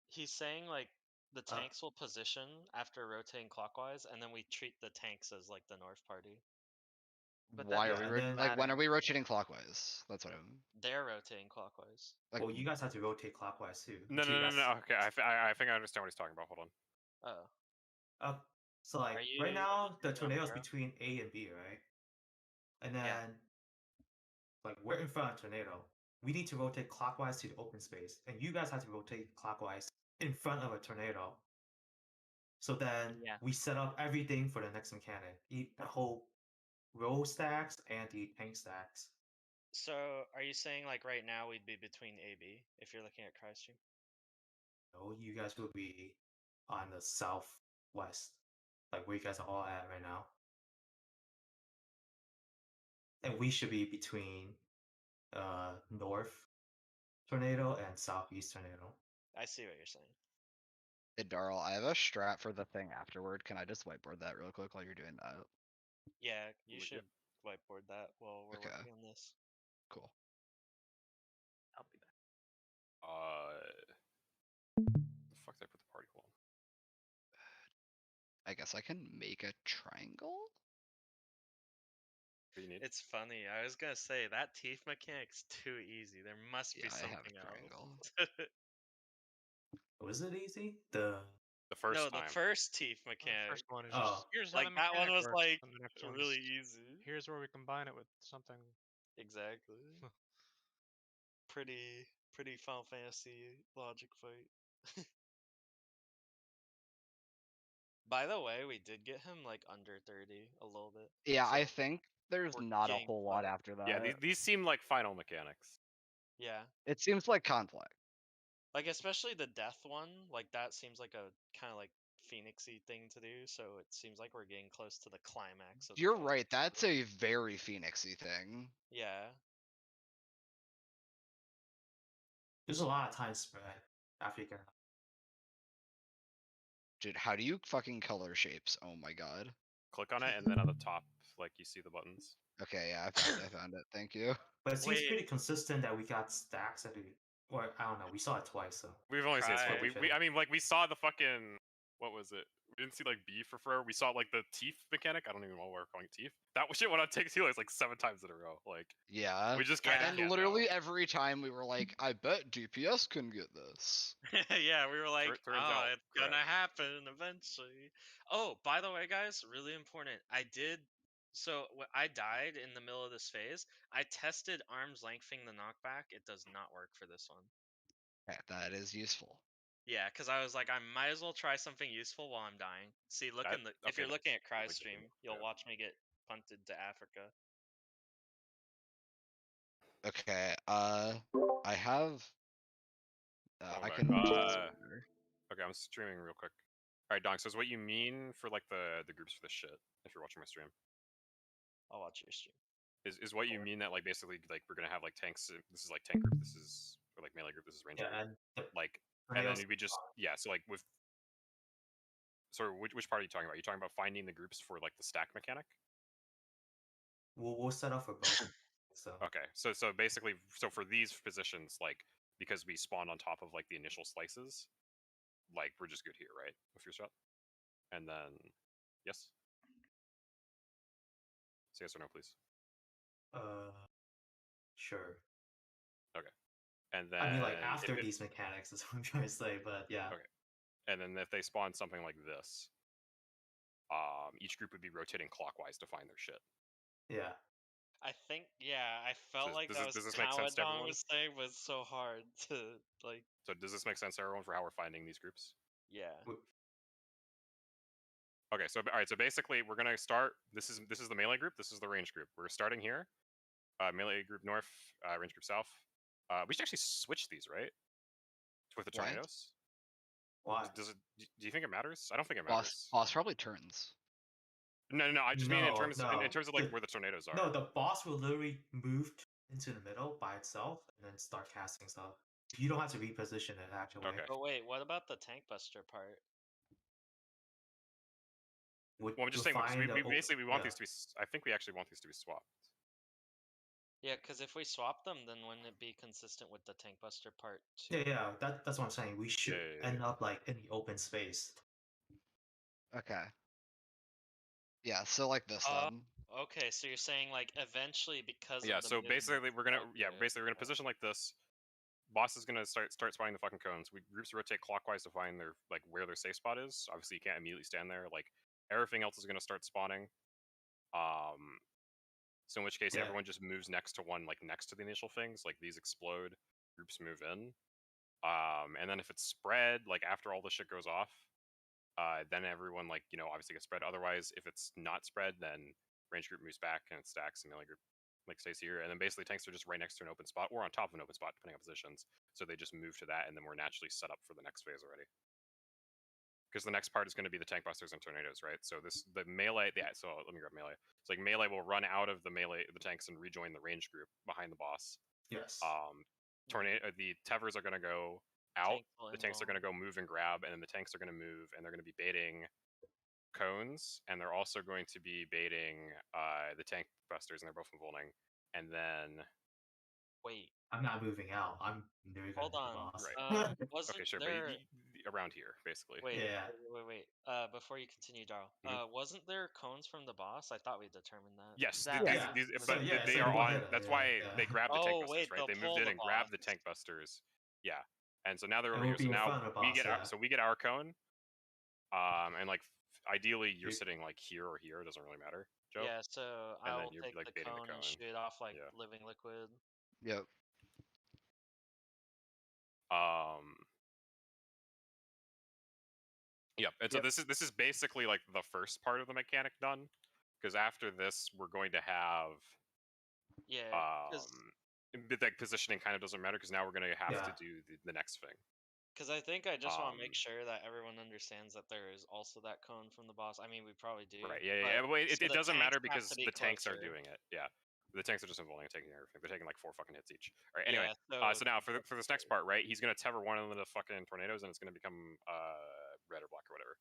He's saying like the Uh, tanks will position after rotating clockwise, and then we treat the tanks as like the north party. But Why that are we and then- like when are matter. we rotating clockwise? That's what I'm They're rotating clockwise. like. Well, you guys have to rotate clockwise too. No, until no, you no, guys- no. Okay, I think I understand what he's talking about. Hold on. Oh, So like Are right you now the looking up tornado's arrow? between A and B, right? And then Yeah. like we're in front of a tornado. We need to rotate clockwise to the open space, and you guys have to rotate clockwise in front of a tornado. So then Yeah. we set up everything for the next mechanic, the whole row stacks and the tank stacks. So are you saying like right now we'd be between AB if you're looking at Cry's stream? No, you guys will be on the southwest, like where you guys are all at right now. And we should be between north tornado and southeast tornado. I see what you're saying. Hey Darl, I have a strat for the thing afterward. Can I just whiteboard that real quick while you're doing that? Yeah, you Yep. should whiteboard that while we're Okay. working on this. Cool. I'll be back. The fuck did I put the party wall? I guess I can make a triangle? What do you need? It's funny. I was gonna say that teeth mechanic's too easy. There must Yeah, be I have a something triangle. else. Was it easy? The The first No, time. the first teeth The mechanic. first one is Oh. just here's how Like the that one mechanic was works, like and the next one's really easy. here's where we combine it with something. Exactly. Pretty Final Fantasy logic fight. By the way, we did get him like under 30 a little bit. Yeah, so I think there's we're not a getting whole lot close. after that. Yeah, these seem like final mechanics. Yeah. It seems like conflict. Like especially the death one, like that seems like a kind of like phoenixy thing to do, so it seems like we're getting close to the climax of the You're fight. right, that's a very Phoenixy thing. Yeah. there's a lot of time spread after you get. Dude, how do you fucking color shapes? Oh my god. Click on it, and then at the top, like you see the buttons. Okay, yeah, I found it. Thank you. But it seems Wait. pretty consistent that we got stacks at the. Or I don't know. We saw it twice, so. We've only seen it twice. Right. I mean, like we saw the fucking what was it? We didn't see like B for forever. We saw like the teeth mechanic. I don't even know what we're calling it, teeth. That shit went on Take Two like 7 times in a row. Like Yeah. we just kind of And literally every time we were like, I bet DPS can get this. Yeah, we were like, turns oh, out, it's gonna correct. happen eventually. Oh, by the way, guys, really important. So I died in the middle of this phase. I tested arms lengthening the knockback. It does not work for this one. Yeah, that is useful. Yeah, because I was like, I might as well try something useful while I'm dying. See, look That- in the if okay, you're looking at I Cry's like stream, it, you'll yeah. watch me get punted to Africa. Okay, I have. I Okay, can. Okay, I'm streaming real quick. All right, Donk. So, is what you mean for like the groups for this shit? If you're watching my stream, I'll watch your stream. is what you mean that like basically like we're gonna have like tanks? This is like tank group. This is or like melee group. This is range Yeah, group. and the Like, and then tornadoes- we just so like with. Sorry, which part are you talking about? Are you talking about finding the groups for like the stack mechanic? we'll set up for both. So Okay, so basically, so for these positions, like because we spawned on top of like the initial slices, like we're just good here, right? With your shot, and then yes, say yes or no, please. sure. And then I mean, like after if it, these mechanics is what I'm trying to say, but yeah. Okay. And then if they spawn something like this, each group would be rotating clockwise to find their shit. Yeah. I think, yeah, I felt like that was does this make sense to Tawadong everyone? was saying was so hard to like. So does this make sense to everyone for how we're finding these groups? Yeah. Okay, so all right, so basically we're gonna start. This is the melee group. This is the range group. We're starting here. Melee group north, range group south. We should actually switch these, right? With the Why? tornadoes. Why? Does it? Do you think it matters? I don't think it Boss, matters. boss probably turns. No. I just mean in terms no. in terms of like where the tornadoes are. No, the boss will literally move into the middle by itself and then start casting stuff. You don't have to reposition it actually. Okay. But wait, what about the tank buster part? Well, I'm just saying we basically want these to be. I think we actually want these to be swapped. Yeah, because if we swap them, then wouldn't it be consistent with the tank buster part too? Yeah, that's what I'm saying. We should end up like in the open space. Okay. Yeah, so like this then. Okay, so you're saying like eventually because Yeah, of the so movement- basically we're gonna okay, basically we're gonna position like this. Boss is gonna start spotting the fucking cones. Groups rotate clockwise to find their like where their safe spot is. Obviously, you can't immediately stand there. Like everything else is gonna start spawning. So in which case everyone just moves next to one, like next to the initial things. Like these explode, groups move in. And then if it's spread, like after all the shit goes off, then everyone like obviously gets spread. Otherwise, if it's not spread, then range group moves back and it stacks, and melee group like stays here. And then basically tanks are just right next to an open spot or on top of an open spot, depending on positions. So they just move to that, and then we're naturally set up for the next phase already. Because the next part is going to be the tank busters and tornadoes, right? So the melee, yeah. So let me grab melee. It's like melee will run out of the tanks and rejoin the range group behind the boss. Yes. The tevers are going to go out. Tanks The tanks are going to go move and grab, and then the tanks are going to move, and they're going to be baiting cones, and they're also going to be baiting the tank busters, and they're both involving. And then wait, I'm not moving out. I'm literally hold gonna on. hit the boss. Right. Wasn't okay, sure, there? but around here, basically. Wait, Yeah. wait. Before you continue, Darl, wasn't there cones from the boss? I thought we determined that. Yes, That- they are on. That's why they grabbed the tank busters, wait, right? they'll They pull moved in the and grabbed the boss. tank busters. Yeah, and so now they're And over we'll here. So be in now front of the we boss, get yeah. so we get our cone. And like ideally you're You- sitting like here or here. It doesn't really matter, Joe. Yeah, so And I'll then you're take like the baiting cone the and cone. shoot off like Yeah. living liquid. Yep. Yep. And so this is basically like the first part of the mechanic done, because after this we're going to have Yeah. but like positioning kind of doesn't matter because now we're going to have to Yeah. do the next thing. Because I think I just want to make Um, sure that everyone understands that there is also that cone from the boss. I mean, we probably do. Right. Yeah. but- Well, it so the doesn't matter tanks have because to be the tanks are closer. doing it. Yeah. The tanks are just involving and taking everything. They're taking like 4 fucking hits each. All right. Anyway. Yeah, So now for this next part, right? He's gonna tether one of the fucking tornadoes, and it's gonna become red or black or whatever.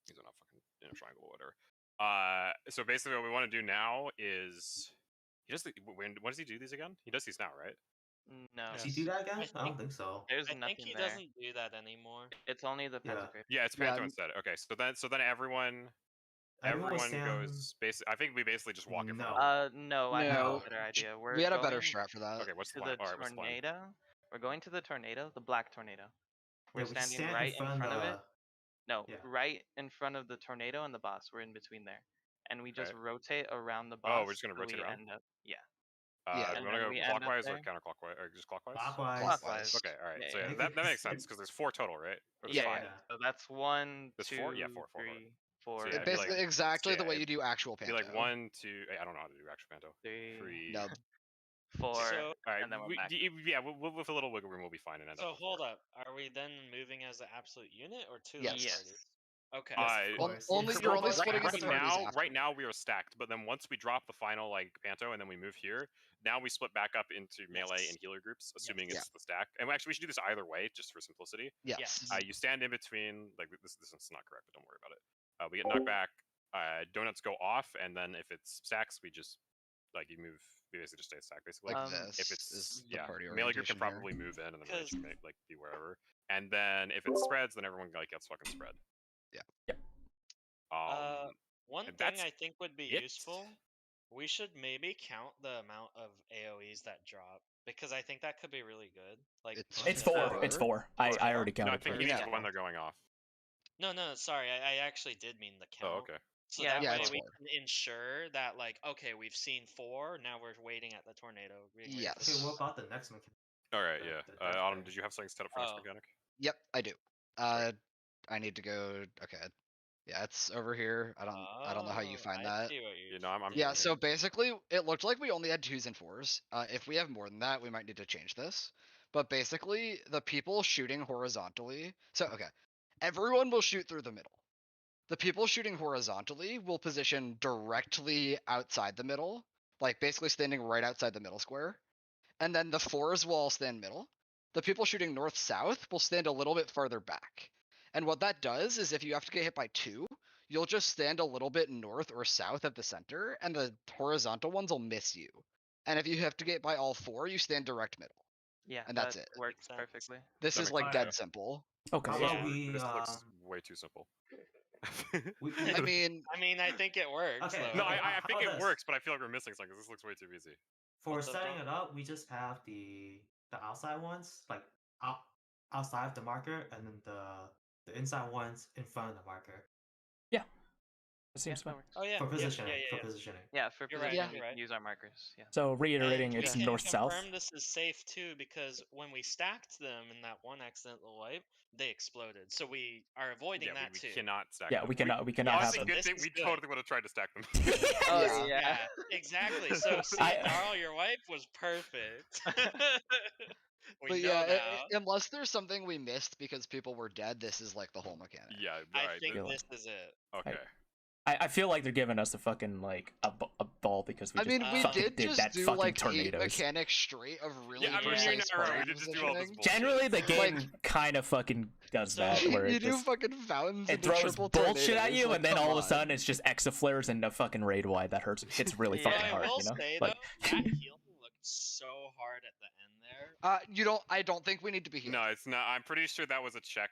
He's on a fucking triangle or whatever. So basically, what we want to do now is when does he do these again? He does these now, right? No. Does he do that again? I don't think- think so. There's I nothing think he there. doesn't do that anymore. It's only the Yeah. pentagram. Yeah, it's Panto instead. Okay, so then everyone goes. I think we basically just walk in front. No. No, I have No. a better idea. We had a better strat for that. Okay, what's the to plan? the All right, what's the plan? tornado. We're going to the tornado, the black tornado. We're Yeah, we standing stand right in front of it. the- No, Yeah. right in front of the tornado and the boss. We're in between there, and we just Okay. rotate around the boss. Oh, we're just gonna till rotate we around? end up, yeah. Yeah. Do And you want to then go we end up clockwise or there. counterclockwise, or just clockwise? Clockwise. Okay, all right. Yeah, So yeah. yeah, Make that it- makes sense because there's 4 total, right? Or there's Yeah, 5. yeah. So that's 1, There's 2, 4? Yeah, four. 3, 4. So yeah, It it'd be basically like- exactly the yeah, way it'd you do actual Be Panto. like 1, 2. I don't know how to do actual Panto. 3, 3. Nub. 4, So- All right. and then we're back. With a little wiggle room, we'll be fine and end So up. with hold 4. up. Are we then moving as an absolute unit or two Yes. Yes. parties? Okay. Yes, of course. only- Yes. you're only Right- splitting right, into parties now, after. right now we are stacked, but then once we drop the final like Panto and then we move here, now we split back up into melee Yes. and healer groups, assuming Yes. it's the stack. And actually, we should do this either way, just for simplicity. Yes. Yes. You stand in between. Like this is not correct, but don't worry about it. We get knocked back. donuts go off, and then if it's stacks, we just like you move. We basically just stay stacked, basically. Like Um, this if it's is the party melee group can orientation here. probably move in, and then range 'Cause- can like be wherever. And then if it spreads, then everyone like gets fucking spread. Yeah. One and thing that's I think would be it. useful, we should maybe count the amount of AoEs that drop because I think that could be really good. Like It's It's if that- four. It's four. I already No, I counted. think for he it. means Yeah. when they're going off. No, sorry, I actually did mean the count. Oh, okay. So Yeah, that Yeah, way it's we 4. can ensure that like, okay, we've seen 4, now we're waiting at the tornado. being ready for Okay, Yes. what about the next mechanic? All right, The- yeah. the death Autumn, thing. did you have something set up for next Oh. mechanic? Yep, I do. I need to go. Okay. Yeah, it's over here. I don't know how you find I that. see what you're You know, I'm Yeah, doing so it. basically, it looked like we only had 2s and 4s. If we have more than that, we might need to change this. But basically, the people shooting horizontally. So, okay. Everyone will shoot through the middle. The people shooting horizontally will position directly outside the middle, like basically standing right outside the middle square. And then the 4s will all stand middle. The people shooting north-south will stand a little bit farther back. And what that does is if you have to get hit by 2, you'll just stand a little bit north or south of the center, and the horizontal ones will miss you. And if you have to get by all 4, you stand direct middle. Yeah, And that's that it. works Makes sense. perfectly. This That is makes like sense, dead yeah. simple. Okay. How Yeah. about we? This looks way too simple. I mean, I think it works. Okay, though. no, okay, I how think about it this? works, but I feel like we're missing something because this looks way too easy. for What's up, setting Dom? it up, we just have the outside ones like outside of the marker, and then the inside ones in front of the marker It seems Yeah, fine. that works. Oh yeah. for yeah, positioning. Yeah, yeah, For yeah. positioning. Yeah, for You're right, position, you're we right. can use our markers. Yeah. So reiterating, And it's we can north-south. confirm this is safe too because when we stacked them in that one accidental wipe, they exploded. So we are avoiding Yeah, that we too. cannot stack Yeah, them. we cannot Yeah, have Honestly, so them. good this thing is we good. totally would have tried to stack them. Oh Yeah. Yeah, exactly. So see, I- Darl, your wipe was perfect. we but know yeah, now. unless there's something we missed because people were dead, this is like the whole mechanic. Yeah, I right. think Feel this is it. Okay. I feel like they're giving us a fucking like a ball because we I just mean, we fucking did just that do fucking like 8 tornadoes. mechanics straight of really Yeah, I mean, Yeah. you're precise not wrong. We party did just do all this positioning. bullshit. Generally, the game Like- kind of fucking does So- that, where You it do just fucking fountains it into throws triple bullshit at tornadoes, you, like, and then come all of a on. sudden it's just exaflares and a fucking raid wide that hits really Yeah. fucking I hard. will You know, say like though, that healing looked so hard at the end there. I don't think we need to be healed. No, it's not. I'm pretty sure that was a check.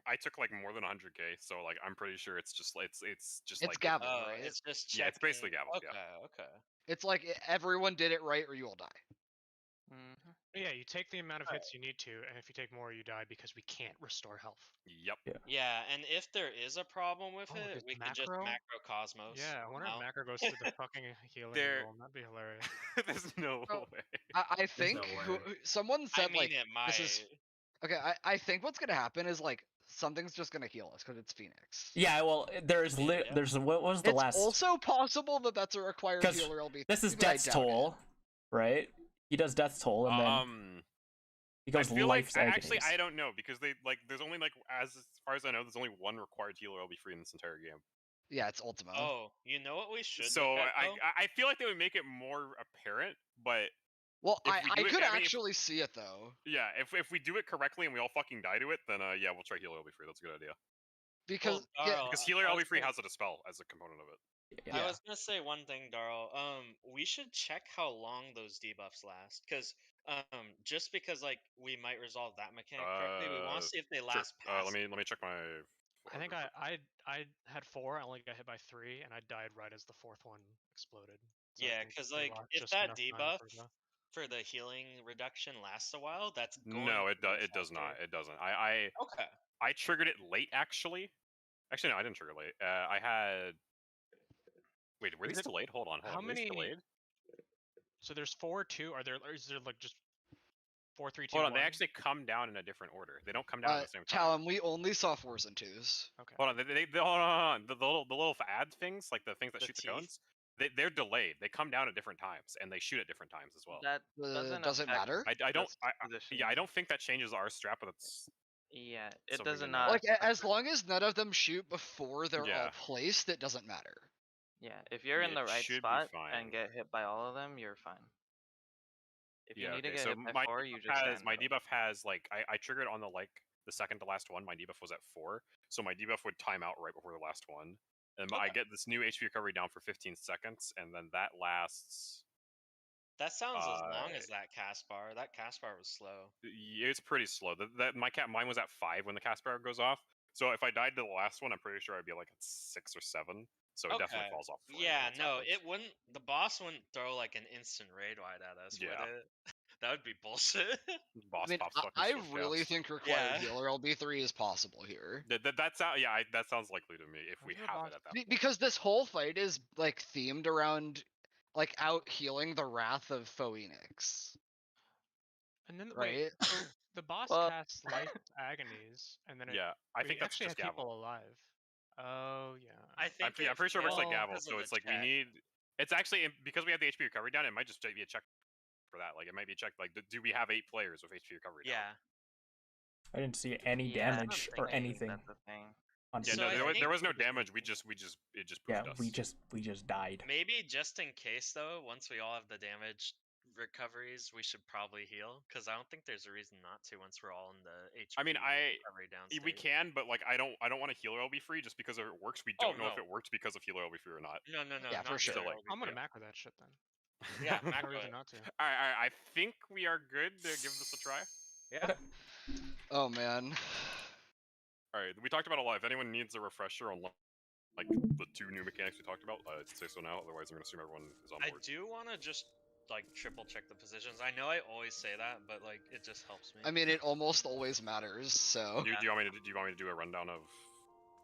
I took like more than 100k, so like I'm pretty sure it's just It's like gavel, Oh, right? it's just Yeah, it's checking. basically gavel, Okay, yeah. okay. It's like everyone did it right or you will die. Mm-hmm. Yeah, you take the amount of hits you need to, and if you take more, you die because we can't restore health. Yep. Yeah, and if there is a problem with Oh, it, there's we could just macro? macrocosmos. Yeah, I wonder now. if macro goes through the fucking healing There- roll. That'd be hilarious. There's no Oh. way. I think no way. someone said I mean, like it might. this is okay. I think what's gonna happen is like something's just gonna heal us because it's Phoenix. yeah, well, there's mean, yeah. there's what was the It's last? also possible that that's a required 'Cause healer LB. This is but I Death's doubt it. Toll, right? He does Death's Toll, and then he I goes feel like Life's actually Agonies. I don't know because they like there's only like as far as I know there's only one required healer LB free in this entire game. Yeah, it's Ultima. Oh, you know what we should So look at, though? I feel like they would make it more apparent, but Well, if I we do it- could I mean, if- actually see it though yeah, if we do it correctly and we all fucking die to it, then yeah, we'll try healer LB free. That's a good idea. because Well, yeah, Darl, Because I- healer I LB was free gonna- has a dispel as a component of it. Yeah. I was gonna say one thing, Darl. We should check how long those debuffs last, because just because like we might resolve that mechanic correctly, we want to see if they Sure. last past. Let me check my. I think I had 4. I only got hit by 3, and I died right as the 4th one exploded. So I Yeah, think because we like lost if just that enough time debuff for the- for the healing reduction lasts a while, that's going. No, to be it does not. faster. It doesn't. Okay. I triggered it late actually. Actually, no, I didn't trigger it late. I had. Wait, were Is these it- delayed? Hold on. how Were these many- delayed? So there's 4, 2. Or is there like just 4, 3, 2, Hold on, 1? they actually come down in a different order. They don't come down at the same time. Callum, we only saw 4s and 2s. Okay. Hold on, they hold on. The little add things, like the things that The shoot the teeth? cones, they're delayed. They come down at different times, and they shoot at different times as well. That Does it affect matter? I don't. this Yeah, positioning. I don't think that changes our strap, but it's. Yeah, it something does to not. know. Like affect as the- long as none of them shoot before they're Yeah. all placed, it doesn't matter. Yeah, if you're in It the right should be spot fine. and get hit by all of them, you're fine. If you Yeah. need to Okay. get So hit by my 4, you debuff just has stand my middle. debuff has like I triggered on the second to last one. My debuff was at 4, so my debuff would time out right before the last one. And I get this new HP recovery down for 15 seconds, and then that lasts. That sounds as long as that cast bar. That cast bar was slow. It's pretty slow. Mine was at 5 when the cast bar goes off. So if I died to the last one, I'm pretty sure I'd be like at 6 or 7. So it definitely falls off. Yeah, no, it wouldn't. The boss wouldn't throw like an instant raid wide at us, would it? That would be bullshit. Boss I mean, pops fucking I swift really caps. think required healer LB3 is possible here. That sounds likely to me if we have it at that point. Because this whole fight is like themed around like out healing the wrath of Phoenix. And then Right? wait, so the boss Well- casts life agonies, and then I we think that's actually just have Gavel. people alive. Oh yeah. I think I'm pretty sure it works like failed Gavel. because of So the it's like we tech. need. It's actually because we have the HP recovery down. It might just be a check for that. Like it might be a check. Like do we have 8 players with HP recovery down? Yeah. I didn't see any Yeah, I don't damage think or anything. That's the thing. On Yeah, So no, I there think- was no damage. It just poofed us. we just died. Maybe just in case though, once we all have the damage recoveries, we should probably heal because I don't think there's a reason not to once we're all in the HP. I mean, recovery down we state. can, but like I don't want to healer LB free just because if it works. We Oh, don't know if no. it worked because of healer LB free or not. No, Yeah, not for sure. healer Like, LB I'm gonna free. macro that shit then. Yeah, No macro reason it. not to. All right, I think we are good to give this a try. Yeah. Oh man. All right, we talked about a lot. If anyone needs a refresher on like the 2 new mechanics we talked about, say so now. Otherwise, I'm gonna assume everyone is on I board. do want to just like triple check the positions. I know I always say that, but like it just helps me. I mean, it almost always matters. So Do you want me to do a rundown of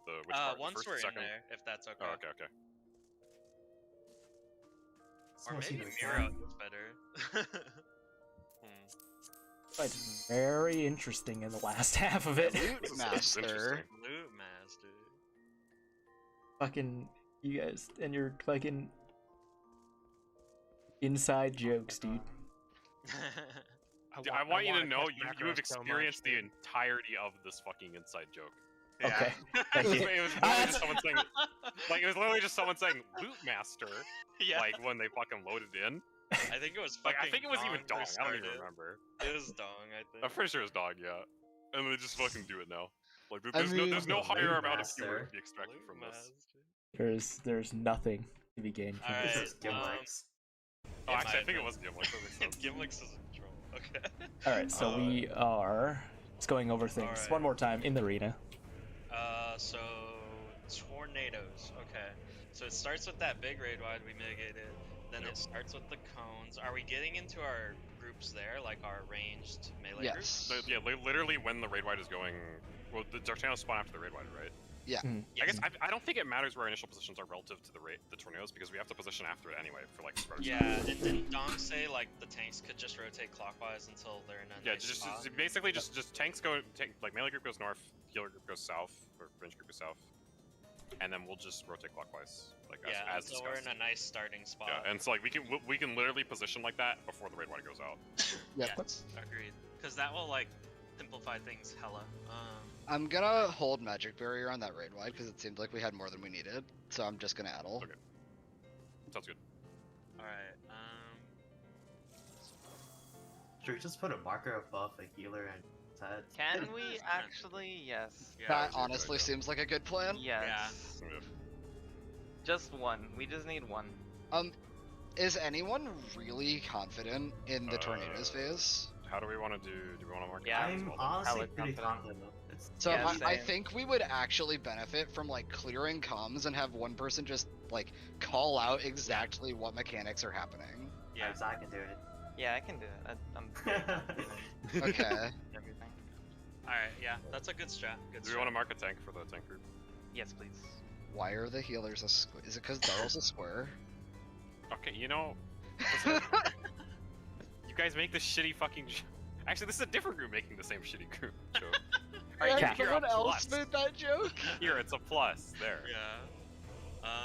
the which part? The once first, we're the second? in there, if that's okay. Oh, okay. Or Let's see maybe the Miro cam. is better. It's very interesting in the last half of it. Loot This is Master. interesting. Loot Master. Fucking you guys and your fucking inside jokes, dude. I want you to wanna know catch you macros have so much, experienced the dude. entirety of this fucking inside joke. Okay. Thank you. It was literally just someone saying, like, it was literally just someone saying "Loot Master," Yeah. like when they fucking loaded in. I think it was Like, fucking I think it was even Dong. first I don't even started. remember. It was Dong, I think. I'm pretty sure it's Dog, yeah. And they just fucking do it now. Like, I there's no mean- higher Loot amount of humor Master. to be extracted Loot from this. Master. There's nothing to be gained from Alright, this. This is Gimlex. Oh, It actually, I might think it be. was Gimlex. That makes sense. Gimlex is in control. Okay. All right, so we are just going over things Alright. one more time in the arena. So tornadoes. Okay. So it starts with that big raid wide we mitigated. Then Yep. it starts with the cones. Are we getting into our groups there, like our ranged melee groups? Yes. Yeah, literally when the raid wide is going. Well, the tornadoes spawn after the raid wide, right? Yeah. I guess I don't think it matters where our initial positions are relative to the tornadoes because we have to position after it anyway for like spread. Yeah, and didn't Dong say like the tanks could just rotate clockwise until they're in a Yeah, nice just spot? basically just tanks go like melee group goes north, healer group goes south, or range group goes south, and then we'll just rotate clockwise like Yeah, as until we're in discussed. a nice starting spot. Yeah, and so like we can literally position like that before the raid wide goes out. Yep. Yes, agreed. Because that will like simplify things hella. I'm gonna hold Magic Barrier on that raid wide because it seemed like we had more than we needed. So I'm just gonna addle. Okay. Sounds good. All right. Should we just put a marker above the healer and head? Can Yeah. we actually? Yes. Yeah. That that's a good honestly idea. seems like a good plan. Yes. Yeah. Just one. We just need one. Is anyone really confident in the tornadoes Uh, phase? How do we want to do? Do we want to mark? Yeah, it as I'm well, then? honestly would pretty confident. confident. It's So Yeah, I same. think we would actually benefit from like clearing comms and have one person just like call out exactly what mechanics are happening. Yeah. I can do it. Yeah, I can do it. I'm very confident in Okay. everything. All right. Yeah, that's a good strat. Good. Do we want to mark a tank for the tank group? Yes, please. Why are the healers a square? Is it because Daryl's a square? Okay, you know, you guys make this shitty fucking. Actually, this is a different group making the same shitty group joke. Alright, Yeah, you're a someone else plus. made that joke. Here, it's a plus. There. Yeah.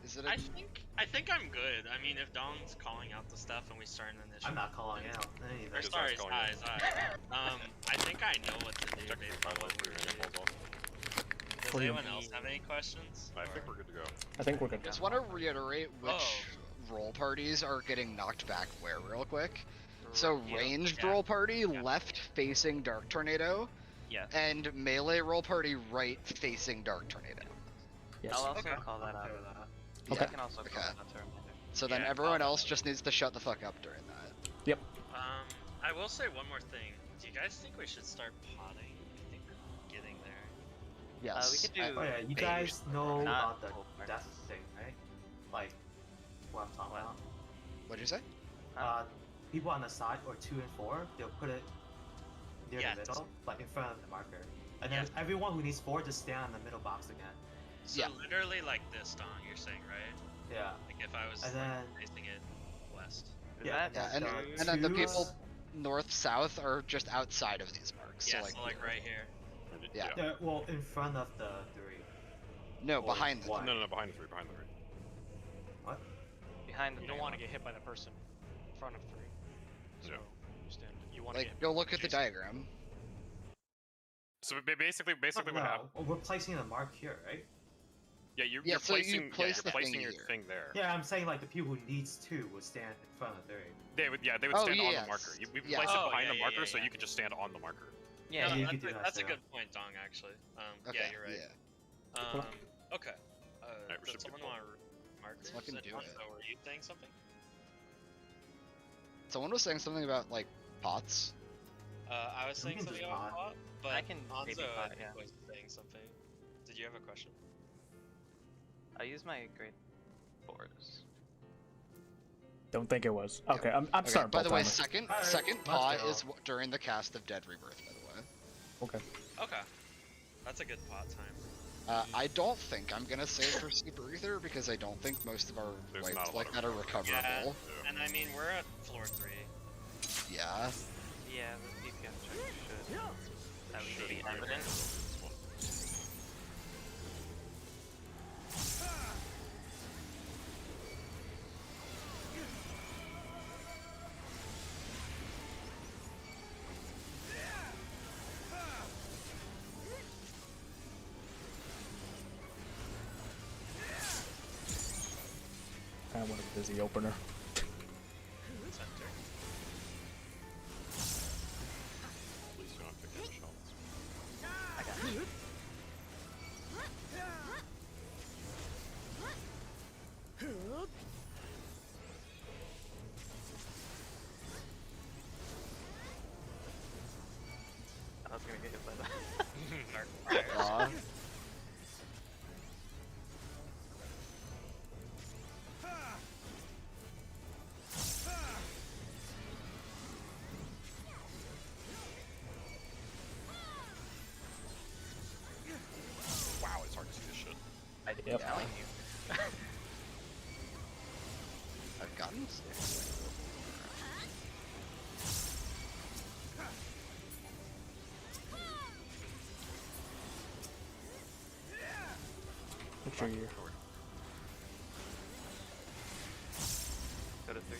Is it? I think I'm good. I mean, if Dong's calling out the stuff and we start an initiative. I'm not calling out Or anything. Just sorry, calling Zai, out. Zai. I think I know what to do Check based the on file what over we're and it doing. falls off. Does For you. anyone else have any questions? I think Or- we're good to go. I think we're good. Just want to reiterate which Oh. roll parties are getting knocked back where real quick. So Yeah. ranged Yeah. roll party Yeah. left facing Dark Tornado, Yes. and melee roll party right facing Dark Tornado. Yes. I'll also Okay. call that I'm out. okay with that. Yeah, Okay. I can also call Okay. that out to reminder. So then Yeah, everyone call else that. just needs to shut the fuck up during that. Yep. I will say one more thing. Do you guys think we should start potting? I think we're getting there. Yes. We could do. Oh yeah, you bait, guys know not about the full parts. death thing, right? Like, what I'm talking What? about? What'd you say? Huh? People on the side, or 2 and 4, they'll put it near Yes. the middle, like in front of the marker. And then Yes. everyone who needs 4 just stand on the middle box again. So Yeah. literally like this, Don, you're saying, right? Yeah. Like if I was And like, then, facing it west. Is yeah, that Yeah, and and, then and then the people twos- north south are just outside of these marks. Yeah, So like, so like right here. Yeah. They're, well, in front of the 3. no, or behind the one. No, behind the three, behind the three. What? behind the You thing? don't want to get hit by the person in front of 3. So Yeah. you stand. You want to Like, get. go look at the Jason. diagram. So basically what happened? No, we're placing a mark here, right? Yeah, you're so you placing. place you're the placing thing your here. thing there. Yeah, I'm saying like the people who needs 2 would stand in front of 3. They would Oh, stand on yes. the marker. We Yeah. place it Oh, behind yeah, the yeah, marker, yeah, so yeah. you could just stand on the marker. Yeah, No, yeah. you that's could do a, that that's a too. good point, Dong, actually. Okay. Yeah, you're right. Yeah. Okay. we should Does someone be want markers? fucking And do Hanzo, it. were you saying something? Someone was saying something about like pots. I was We saying can something just about pot. pot, but I can maybe Hanzo, I pot, think, yeah. was saying something. Did you have a question? I use my grade 4s. Don't think it was. Yeah. Okay, I'm Okay, sorry. by the way, timer. second Alright, let's pot go. is during the cast of Dead Rebirth, by the way. Okay. Okay. That's a good pot time. I don't think I'm gonna save for Super Ether because I don't think most of our There's lives not a lot like of that are room. recoverable. And I mean, we're at floor 3. Yeah. Yeah, the DPS check should at least Should be be evident. this one. I want a busy opener. Center. At least you don't have to pick up shots. I got it. I was gonna get hit by that. Dark fire. Aw. Wow, it's hard to see this shit. I didn't Yep. telling you. I've gotten six. Make sure you're. Go to 3.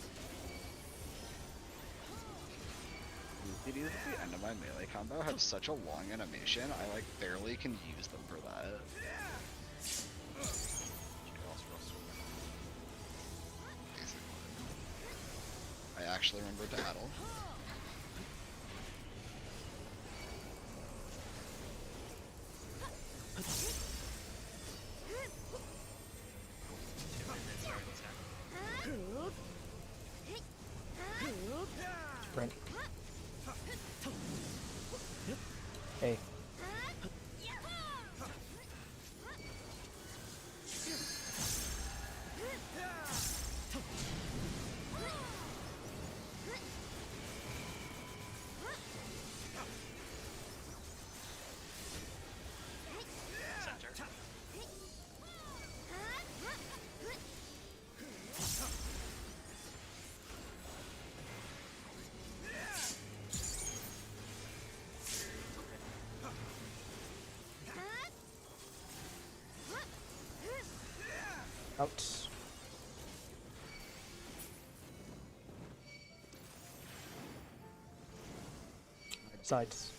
These at the end of my melee combo have such a long animation, I like barely can use them for that. Chaos Rust. I actually remember battle. Sprint. Hey. Center. Out. Sides.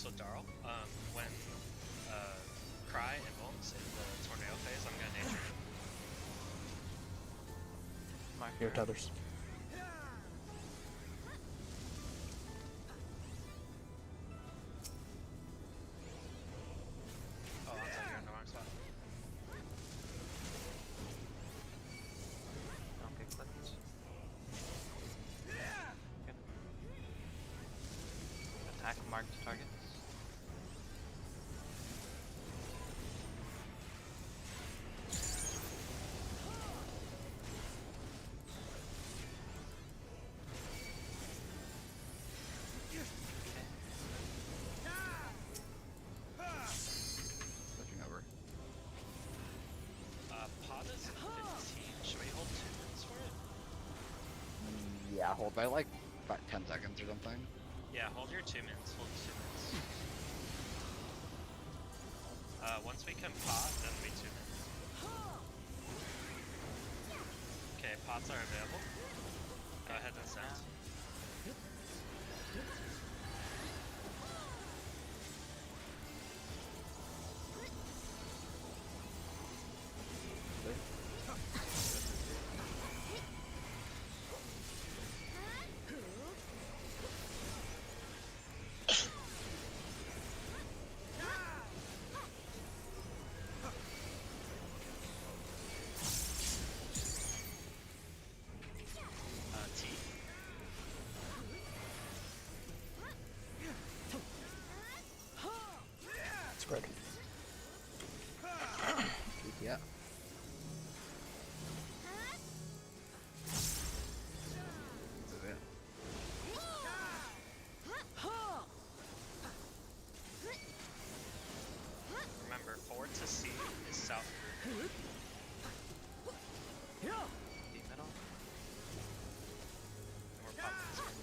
also Darl. When Cry and Bones in the tornado phase, I'm gonna nature him. Mark Your her. tethers. Oh, I'm sorry, you're in the wrong spot. Don't get clipped. Good. Attack marked targets. Switching over. Pod is 15. Should we hold 2 minutes for it? Yeah, hold by like about 10 seconds or something. Yeah, hold your 2 minutes. Hold 2 minutes. Once we can pot, that'll be 2 minutes. Okay, pots are available. Go ahead and send. T. Spread. Yeah. Remember, forward to C is south. Deep middle. And we're popping this one.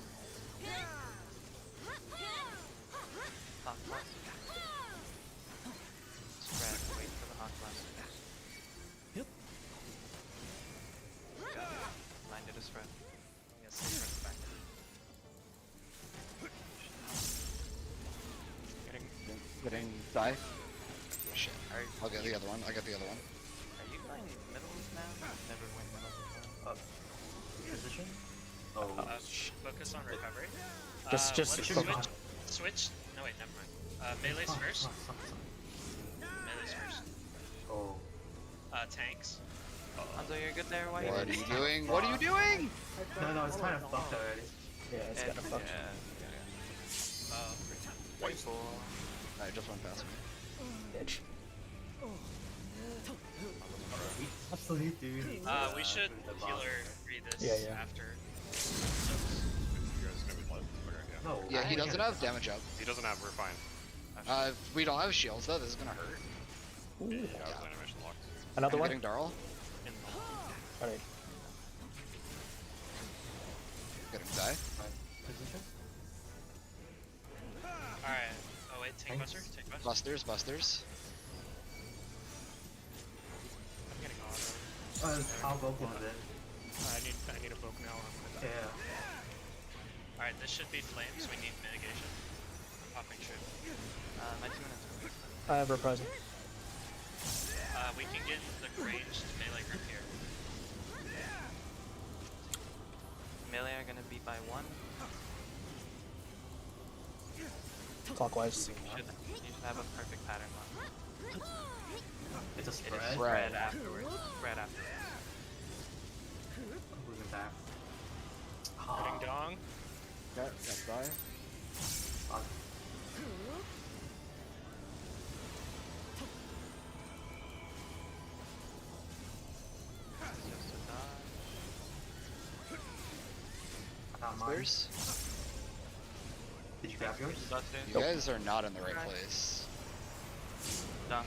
Hawk blast. Spread. Wait for the hawk blast. Got it. Minded to spread. I'm gonna stay towards the back. Getting die. Shit. Are, I'll get the other one. I got the other one. are you going middle now? Never went middle before. Position? Oh. Focus on recovery. Just let's focus. switch. No wait, never mind. Melee's first. Come on. Melee's first. Oh. Tanks. Hanzo, you're good there. Why What are you doing? What are you doing? No, it's kind of fucked already. Yeah, it's kind of fucked. Way cool. I just went past me. Bitch. Absolutely, dude. We should The boss. healer read this Yeah. after. You guys gonna be blood? Okay, yeah. No. Yeah, he I doesn't can't- have damage up. He doesn't have. We're fine. We don't have shields though. This is gonna hurt. Ooh. Yeah, I was animation locked. Another I'm one? getting Darl. Alright. Getting die. Position? Alright. Oh wait, tank Thanks. buster? Tank buster? Busters. I'm getting auto. I'll go for it. I need a book now. I'm gonna die. Yeah. Alright, this should be flames. We need mitigation. I'm popping shit. My 2 minutes. I have reprisal. We can get the ranged melee group here. Melee are gonna be by 1. Clockwise. You should have a perfect pattern on. It's a It spread. is Spread. spread afterwards. Spread afterwards. I'm moving back. Hitting dong. Got die. Fuck. Just a dodge. Not mine. Spears. Did you grab yours? Busters. You guys are not in the right place. Dong,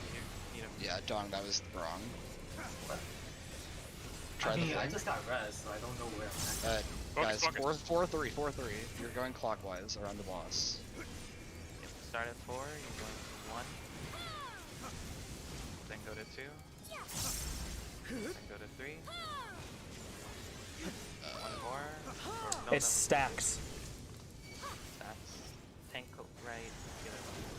you need a Yeah, Dong, that was wrong. What? Try I the mean, I flame. just got res, so I don't know where I'm at. Focus, Guys, focus. 4-3. You're going clockwise around the boss. start at 4, you're going to 1. Then go to 2. Then go to 3. 1 more. Or no, It's stacks. That's tank right. The other one.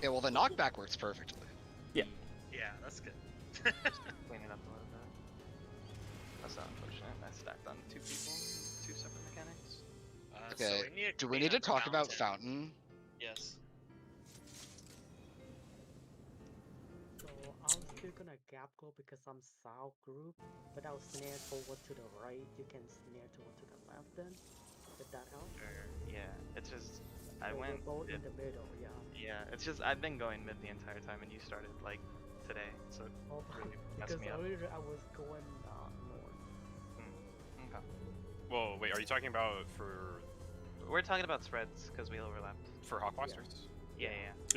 Yeah, well, the knockback works perfectly. Yeah, that's good. Clean it up a little bit. That's not unfortunate. I stacked on 2 people, 2 separate mechanics. So Okay, we need do we need to talk about Fountain? Yes. So I'm still gonna gap go because I'm south group, but I'll snare toward to the right. You can snare toward to the left then. Did that help? Yeah, it's just I So went. we're both in the middle, yeah. Yeah, it's just I've been going mid the entire time, and you started like today, so it Oh, really because messed me up. earlier I was going north. Okay. Well, wait, are you talking about for We're talking about spreads because we overlapped. Hawk Blasters? Yeah.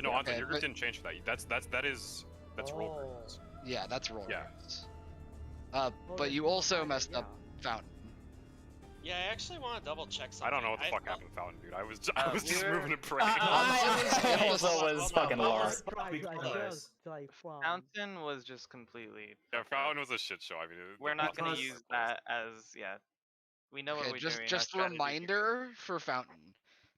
No, Anzo, Okay, your group but- didn't change for that. That's roll Oh. groups. Yeah, that's roll Yeah. groups. Oh, But then you never also mind, messed yeah. up Fountain. Yeah, I actually want to double check something. I don't know what the fuck happened to Fountain, dude. I was just moving and praying. Alonso Hold was on, fucking hold on. lost. I Krylios. just like from Fountain was just completely. Yeah, fucked up. Fountain was a shit show. I mean, We're not gonna Because- use that as We know what Okay, we're just doing. just a our strategy reminder for Fountain.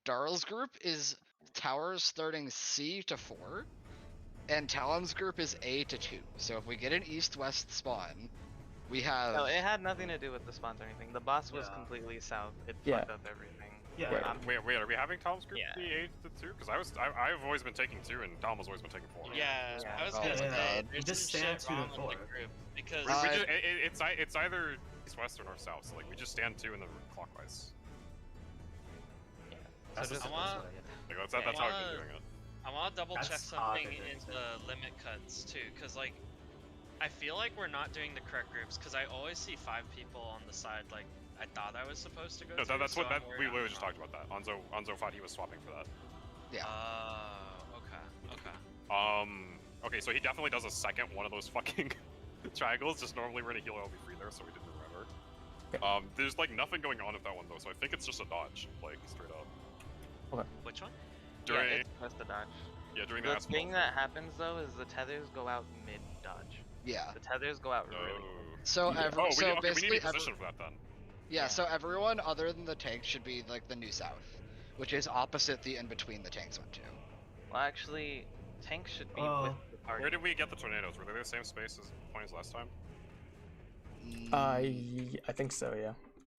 Darl's group is towers starting C to 4, and Talon's group is A to 2. So if we get an east-west spawn, we have. No, it had nothing to do with the spawns or anything. The boss was Yeah. completely south. It Yeah. fucked up everything. Yeah. Right. Wait, are we having Tom's group Yeah. be 8 to 2? Because I've always been taking 2, and Tom has always been taking 4. Yeah, Yeah. I was Oh gonna my say God. there's Just some stand shit 2 wrong and with 4. the group because We just, it's either east-west or north-south. So like we just stand 2 in the clockwise. That's So just just- I want- Like that's Yeah, how I've wanna- been doing it. I want to double check That's something odd, in isn't the limit cuts too, because like I feel like we're not doing the correct groups because I always see 5 people on the side like I thought I was supposed to go. No, to, that's so what I'm that worried we I'm literally just wrong. talked about that. Anzo thought he was swapping for that. Yeah. Okay. Okay, so he definitely does a second one of those fucking triangles. Just normally we're gonna heal all be free there, so we didn't remember. Okay. There's like nothing going on with that one though, so I think it's just a dodge, like straight up. Which one? During Yeah, it's just a dodge. during The the thing that happens though is the tethers go out mid dodge. Yeah. The tethers go out really quick. So Yeah. every, Oh, so we need basically a position for that then. yeah, Yeah. so everyone other than the tank should be like the new south, which is opposite the in between the tanks went to. Well, actually, tanks should be Oh. with the party. Where did we get the tornadoes? Were they the same space as points last time? I think so, yeah.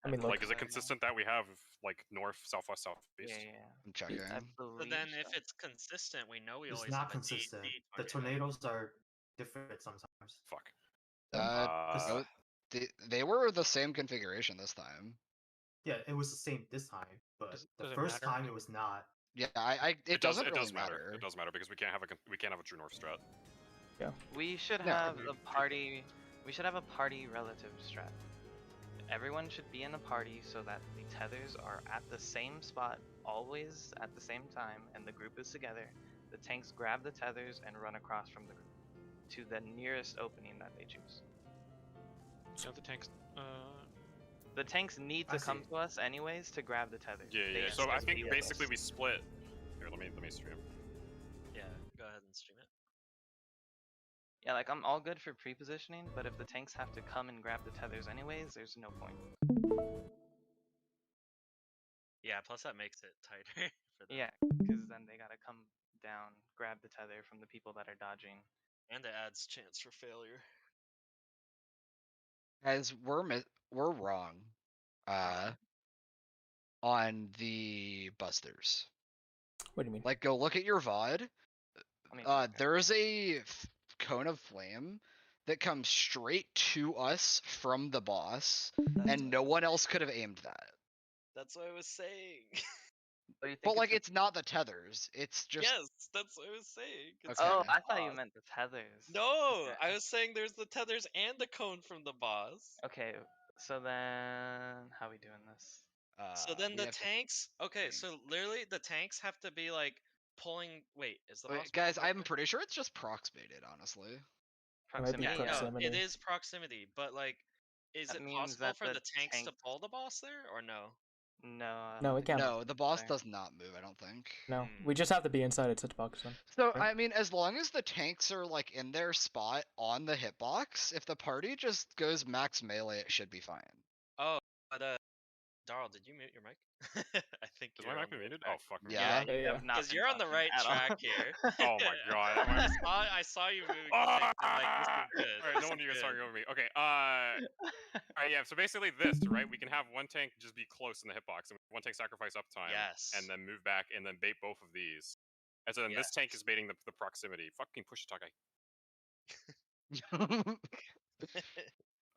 I mean, look. Like, is it consistent that we have like north, southwest, southeast? Yeah. I'm checking. I So believe then, so. if it's consistent, we know we It's always not have a consistent. DC The tornadoes are different sometimes. Fuck. No, they were the same configuration this time. Yeah, it was the same this time, but Does the it first matter? time it was not. Yeah, it doesn't really matter. It does matter because we can't have a true north strat. We should No, have a party. We should have a party relative strat. Everyone should be in a party so that the tethers are at the same spot always at the same time, and the group is together. The tanks grab the tethers and run across from the group to the nearest opening that they choose. So the tanks. The tanks need I to come see. to us anyways to grab the tethers. Yeah, They yeah. just So I have to think be with basically us. we split. Here, let me stream. Yeah, go ahead and stream it. Yeah, like I'm all good for pre-positioning, but if the tanks have to come and grab the tethers anyways, there's no point. Yeah, plus that makes it tighter for them. Yeah, because then they gotta come down, grab the tether from the people that are dodging. And it adds chance for failure. Guys, we're wrong. On the busters. What do you mean? Like, go look at your VOD. Let me check. There's a cone of flame that comes straight to us from the boss, and no one else could have aimed that. That's what I was saying. Oh, you think But like, a- it's not the tethers. It's just Yes, that's what I was saying. It's Okay. Oh, from the I thought you boss. meant the tethers. No, Okay. I was saying there's the tethers and the cone from the boss. Okay, so then how we doing this? So then we the have to tanks. Okay, think. so literally the tanks have to be like pulling. Wait, is the Wait, boss? guys, pulling I'm over? pretty sure it's just proximated, honestly. might be Proximity. Yeah, no, proximity. it is proximity, but like, is That it means possible that for the the tanks to tanks- pull the boss there or no? No. I No, don't it think can't. so. No, the boss there. does not move, I don't think. No, we just have to be inside its hitbox then. So, Right. I mean, as long as the tanks are, like, in their spot on the hitbox, if the party just goes max melee, it should be fine. Oh, but Darl, did you mute your mic? I think Is you're my on mic terminated? track. Oh fuck me. Yeah. you Yeah. have not Because been you're on the talking right at all. track here. Oh my god. I saw you moving the tank. I'm like, this is good. Alright, this no is wonder you guys good. talking over me. Okay, alright, yeah, so basically this, right? We can have one tank just be close in the hitbox, and one tank sacrifice uptime, Yes. and then move back, and then bait both of these. And so then this tank is baiting the proximity. Fucking push talk.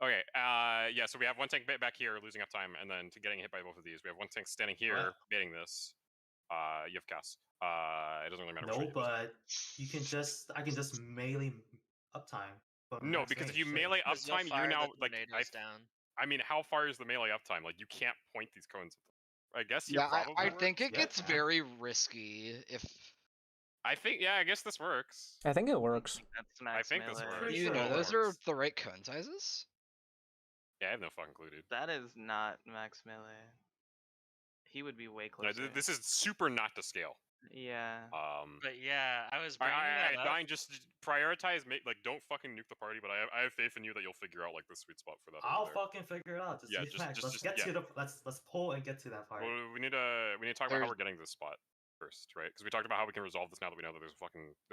Okay, yeah, so we have one tank back here, losing uptime, and then to getting hit by both of these. We have one tank standing here, baiting this. You have cast. It doesn't really matter. No, which way but you can just I can just melee uptime. from no, max because if range, you too. melee Because you'll uptime, you fire now the like tornadoes down. I mean, how far is the melee uptime? Like, you can't point these cones at them. I guess here Yeah, probably I works. think it Yeah. gets very risky if I think, yeah, I guess this works. I think it works. That's max think this melee. works. Pretty you sure know it those are works. the right cone sizes. Yeah, I have no fucking clue, dude. That is not max melee. He would be way No, closer. this is super not to scale. Yeah. But yeah, I was bringing that up. Dying, just prioritize, like, don't fucking nuke the party, but I have faith in you that you'll figure out, like, the sweet spot for that. I'll over there. fucking figure it out. Just Yeah, relax. just Let's yeah. to the let's pull and get to that part. Well, we need to talk about how There's- we're getting this spot first, right? Because we talked about how we can resolve this now that we know that there's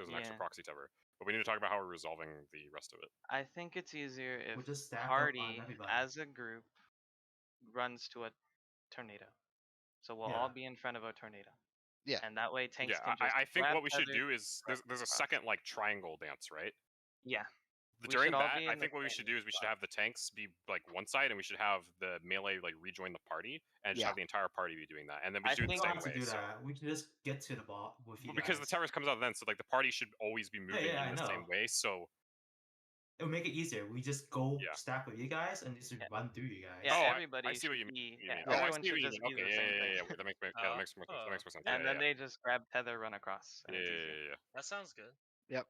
an extra Yeah. proxy tether. But we need to talk about how we're resolving the rest of it. I think it's easier if We'll just stack up on party everybody. as a group runs to a tornado. So we'll Yeah. all be in front of a tornado. Yeah. And that way tanks Yeah, can just I think grab what we should tether, do is there's a across. second like triangle dance, right? Yeah. We During should all that, be I in the think what we should same do is we should spot. have the tanks be like one side, and we should have the melee like rejoin the party, and just Yeah. have the entire party be doing that, and then we I do it the think We same don't have to way. do So. that. We can just get to the ball with you Because the guys. terrorist comes out then, so like the party should always be moving yeah, I in the same know. way. So It'll make it easier. We just go Yeah. stack with you guys and just Yeah. run through you guys. Yeah, Oh, everybody I see what should you be. mean. Yeah, Oh, I everyone see should what you just mean. be Okay, the same thing. yeah. That makes more sense. That makes more sense. And Yeah, then they just grab tether, run across. And it's easy. yeah. That sounds good. Yep.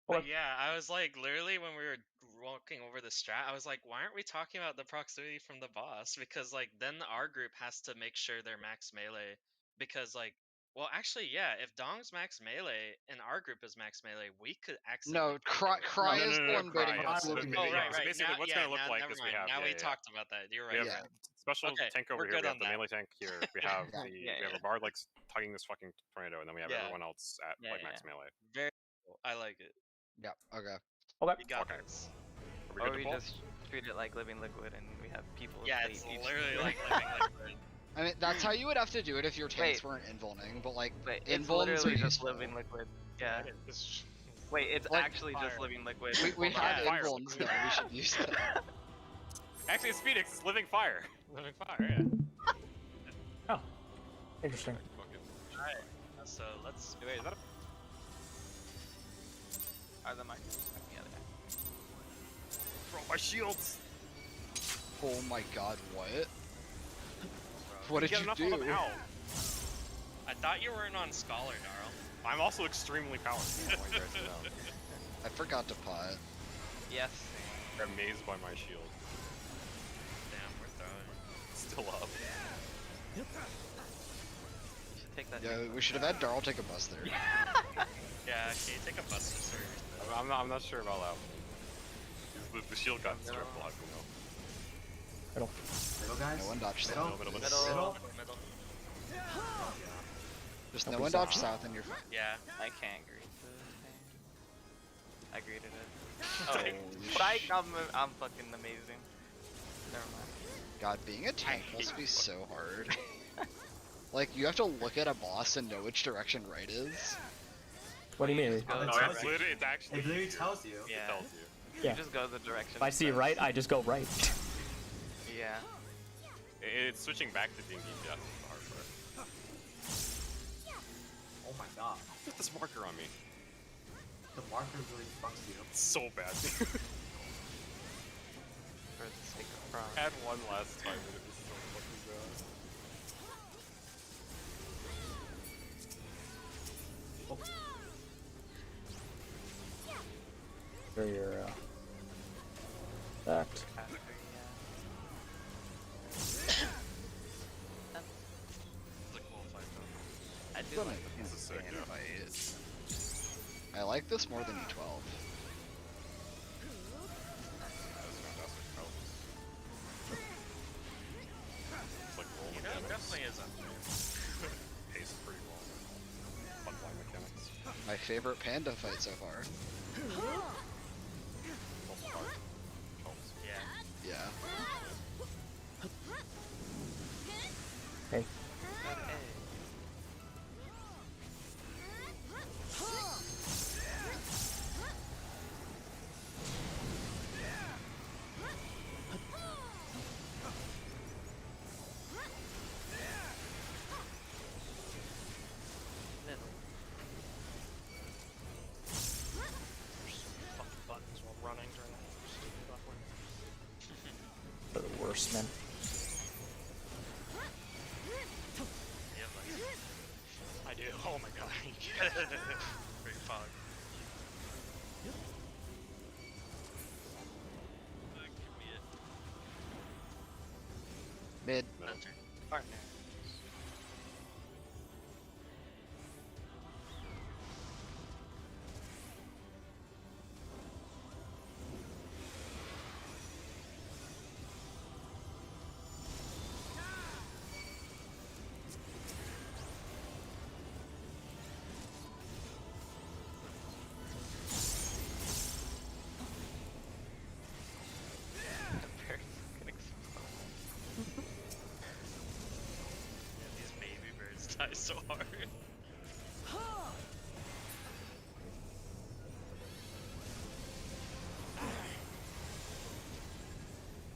But yeah, I was like, literally when we were walking over the strat, I was like, why aren't we talking about the proximity from the boss? Because like then our group has to make sure they're max melee. Because like, well, actually, yeah, if Dong's max melee and our group is max melee, we could accidentally. No, Cry is the one baiting Cry the will be- So, Oh, right, so right. basically, Now, what's yeah, gonna look now, like never is we mind. have Now we talked about that. You're right. we you're have right. special Okay, tank over we're here. good We have on the that. melee tank here. We have Yeah. we have a bard like tugging this fucking tornado, and then we have Yeah. everyone else at Yeah, like max melee. Very cool. I like it. Yeah. Okay. You got Okay. this. Are we Or good to we pull? just treat it like living liquid and we have people. Yeah, play it's each literally turn. like living liquid. I mean, that's how you would have to do it if your tanks Wait. weren't invulning, but like Wait, it's invulns are literally just useful. living liquid. Yeah. It's- Wait, it's Like actually just fire. living liquid. We Hold on. had fire. invulns though. We should use that. Actually, it's Phoenix. It's living fire. Living fire, yeah. Oh, interesting. Alright, so let's. Wait, is that a... Are the micros? Yeah, they Bro, my shields. Oh my god, what? What did Get you enough do? of them out. I thought you weren't on Scholar, Darl. I'm also extremely powerful. Oh my God, I forgot to pot. are. Yes. They're amazed by my shield. Damn, we're throwing. It's still up. You should take that. Yeah, we should have had Darl take a bus there. Yeah, can you take a bus to serve? I'm not sure about that one. The shield got stripped, I'll have to know. Middle. Middle guys. No one dodged Middle. south. Middle. Middle. Middle. Just Don't no be one south. dodged south and you're fine. Yeah. I can't greet the thing. I greeted it. Holy Psych, I'm fucking amazing. Never mind. God, being a tank must be so hard. Like, you have to look at a boss and know which direction right is. What do you mean? Go Oh, the it No, tells it's you. literally, it's actually. It literally tells you. It Yeah. tells you. Yeah. You just go the direction. If I see it says. right, I just go right. Yeah. It's switching back to Dingy Death is the hard part. Oh my god. Put this marker on me. The marker really fucks you. It's so bad. For the sake of fraud. I had one last time and it was so fucking bad. For your fact. After, It's a cool fight though. I do Fun like This is sick, yeah. I like this more than E12. That's fantastic. Oh. It's like rolling You know, it damage. definitely is up there. Haste. favorite panda fight so far. Also hard. Helps. Yeah. Yeah. Hey. Got A. Middle. Fucking buttons while running during that stupid buffering. They're the worst, man. You have like I do. Oh my god. great fog. That could be it. Mid. Middle. Partner. Very fucking explosive. Yeah, these baby birds die so hard.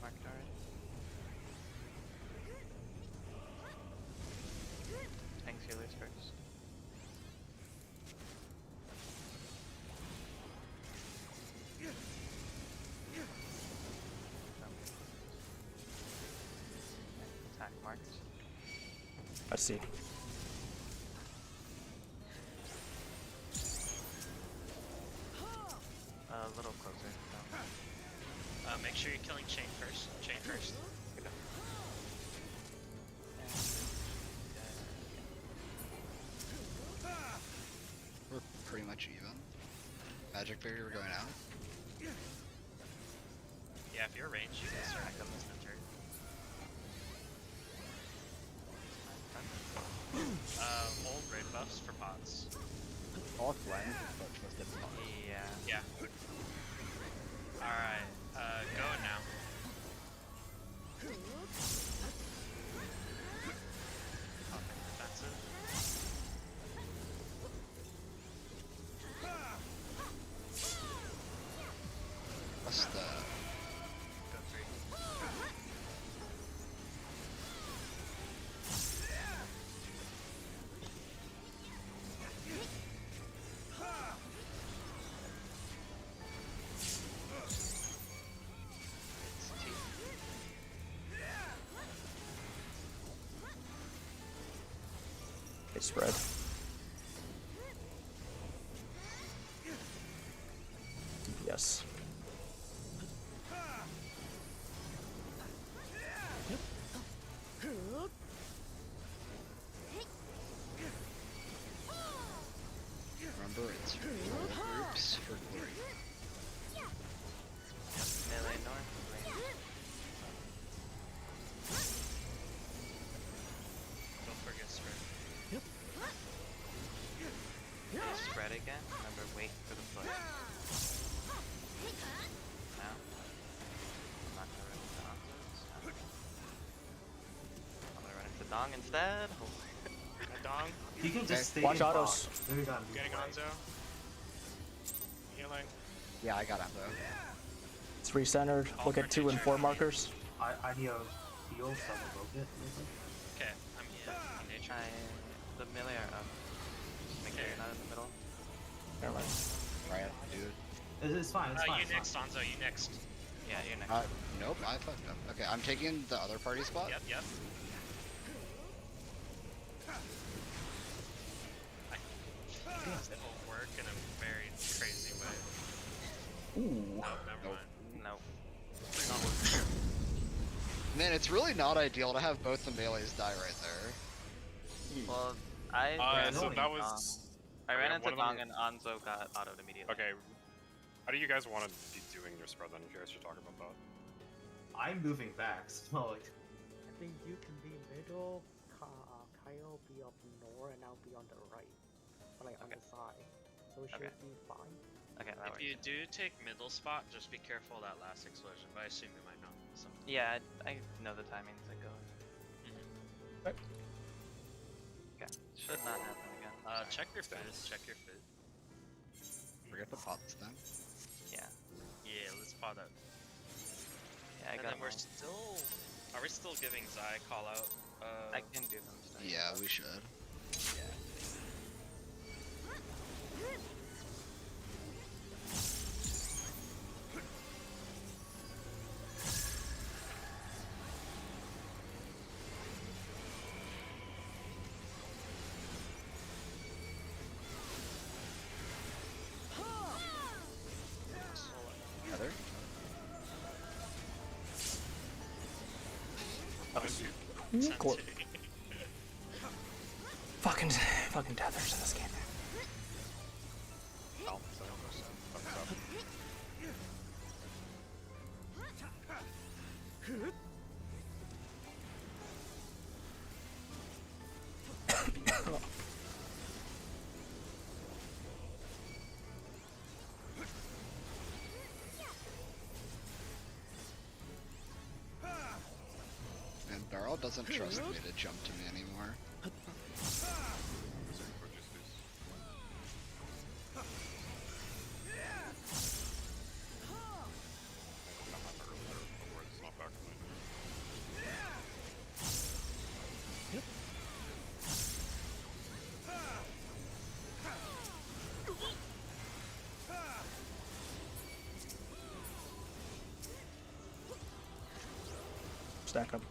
Marked already. Tanks healers first. Attack marked. I see. A little closer. No. Make sure you're killing chain first. Chain first. We're pretty much even. Magic barrier, we're going out. Yeah, if you're ranged, you can start on the center. Hold raid buffs for pots. All flank, but supposed to Yeah. Yeah. Alright, go now. Fucking defensive. What's the... Go 3. It's T. They spread. DPS. Remember, it's roll groups for glory. Melee north. Range. Don't forget spread. Spread again. Remember, wait for the push. Now. I'm not gonna run into Anzo's. I'm gonna run into Dong instead. That dong. You can just stay Watch in autos. box. There you go. Getting Anzo. Healing. Yeah, I got him though. It's recentered. Look at 2 and 4 markers. I need a heal, so I'm gonna broke it. Maybe. Okay, I'm in nature. The melee are up. Make sure Okay. you're not in the middle. Never mind. Right, dude. It's fine. It's fine. You it's next, fine. Anzo, you next. Yeah, you're next. Nope, I fucked up. Okay, I'm taking the other party spot. Yep, yep. It will work in a very crazy way. Ooh. Oh, never mind. No. Man, it's really not ideal to have both the melees die right there. Well, I ran So into that Dong. was. I ran okay, into one of them- Dong and Anzo got autoed immediately. Okay. How do you guys want to be doing your spread then? If you guys should talk about that. I'm moving back, so like, I think you can be middle, Kyle be up north, and I'll be on the right, like on the side. so it should Okay. be fine. Okay, that If works. you do take middle spot, just be careful of that last explosion. But I assume you might not. So. Yeah, I know the timings that go. Mhm. Okay, should not happen again. Sorry. Check your food. Check your food. Forget to pot this thing. Yeah, Yeah, let's pot up. yeah, I And got then we're mine. still. Are we still giving Zai call out? I can do them still. Yeah, we should. Yeah. Heather? Cool. Sensei. Fucking tethers in this game. Oh, so thumbs up. And Barrel doesn't trust me to jump to me anymore. Stack up.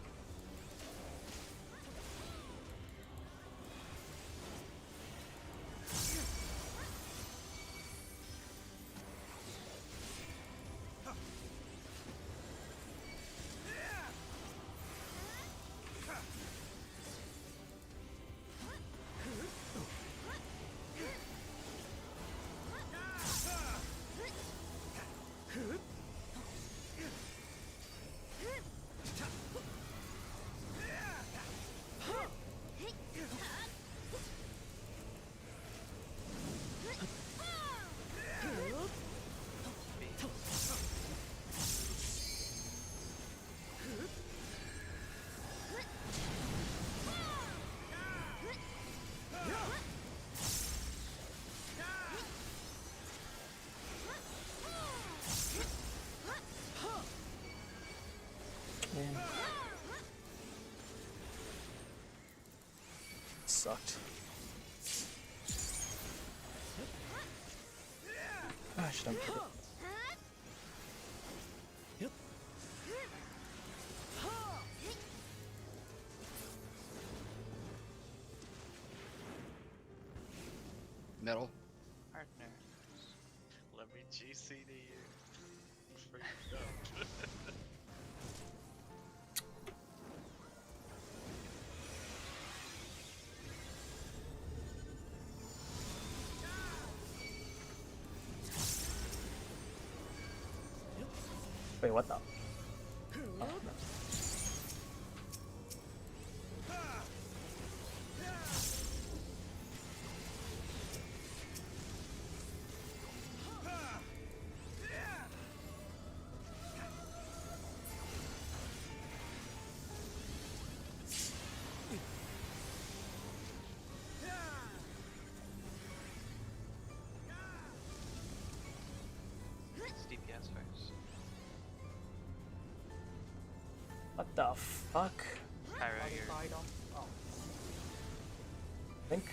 Man. Sucked. Ah, I should have put it. Middle. Partner. Let me GC to you. Freaked out. Wait, what the? Oh, no. Let's DPS first. What the fuck? Pyro, you're Side off. Oh, I think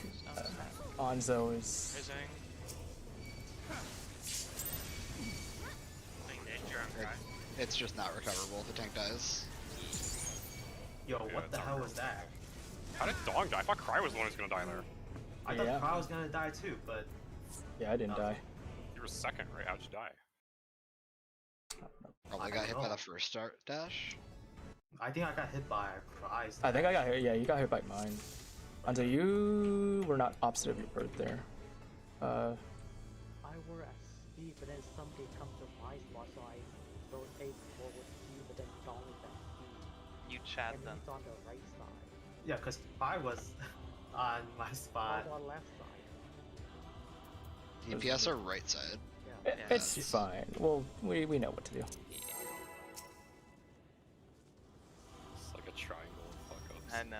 Anzo is. Hey, Zhang. Playing danger on Cry. It's just not recoverable if the tank dies. Yo, Yeah, what the it's hell not was that? How did Dong die? I thought Cry was the one who's gonna die there. I thought Yeah. Kyle was gonna die too, but Yeah, I didn't Oh. die. You were second, right? How'd you die? Probably I got hit don't by know. the first start dash. I think I got hit by a prize. I think I got hit. Yeah, you got hit by mine. Anzo, you were not opposite of your bird there. I were at speed, but then somebody come to my spot, so I rotate forward speed, but then Dong is at speed. You chat And them. he's on the right side. Yeah, because I was on my I spot. was on left side. DPS or right side? Yeah. It's Yes. fine. Well, we know what to do. It's like a triangle of fuck ups. And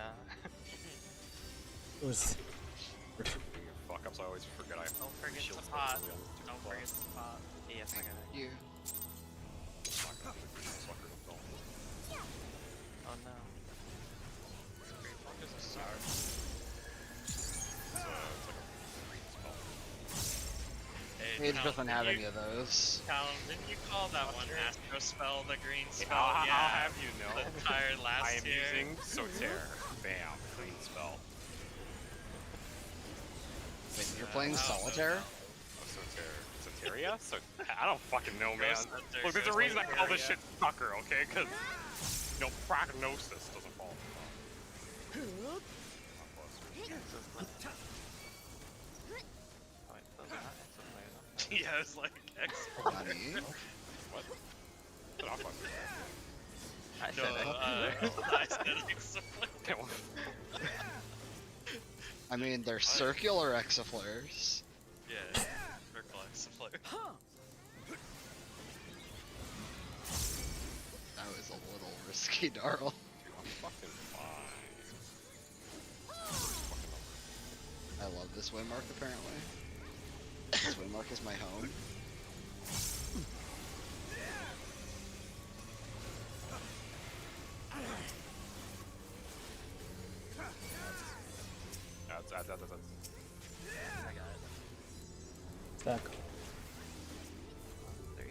It was. Fuck ups, I always forget I have Don't forget shield to spells pot. to do on the Don't class. forget to pot. yes, I got it. You. Fuck up, sucker, don't. Oh no. Focus is sorry. It's like a green spell. Hey, Mage Callum, doesn't have didn't any of those. Callum, didn't you call that one Astro spell the green spell? I'll yeah. have you know. The entire last I am tier. using Soter. Bam, green spell. Wait, you're playing Solitaire? Oh, Soter. Soteria? I don't fucking know, man. Ghost Hunter, Look, there's a Ghost reason I call this Hunter, shit sucker, okay? Because, you know, prognosis doesn't fall. Oh, wait, those are not exo players. Yeah, it's like X. Buddy. What? Get off my I No, said I said X. I mean, they're circular exaflares. Yeah, circle X player. That was a little risky, Darl. Dude, I'm fucking fine. I love this waymark, apparently. This waymark is my home. That's. I got it. Stack. 3.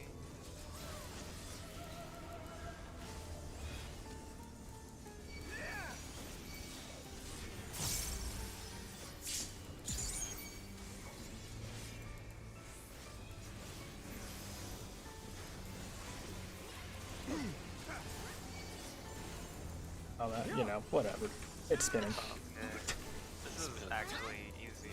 Oh, you know, whatever. It's spinning. Okay. This is actually easy.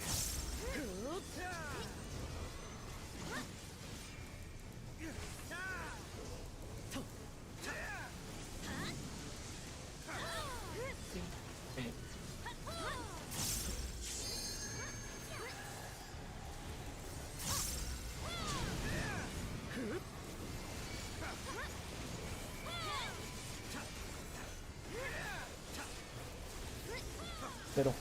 Middle.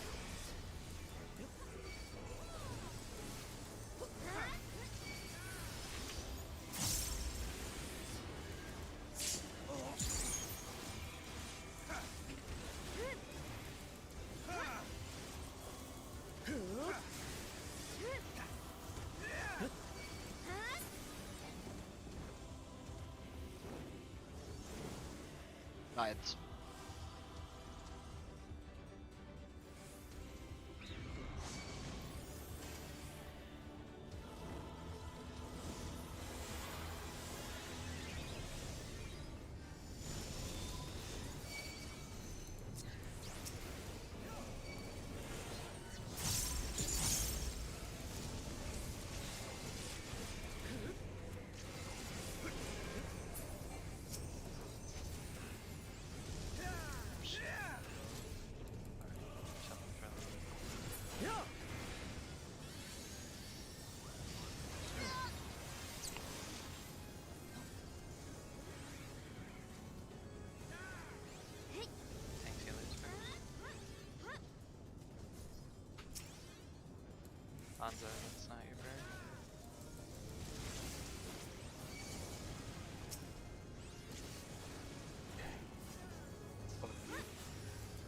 Nice. Tank healers first. Hanzo, that's not your bird.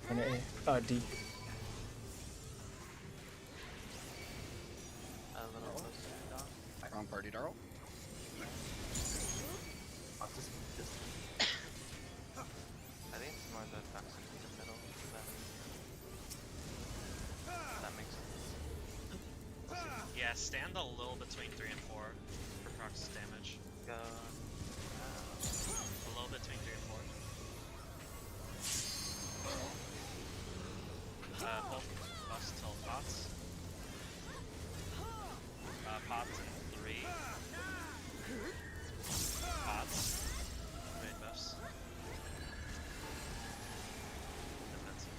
And A. D. A little closer to dawn. Wrong party, Darl. I'll just I think it's more the toxin in the middle that makes sense. Yeah, stand a little between 3 and 4 for prox damage. Go. A little between 3 and 4. Pull us till pots. Pots in 3. Pots. Raid buffs. Defensive.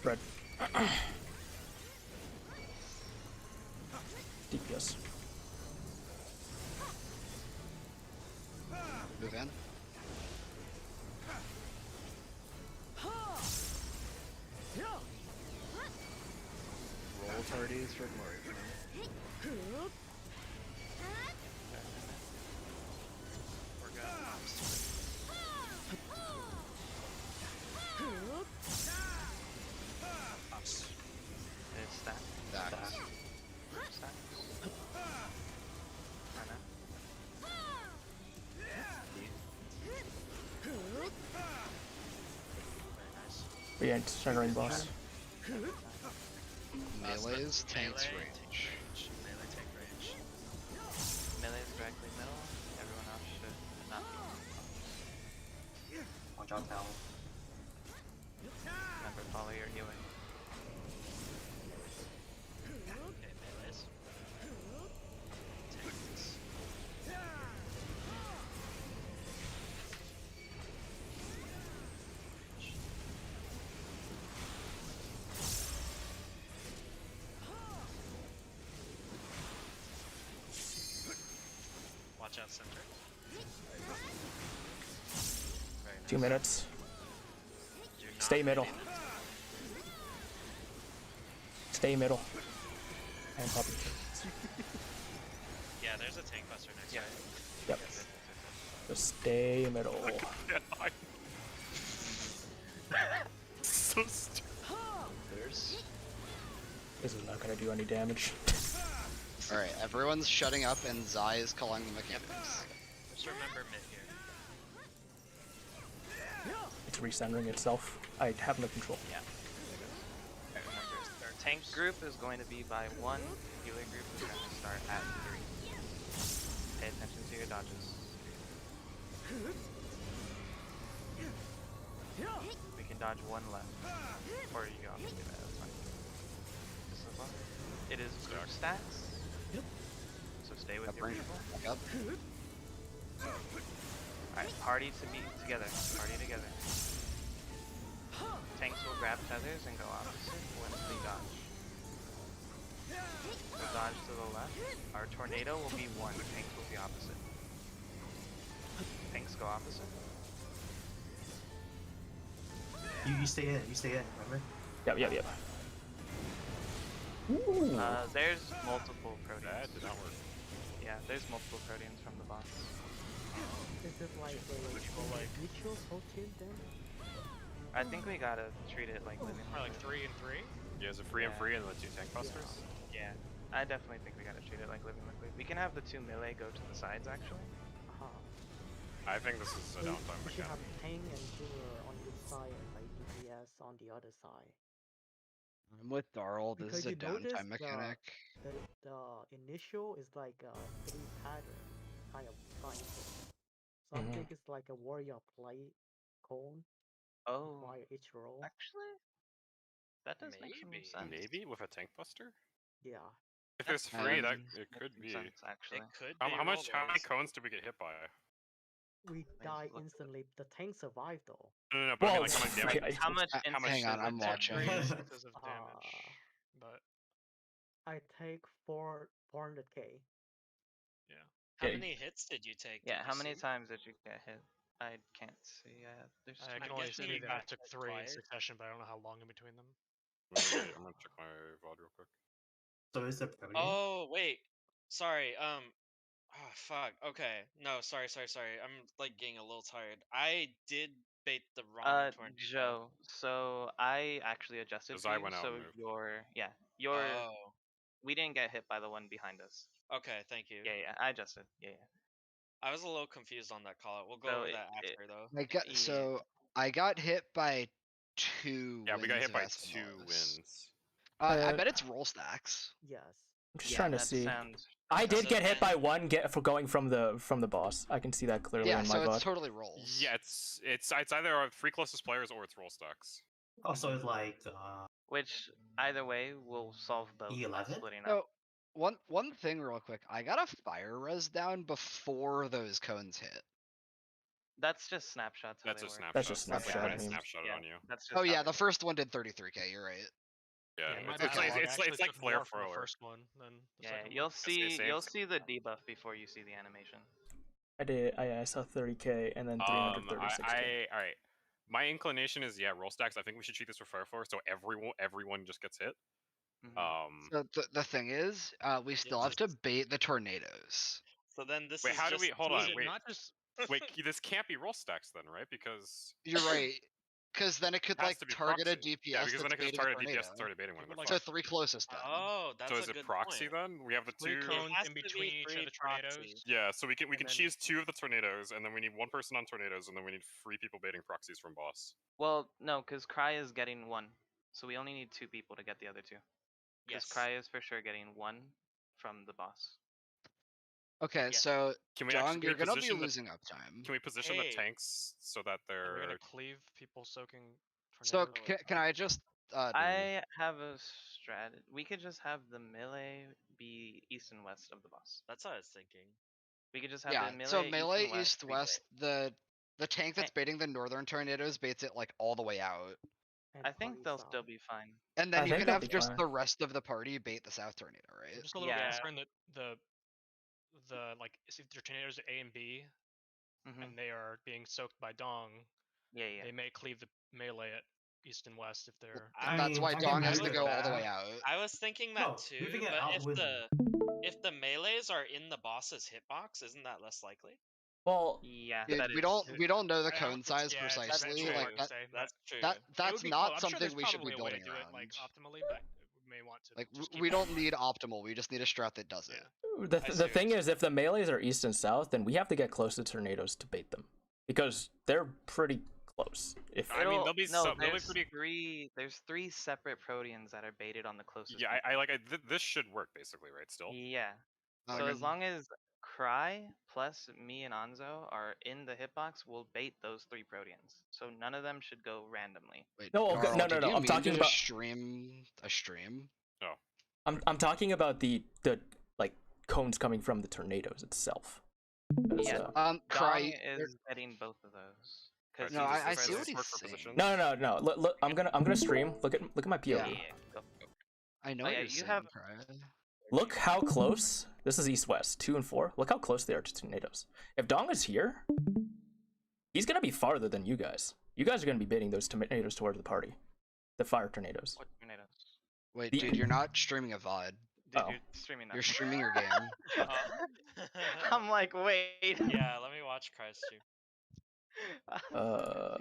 Spread. DPS. Move in. Roll tardies for glory. We're good. Ops. It's stack. Stacks. Stacks. Mana. Very nice. We ain't Shattering Boss. Melee's tanks Melee, range. Melee tank range. Melee is directly middle. Everyone else should not be. Watch out, Talon. Remember, follow your healing. Okay, melees. Tanks. Watch out, center. Very nice. 2 minutes. Do not Stay middle. wait in it. Stay middle. And puppy. Yeah, there's a tank buster next, Yeah. right? Yep. Yes. Just stay middle. So stupid. There's. This is not gonna do any damage. Alright, everyone's shutting up and Zai is calling the mechanics. Just remember mid here. It's recentering itself. I have no control. Yeah. Alright, remember, tank group is going to be by 1. Healer group is going to start at 3. Pay attention to your dodges. We can dodge 1 left. Or you can also do that, that's fine. Just as long. It is group stacks. So stay with your Bring people. back up. Alright, party to be together. Party together. Tanks will grab tethers and go opposite when we dodge. So dodge to the left. Our tornado will be 1. Tanks will be opposite. Tanks go opposite. You stay in, remember? Yep, yep, yep. Ooh. There's multiple That proteins. did not work. Yeah, there's multiple proteins from the boss. Is it like a mutual potion then? I think we gotta treat it like living. Or like 3 and 3. Yeah, is it free and Yeah. free and the 2 tank busters? Yeah, I definitely think we gotta treat it like living liquid. We can have the 2 melee go to the sides actually. Uh-huh. I think this is a downtime We should have mechanic. tank and healer on this side and like DPS on the other side. I'm with Darl, this is Because a you notice downtime mechanic. The initial is like a 3 pattern kind of triangle. So I Mhm. think it's like a warrior plate cone Oh, require each roll. actually, that does make some Maybe. sense. Maybe with a tank buster? Yeah. If it's That free, that makes it could some be. sense, actually. It could How, be. how much? How many roll-wise. cones did we get hit by? We Let's die look at it. instantly. The tank survived though. No, but I mean, Well, like, how much damage? okay, How much? how much- Hang on, I'm instances watching. did you- Instances of damage. Uh, But I take 400k. How Yeah. many hits did you take? Yeah, Did how you many see? times did you get hit? I can't see. There's I too can I'm only guessing see you that got I took hit 3 in twice. succession, but I don't know how long in between them. I'm gonna check my VOD real quick. So is it protein? Oh wait, sorry. Oh fuck. Okay. No, sorry. I'm like getting a little tired. I did bait the wrong tornado. Joe. So I actually adjusted Because for I you. went out So and moved. your Oh. we didn't get hit by the one behind us. Okay. Thank you. Yeah, I adjusted. Yeah. I was a little confused on that call out. We'll go So over it- that it- after though. Yeah. So I got hit by 2 Yeah, we got wins hit of by SMOs. 2 wins. I Uh, bet it's roll stacks. Yes. I'm just Yeah, trying to that see. sounds. I did So get hit by then- 1 for going from the boss. I can see that clearly Yeah, in my so it's VOD. totally rolls. Yeah, it's either our 3 closest players or it's roll stacks. Oh, so it's like Which either way will solve both by E11? splitting up. So one thing real quick, I got a fire res down before those cones hit. That's just snapshots. How That's they a work. snapshot. That's just That's like snapshot, when I it's mean. snapshotted Yeah, on you. that's just Oh how yeah, they the work. first one did 33k. You're right. Yeah, Yeah, my it's backlog like actually it's like took flare more from the thrower. first one than the Yeah, second you'll one. see same. you'll see the debuff before you see the animation. I did. I saw 30k and then 336k. All right. My inclination is roll stacks. I think we should treat this for fire floor, so everyone just gets hit. Mhm. So the thing is, we still have to bait the tornadoes. So then this Wait, is how do just we? Hold So on, is it wait, not just wait. This can't be roll stacks then, right? Because You're right, because then it could it has like to be target a proxy. DPS Yeah, because then that's it can just baiting a target a tornado. DPS that's already baiting one of But, their like, So proxies. 3 closest then. Oh, that's So a is it good proxy point. then? We have the 3 two. cones has in to be between each of three the tornadoes. proxies. Yeah, so we can and then- choose 2 of the tornadoes, and then we need 1 person on tornadoes, and then we need 3 people baiting proxies from boss. Well, no, because Cry is getting 1, so we only need 2 people to get the other 2. Because Yes. Cry is for sure getting 1 from the boss. Okay, Yes. so Can we Dong, you're gonna be position losing uptime. Can we position Hey. the tanks so that And we're they're gonna cleave people soaking So tornadoes. can I just I have a strat. We could just have the melee be east and west of the boss. That's what I was thinking. We could just have yeah, the melee, so melee east and west. east west, the tank that's baiting the northern tornadoes baits it like all the way out. And I think party they'll south. still be fine. And then I you think can they'll have be just fine. the rest of the party bait the south tornado, I'm right? just a little Yeah. concerned that the like if your tornadoes are A and B Mhm. and they are being soaked by Dong, Yeah, yeah. they may cleave the melee at east and west if they're. I That's mean, why I can Dong has manage to go all the way that. out. I was thinking that No, too, leaving it but out with if the melees are in the boss's hitbox, isn't that less likely? Well, Yeah, Dude, that we is. don't know the I don't- cone size yeah, it's precisely. really true. Like hard to say, but That's true. it would that's be not I'm sure something there's we should be probably a way to building do around. it like optimally, but we may want to Like just keep we it don't in need mind. optimal. We just need a strat that does it. Yeah. the I see the what thing you're is, if the melees are east and south, then we have to get close to tornadoes to bait them because they're pretty close. If I mean, they'll be no, they'll be there's pretty. there's 3 separate Proteans that are baited on the closest. Yeah, I people. like this should work basically, right? Still. Yeah. Um, So as long as Cry plus me and Anzo are in the hitbox, we'll bait those 3 Proteans. So none of them should go randomly. Wait, No, okay, Carl, no, did no, you I'm mean talking to about- stream a stream? Oh. I'm talking about the like cones coming from the tornadoes itself. 'Cause, Yeah. uh, Cry. Dong is getting both of those. Alright, Because so No, does I this- see does what this he's work for saying. positions? no. Look, I'm gonna stream. Look at my POV. yeah, go. I know Oh, what yeah, you're you saying, have- Cry. Look how close. This is east west 2 and 4. Look how close they are to tornadoes. If Dong is here, he's gonna be farther than you guys. You guys are gonna be baiting those tornadoes towards the party, the fire tornadoes. What tornadoes? Wait, The- dude, you're not streaming a VOD. Dude, Oh. you're streaming that. You're streaming your game. I'm like, wait. Yeah, let me watch Cry's stream. Uh,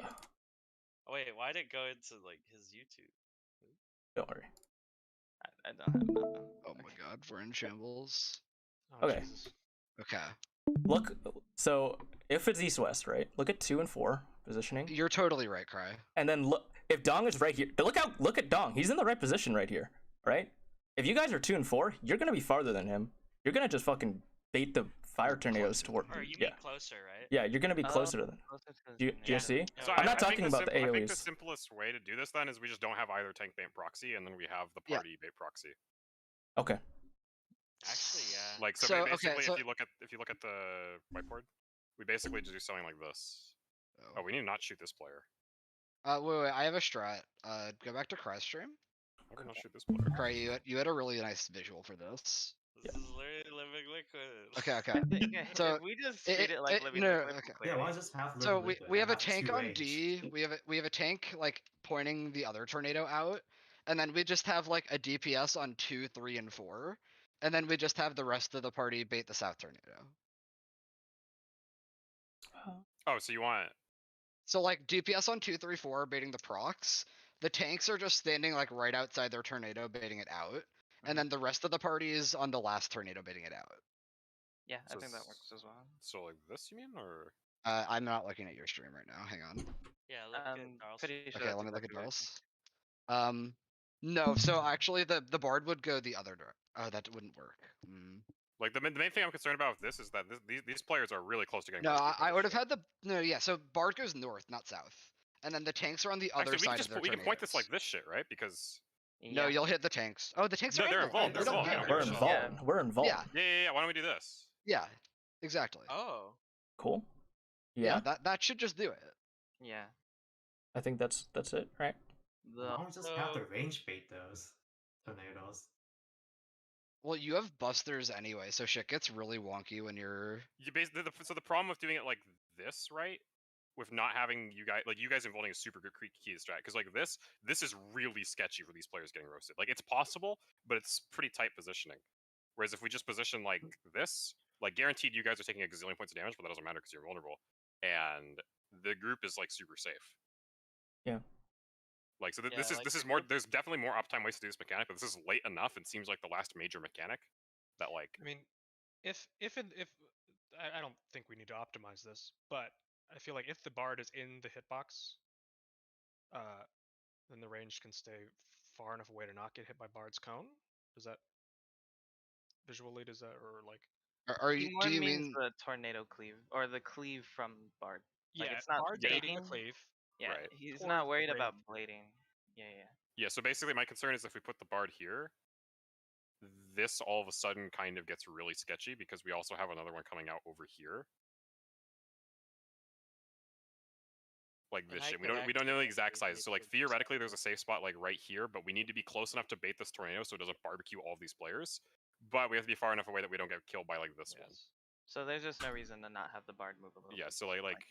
Oh, wait, why'd it go into like his YouTube? don't worry. I don't have nothing. Oh my god, we're in shambles. Oh, Okay. Jesus. Okay. Look, so if it's east west, right? Look at 2 and 4 positioning, You're totally right, Cry. and then look if Dong is right here. Look at Dong. He's in the right position right here, right? If you guys are 2 and 4, you're gonna be farther than him. You're gonna just fucking bait the fire tornadoes toward. Or you Yeah, mean closer, right? yeah, you're gonna be closer to them. Do you see? So I'm not I think talking about the I think the AoEs. simplest way to do this then is we just don't have either tank bait proxy, and then we have the Yeah. party bait proxy. Okay. Actually, yeah. Like so, So, basically, okay, so- if you look at the whiteboard, we basically just do something like this. Oh, we need to not shoot this player. Wait, I have a strat. Go back to Cry's stream. How can I not shoot this player? Cry, you had a really nice visual for this. This is literally living liquid. Okay, okay. So, if we just treat it like living no, liquid, okay. Yeah, why is this half So living we, liquid we and have a not tank 2 on range? D. We have a tank like pointing the other tornado out, and then we just have like a DPS on 2, 3, and 4, and then we just have the rest of the party bait the south tornado. Oh, so you want? So like DPS on 2, 3, 4 baiting the procs. The tanks are just standing like right outside their tornado baiting it out, and then the rest of the party is on the last tornado baiting it out. Yeah, I So think that s- works as well. So like this, you mean, or? I'm not looking at your stream right now. Hang on. Yeah, look at Darl's Pretty sure Okay, that's let me look at exactly what Dulce. No. So actually, the bard would go the other direction. Oh, that wouldn't work. Like the main thing I'm concerned about with this is that these players are really close to getting. No, close to I would have finish. had the no. Yeah, so bard goes north, not south, and then the tanks are on the other Actually, we side can just of their we can point this like tornadoes. this shit, right? Because No, you'll hit the tanks. Oh, the tanks No, are they're involved. involved, they're We don't involved, care. We're Yeah. involved. We're involved. Yeah. yeah. Why don't we do this? Yeah, exactly. Oh. Cool. Yeah, that should just do it. Yeah. I think that's it, right? Why don't we just have the range bait those tornadoes? Well, you have busters anyway, so shit gets really wonky when you're. You basically so the problem with doing it like this, right? With not having you guys involving a super good key strat, because like this is really sketchy for these players getting roasted. Like it's possible, but it's pretty tight positioning. Whereas if we just position like this, like guaranteed you guys are taking a gazillion points of damage, but that doesn't matter because you're vulnerable, and the group is like super safe. Yeah. Like so, Yeah, this like is more. There's definitely more uptime ways to do this mechanic, but this is late enough. It seems like the last major mechanic that like. I mean, if I don't think we need to optimize this, but I feel like if the bard is in the hitbox, then the range can stay far enough away to not get hit by bard's cone. Does that visually or like? Are you? Do you means mean the tornado cleave or the cleave from Bard? Yeah, Like it's not bard's baiting. aiming the cleave. Yeah, Right. he's towards not the worried about range. blading. Yeah. Yeah, so basically my concern is if we put the bard here, this all of a sudden kind of gets really sketchy because we also have another one coming out over here. Like this shit. We don't know the exact size. So like theoretically there's a safe spot like right here, but we need to be close enough to bait this tornado so it doesn't barbecue all of these players. But we have to be far enough away that we don't get killed by like this one. So there's just no reason to not have the Bard move a little. Yeah, bit. so like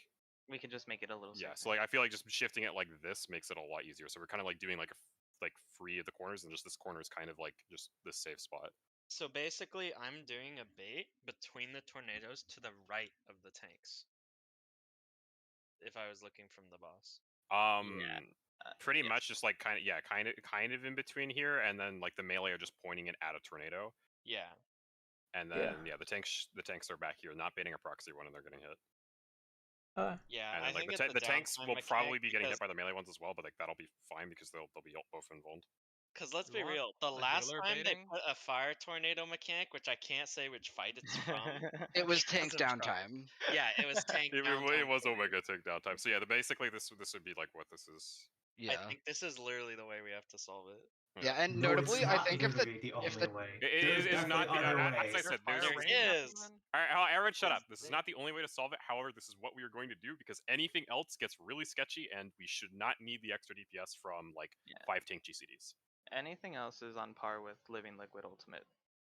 we could just make it a little. yeah, safer. so like I feel like just shifting it like this makes it a lot easier. So we're kind of like doing like free of the corners, and just this corner is kind of like just this safe spot. So basically, I'm doing a bait between the tornadoes to the right of the tanks. If I was looking from the boss. Pretty much just like kind of in between here, and then like the melee are just pointing it at a tornado. Yeah. And then the tanks are back here, not baiting a proxy one, and they're getting hit. Yeah, and then, I think the tanks will probably be getting hit by because the melee ones as well, but like that'll be fine because they'll be both involved. Because let's You be want real, the a last healer time they baiting? put a fire tornado mechanic, which I can't say which fight it's from. it was tank wasn't downtime? Yeah, it was tank It downtime. was Omega tank downtime. So yeah, basically this would be like what this is. Yeah. I think this is literally the way we have to solve it. Yeah, and No, notably, it's I not think if literally the only way. It There's is not definitely the other as I ways. said, There is. Alright, Aaron, shut up. This is not the only way to solve it. However, this is what we are going to do because anything else gets really sketchy, and we should not need the extra DPS from like 5 tank GCDs. Anything else is on par with Living Liquid Ultimate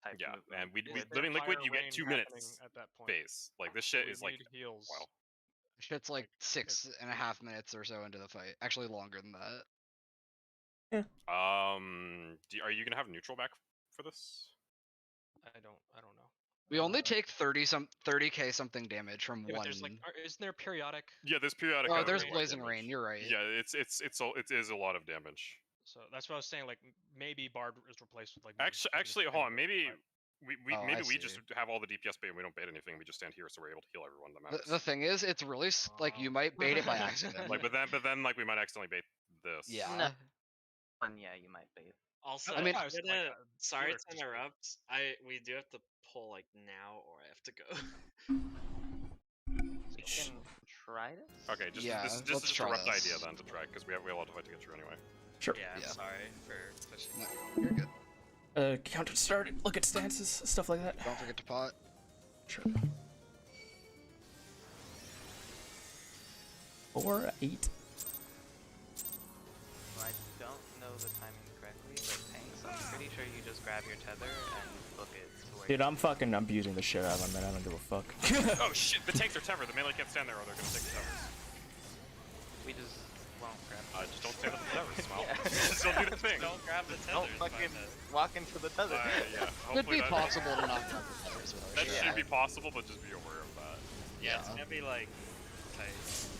type. Yeah, movement. and we Is there Living Liquid, fire you get rain 2 happening minutes at that point? phase. Like this shit We is like need heals. wow. Shit's like 6.5 minutes or so into the fight. Actually, longer than that. Are you gonna have neutral back for this? I don't know. We only take 30k something damage from Yeah, but one. there's like, isn't there periodic? Yeah, there's periodic. Oh, there's damage. blazing rain. You're right. Yeah, it is a lot of damage. So that's what I was saying. Like maybe Bard is replaced with like. Actually, hold on. Maybe we I just see. have all the DPS bait and we don't bait anything. We just stand here so we're able to heal everyone that matters. The thing is, it's really like you might bait it by accident. Like, but then like we might accidentally bait this. Yeah. No. And yeah, you might bait. Also, I mean- sorry to interrupt. We do have to pull like now, or I have to go. We can try this. Okay, just Yeah, this let's is just a try rough this. idea then to try because we have a lot of fight to get through anyway. Sure. Yeah, I'm Yeah. sorry for pushing. No, you're good. Counter started. Look at stances, stuff like that. Don't forget to pot. Sure. 4, 8. I don't know the timing correctly, but tanks, I'm pretty sure you just grab your tether and book it to where. Dude, I'm fucking abusing the shit out of them, man. I don't give a fuck. Oh shit! The tanks are tethered. The melee can't stand there, or they're gonna take the towers. We just won't grab. Just don't stand at the towers, Smile. Yeah. Just don't do the thing. Don't grab the Don't tethers. fucking walk into the tether. Yeah. Could be hopefully that- possible to not grab the feathers though. That yeah. should be possible, but just be aware of that. Yeah, it's gonna be like tight.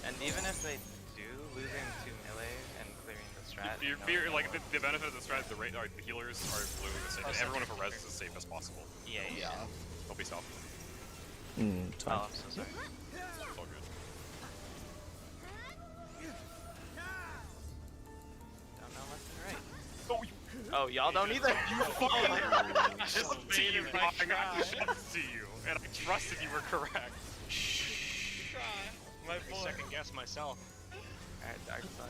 And even if they do, losing 2 melee and clearing the strat. You fear like the benefit of the strat, the healers are literally the same. Oh, Everyone second with a res is as safe as possible. Yeah. Don't be stealth. It's fine. Oh, I'm so sorry. It's all good. Don't know left and right. Oh, you Oh, y'all don't either. I just Oh, see you baited my talking. I try. should see you, and I trusted you were correct. My I boy. second guess myself. Alright, dark fire.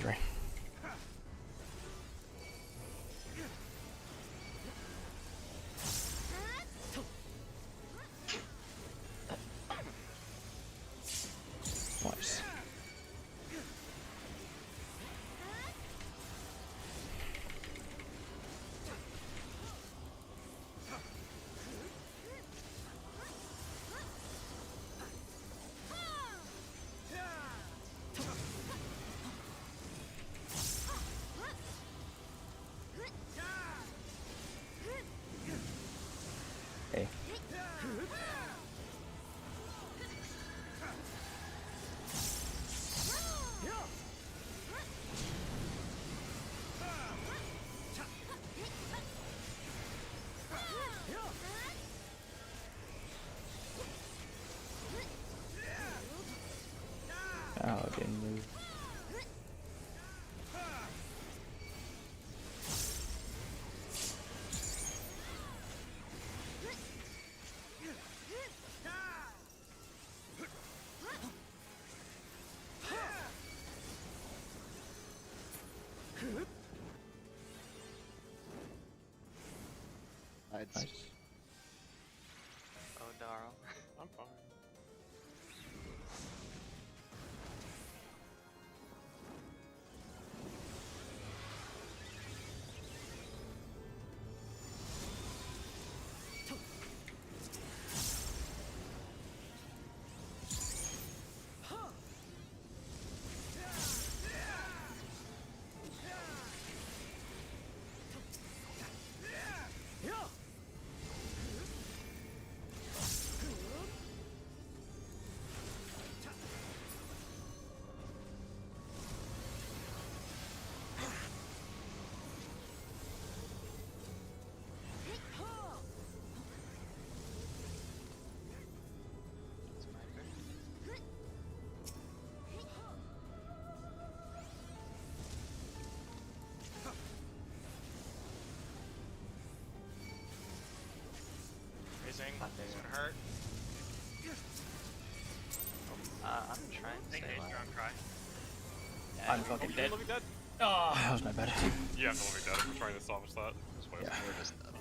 3. Nice. Hey. Oh, didn't move. Nice. Oh, Darl. I'm fine. It's my turn. Raising. Not there It's yet. gonna hurt. I'm trying to Take stay a alive. strong cry. I'm fucking dead. Living dead? Oh, that was my bad. You have to let me dead if we're trying to salvage that. Just wait. Yeah. We're just dead.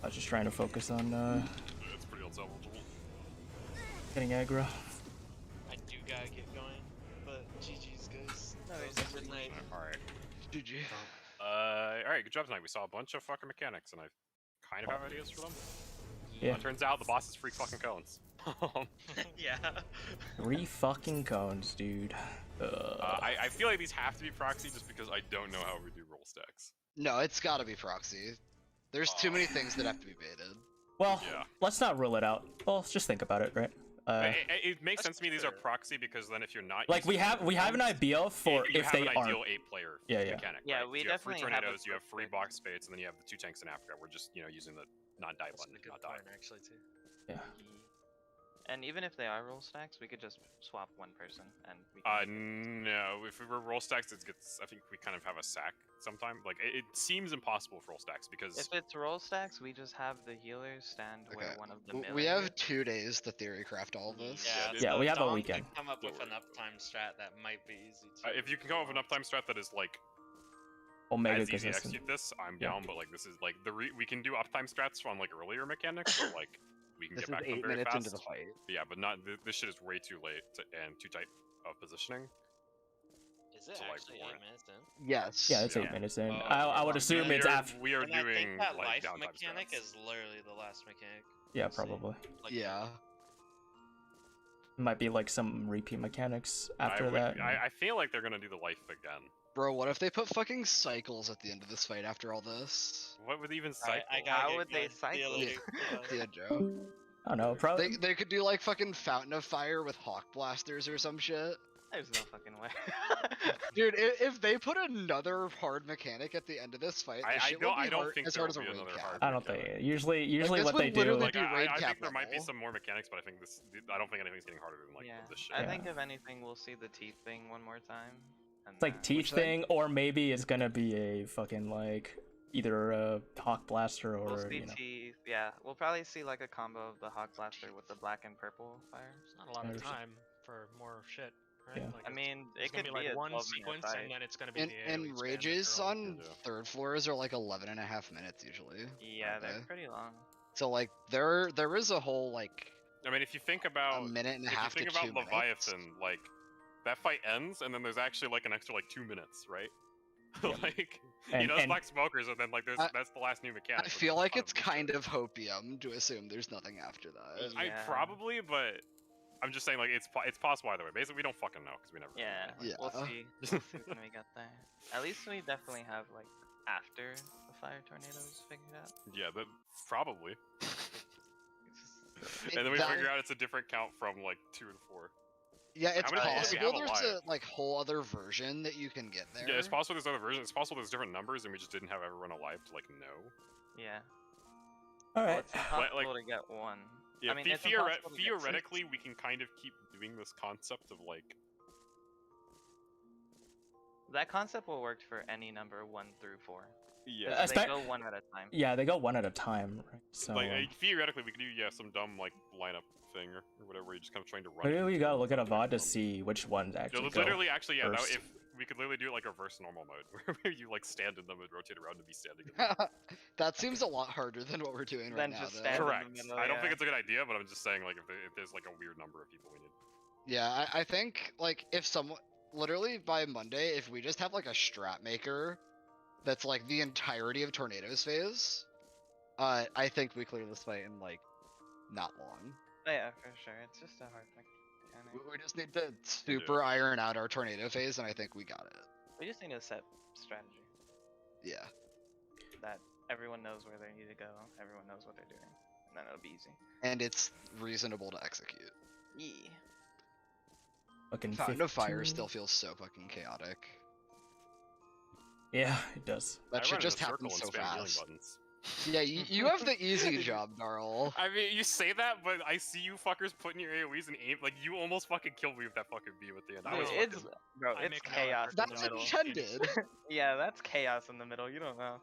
I was just trying to focus on It's pretty unsalvageable. getting aggro. I do gotta get going, but GG's guys. No, That it's was a good just- night. Alright. GG. Alright, good job tonight. We saw a bunch of fucking mechanics, and I kind of have ideas for them. Yeah. Turns out the boss is freak fucking cones. Yeah. 3 fucking cones, dude. I feel like these have to be proxy just because I don't know how we do roll stacks. No, it's gotta be proxy. There's too many things that have to be baited. Well, Yeah. let's not rule it out. Well, let's just think about it, right? It makes That's sense to me these are true. proxy because then if you're not Like we using have an cones, idea for you if have they an aren't. ideal 8-player Yeah, yeah. mechanic. Yeah, right? we So you have free definitely have a tornadoes, you have quick free fix. box fates, and then you have the 2 tanks in Africa. We're just using the non-die That's button, a good not die. point, actually, too. Yeah. And even if they are roll stacks, we could just swap one person and we can make it. No. If we were roll stacks, it gets. I think we kind of have a sack sometime. Like it seems impossible for roll stacks because If it's roll stacks, we just have the healers stand where Okay. one of the We melee have is. 2 days to theory craft all this. Yeah, Yeah, we have a Dom weekend. could come up with Don't an worry. uptime strat that might be easy too. if you can come up with an uptime strat that is like Omega as easy to consistent. execute this, I'm Yeah. down. But like this is like we can do uptime strats on like earlier mechanics, but like we can This get is back to them 8 very minutes fast. into the fight. Yeah, but not this shit is way too late and too tight of positioning. Is it to, like, actually warrant. 8 minutes in? Yes. Yeah, it's 8 Yeah. minutes in. Oh, I would yeah. assume We it's are- after. We are And I doing think that like life downtime mechanic strats. is literally the last mechanic. Yeah, we'll see. probably. Like, Yeah. Might be like some repeat mechanics after I would, that. I feel like they're gonna do the life again. Bro, what if they put fucking cycles at the end of this fight after all this? What would even Alright, cycle? I gotta How get would they going. See you cycle? later. Bye. Yeah, Joe. I don't know. Probably. They could do like fucking Fountain of Fire with Hawk Blasters or some shit. There's no fucking way. Dude, if they put another hard mechanic at the end of this fight, I this shit will don't- be I don't hard, think as there hard as a will be raid another cap. hard I don't mechanic. think. Usually this what would they do. literally Like be I raid think cap there might be level. some more mechanics, but I think I don't think anything's getting harder than like yeah. this shit. I Yeah. think if anything, we'll see the teeth thing one more time. And It's like then- teeth Which thing? thing, or maybe it's gonna be a fucking like either a Hawk Blaster or We'll see you know. teeth. Yeah, we'll probably see like a combo of the Hawk Blaster with the black and purple fire. There's not a lot of Understood. time for more shit. right? Yeah. Like, I mean, it's it gonna could be like a one 12-minute sequence, fight. and then it's gonna be And, the AoE and spam that rages they're all- on Yeah. third floors are like 11.5 minutes usually. Yeah, aren't they're they? pretty long. So like there is a whole like I mean, if you think a about minute and a if you half think to about 2 minutes. Leviathan, like that fight ends, and then there's actually like an extra like 2 minutes, right? Yep. Like And- it's and- Black Smokers, and then like I- that's the last new mechanic. I which feel is like ton it's new kind shit. of hopium to assume there's nothing after that. Yeah. I probably, but I'm just saying like it's possible either way. Basically, we don't fucking know because we never. Yeah, Yeah. we'll see. We'll see when we get there. At least we definitely have like after the fire tornadoes figured out. Yeah, but probably. It's just- And then we That- figure out it's a different count from like 2 and 4. Yeah, it's many people do we possible have there's a alive? like whole other version that you can get there. Yeah, it's possible there's other versions. It's possible there's different numbers, and we just didn't have everyone alive to like know. Yeah. All Well, right. it's impossible like- to get one. Yeah, I mean, it's impossible to get theoretically, we can kind of keep doing this concept of like. That concept will work for any number 1 through 4. Yeah, They go one at a time. Yeah, they go one at a time. Right? So theoretically, we could do some dumb like lineup thing or whatever. Where you're just kind of trying to run. maybe we into gotta look at a different VOD to ones. see which ones actually go. Literally, actually, yeah. first. If we could literally do it like reverse normal mode, where you like stand in them and rotate around to be standing. In them. That seems a lot harder than what we're doing right Than now. just though. stand in the Correct. middle, I don't think yeah. it's a good idea, but I'm just saying like if there's like a weird number of people we need. Yeah, I think like if someone literally by Monday, if we just have like a strat maker that's like the entirety of Tornadoes phase, I think we clear this fight in like not long. Oh, yeah, for sure. It's just a hard mechanic. We just need to super iron out our tornado phase, and I think we got it. We just need to set strategy Yeah. that everyone knows where they need to go, everyone knows what they're doing, and then it'll be easy. And it's reasonable to execute. Yeah. Fucking Fountain of Fire 15. still feels so fucking chaotic. Yeah, it does. That I should run in a just happen circle so and spam healing fast. buttons. Yeah, you have the easy job, Darl. I mean, you say that, but I see you fuckers putting your AoEs and aim. Like, you almost fucking killed me with that fucking beam at the end. I was Dude, it's fucking... bro, I it's make chaos in That's the middle. intended. Yeah, that's chaos in the middle. You don't know.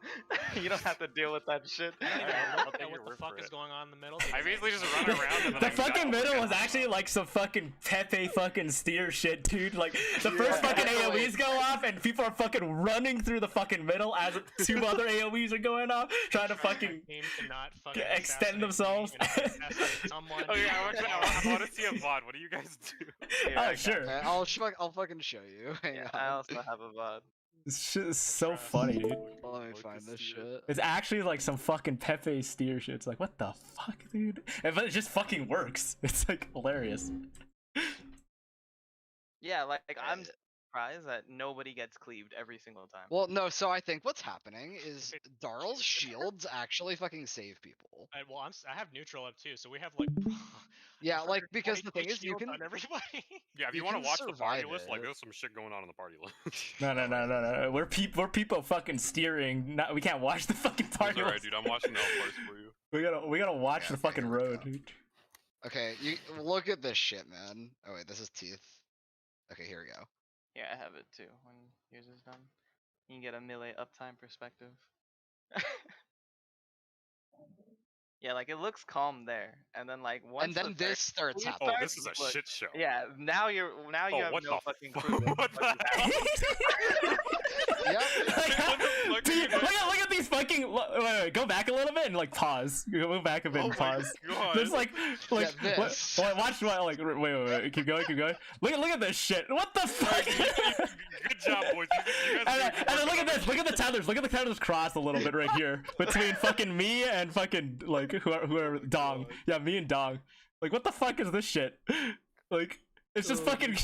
You don't have to deal with that shit. I don't even I'll look take at your what the word fuck for is it. going on in the middle. I because basically just run around and then The I fucking die. middle was actually like some fucking Pepe fucking steer shit, dude. Like the first fucking AoEs go off and people are fucking running through the fucking middle as 2 other AoEs are going off, trying to fucking aim to not fucking extend assassinate themselves. me and assassinate someone. Okay, I want to see a VOD. What do you guys do? Here, Oh I got sure. it. Okay, I'll fucking show you. Hang Yeah, on. I also have a VOD. This shit is so funny, dude. Let me find this shit. It's actually like some fucking Pepe steer shit. It's like, what the fuck, dude? But it just fucking works. It's like hilarious. Yeah, like I'm surprised that nobody gets cleaved every single time. Well, no, so I think what's happening is Darl's shields actually fucking save people. Well, I have neutral up too, so we have like. Yeah, like because the thing is you shields can on everybody. Yeah, if You you want can to watch the party survive list, like it. there's some shit going on in the party list. No. We're people fucking steering. Not, we can't watch the fucking It's party. alright, dude. I'm watching the parts for you. We gotta watch Yeah, the okay, fucking here we road, go. dude. Okay, you look at this shit, man. Oh wait, this is teeth. Okay, here we go. Yeah, I have it too when yours is done. You can get a melee uptime perspective. Yeah, like it looks calm there, and then like once And then the this starts you Oh, happening. this is a Look, shit show. Yeah, now you Oh, have what no the fucking fuck? clue. What the hell? Yep. Fuck Dude, you, man? look at these fucking. Wait, go back a little bit and like pause. Go back a bit Oh and my pause. God. There's like Yeah, what, this. watch what like wait, keep going. Look at this shit. What the fuck? Good job, boys. You guys And are then look at this. Look at the tethers. Look at the tethers crossed a little bit right here between fucking me and fucking like whoever Dong. Yeah, me and Dong. Like, what the fuck is this shit? Like, it's just fucking.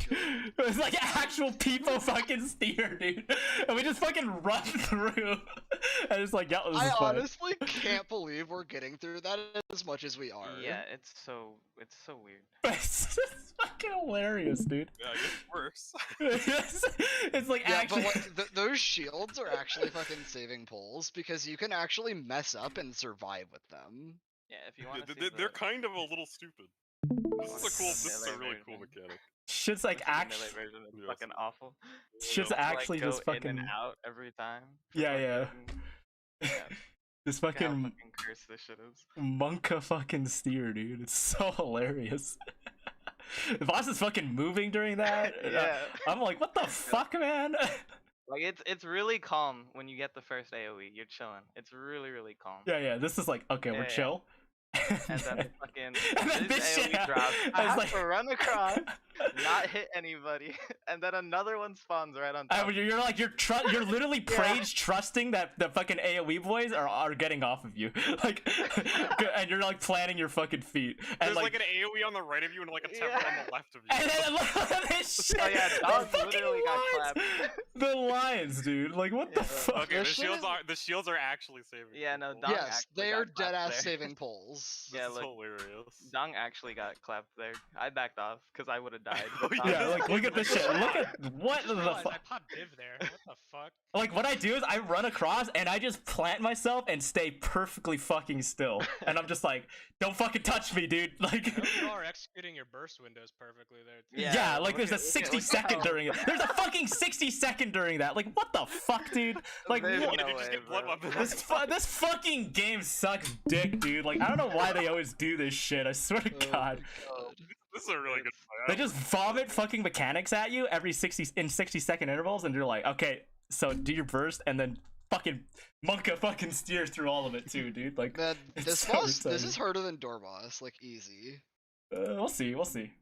It's like actual people fucking steer, dude. And we just fucking run through. And it's like, yeah, this I is fun. honestly can't believe we're getting through that as much as we are. Yeah, it's so weird. It's just fucking hilarious, dude. Yeah, I guess it works. It's like Yeah, actually. but like, those shields are actually fucking saving pulls because you can actually mess up and survive with them. Yeah, if you want to They're kind of a little stupid. This is a really cool mechanic. Shit's like melee actually. version is Yes. fucking awful. Shit's You have to, actually go just in fucking. and out every time. Yeah. Yeah. This Look how fucking fucking cursed this shit is. Monka fucking steer, dude. It's so hilarious. The boss is fucking moving during that. Yeah. I'm like, what the fuck, man? Like it's really calm when you get the first AoE. You're chilling. It's really really calm. Yeah. This is like, okay, we're Yeah. chill. And then the fucking and then this shit AoE drops. I it's have like- to run across, not hit anybody, and then another one spawns right on top. You're like you're literally Prage trusting that the fucking AoE boys are getting off of you, like, and you're like planting your fucking feet. And There's like an AoE on the right of you and like a temple on the left of you. And then look at this shit. Oh yeah, The dogs fucking literally got lines. clapped. The lions, dude. Like, what the fuck? Okay, This shit is- the shields are actually saving. Yeah, no, people. Dong Yes, actually they got are clapped dead ass there. saving poles. This Yeah, is look. hilarious. Dong actually got clapped there. I backed off because I would have died. Oh, but Dong- Yeah, like look at this shit. Look at what I the realized fuck. I popped div there. What the fuck? Like, what I do is I run across and I just plant myself and stay perfectly fucking still. And I'm just like, don't fucking touch me, dude. Like, You are executing your burst windows perfectly there. Too. yeah, like look there's a at- look at- 60-second look at during it. There's a fucking 60-second during that. Like, what the fuck, dude? Like, There's what? no Did you just way, get blood bro. weapon? This fucking game sucks dick, dude. Like, I don't know why they always do this shit. I swear to Oh God. my God. This is a really good fight. They just vomit fucking mechanics at you every 60-second intervals, and you're like, okay, so do your burst, and then fucking Monka fucking steers through all of it too, dude. Like, Man, it's this so boss, this retarded. is harder than door boss, like easy. We'll see.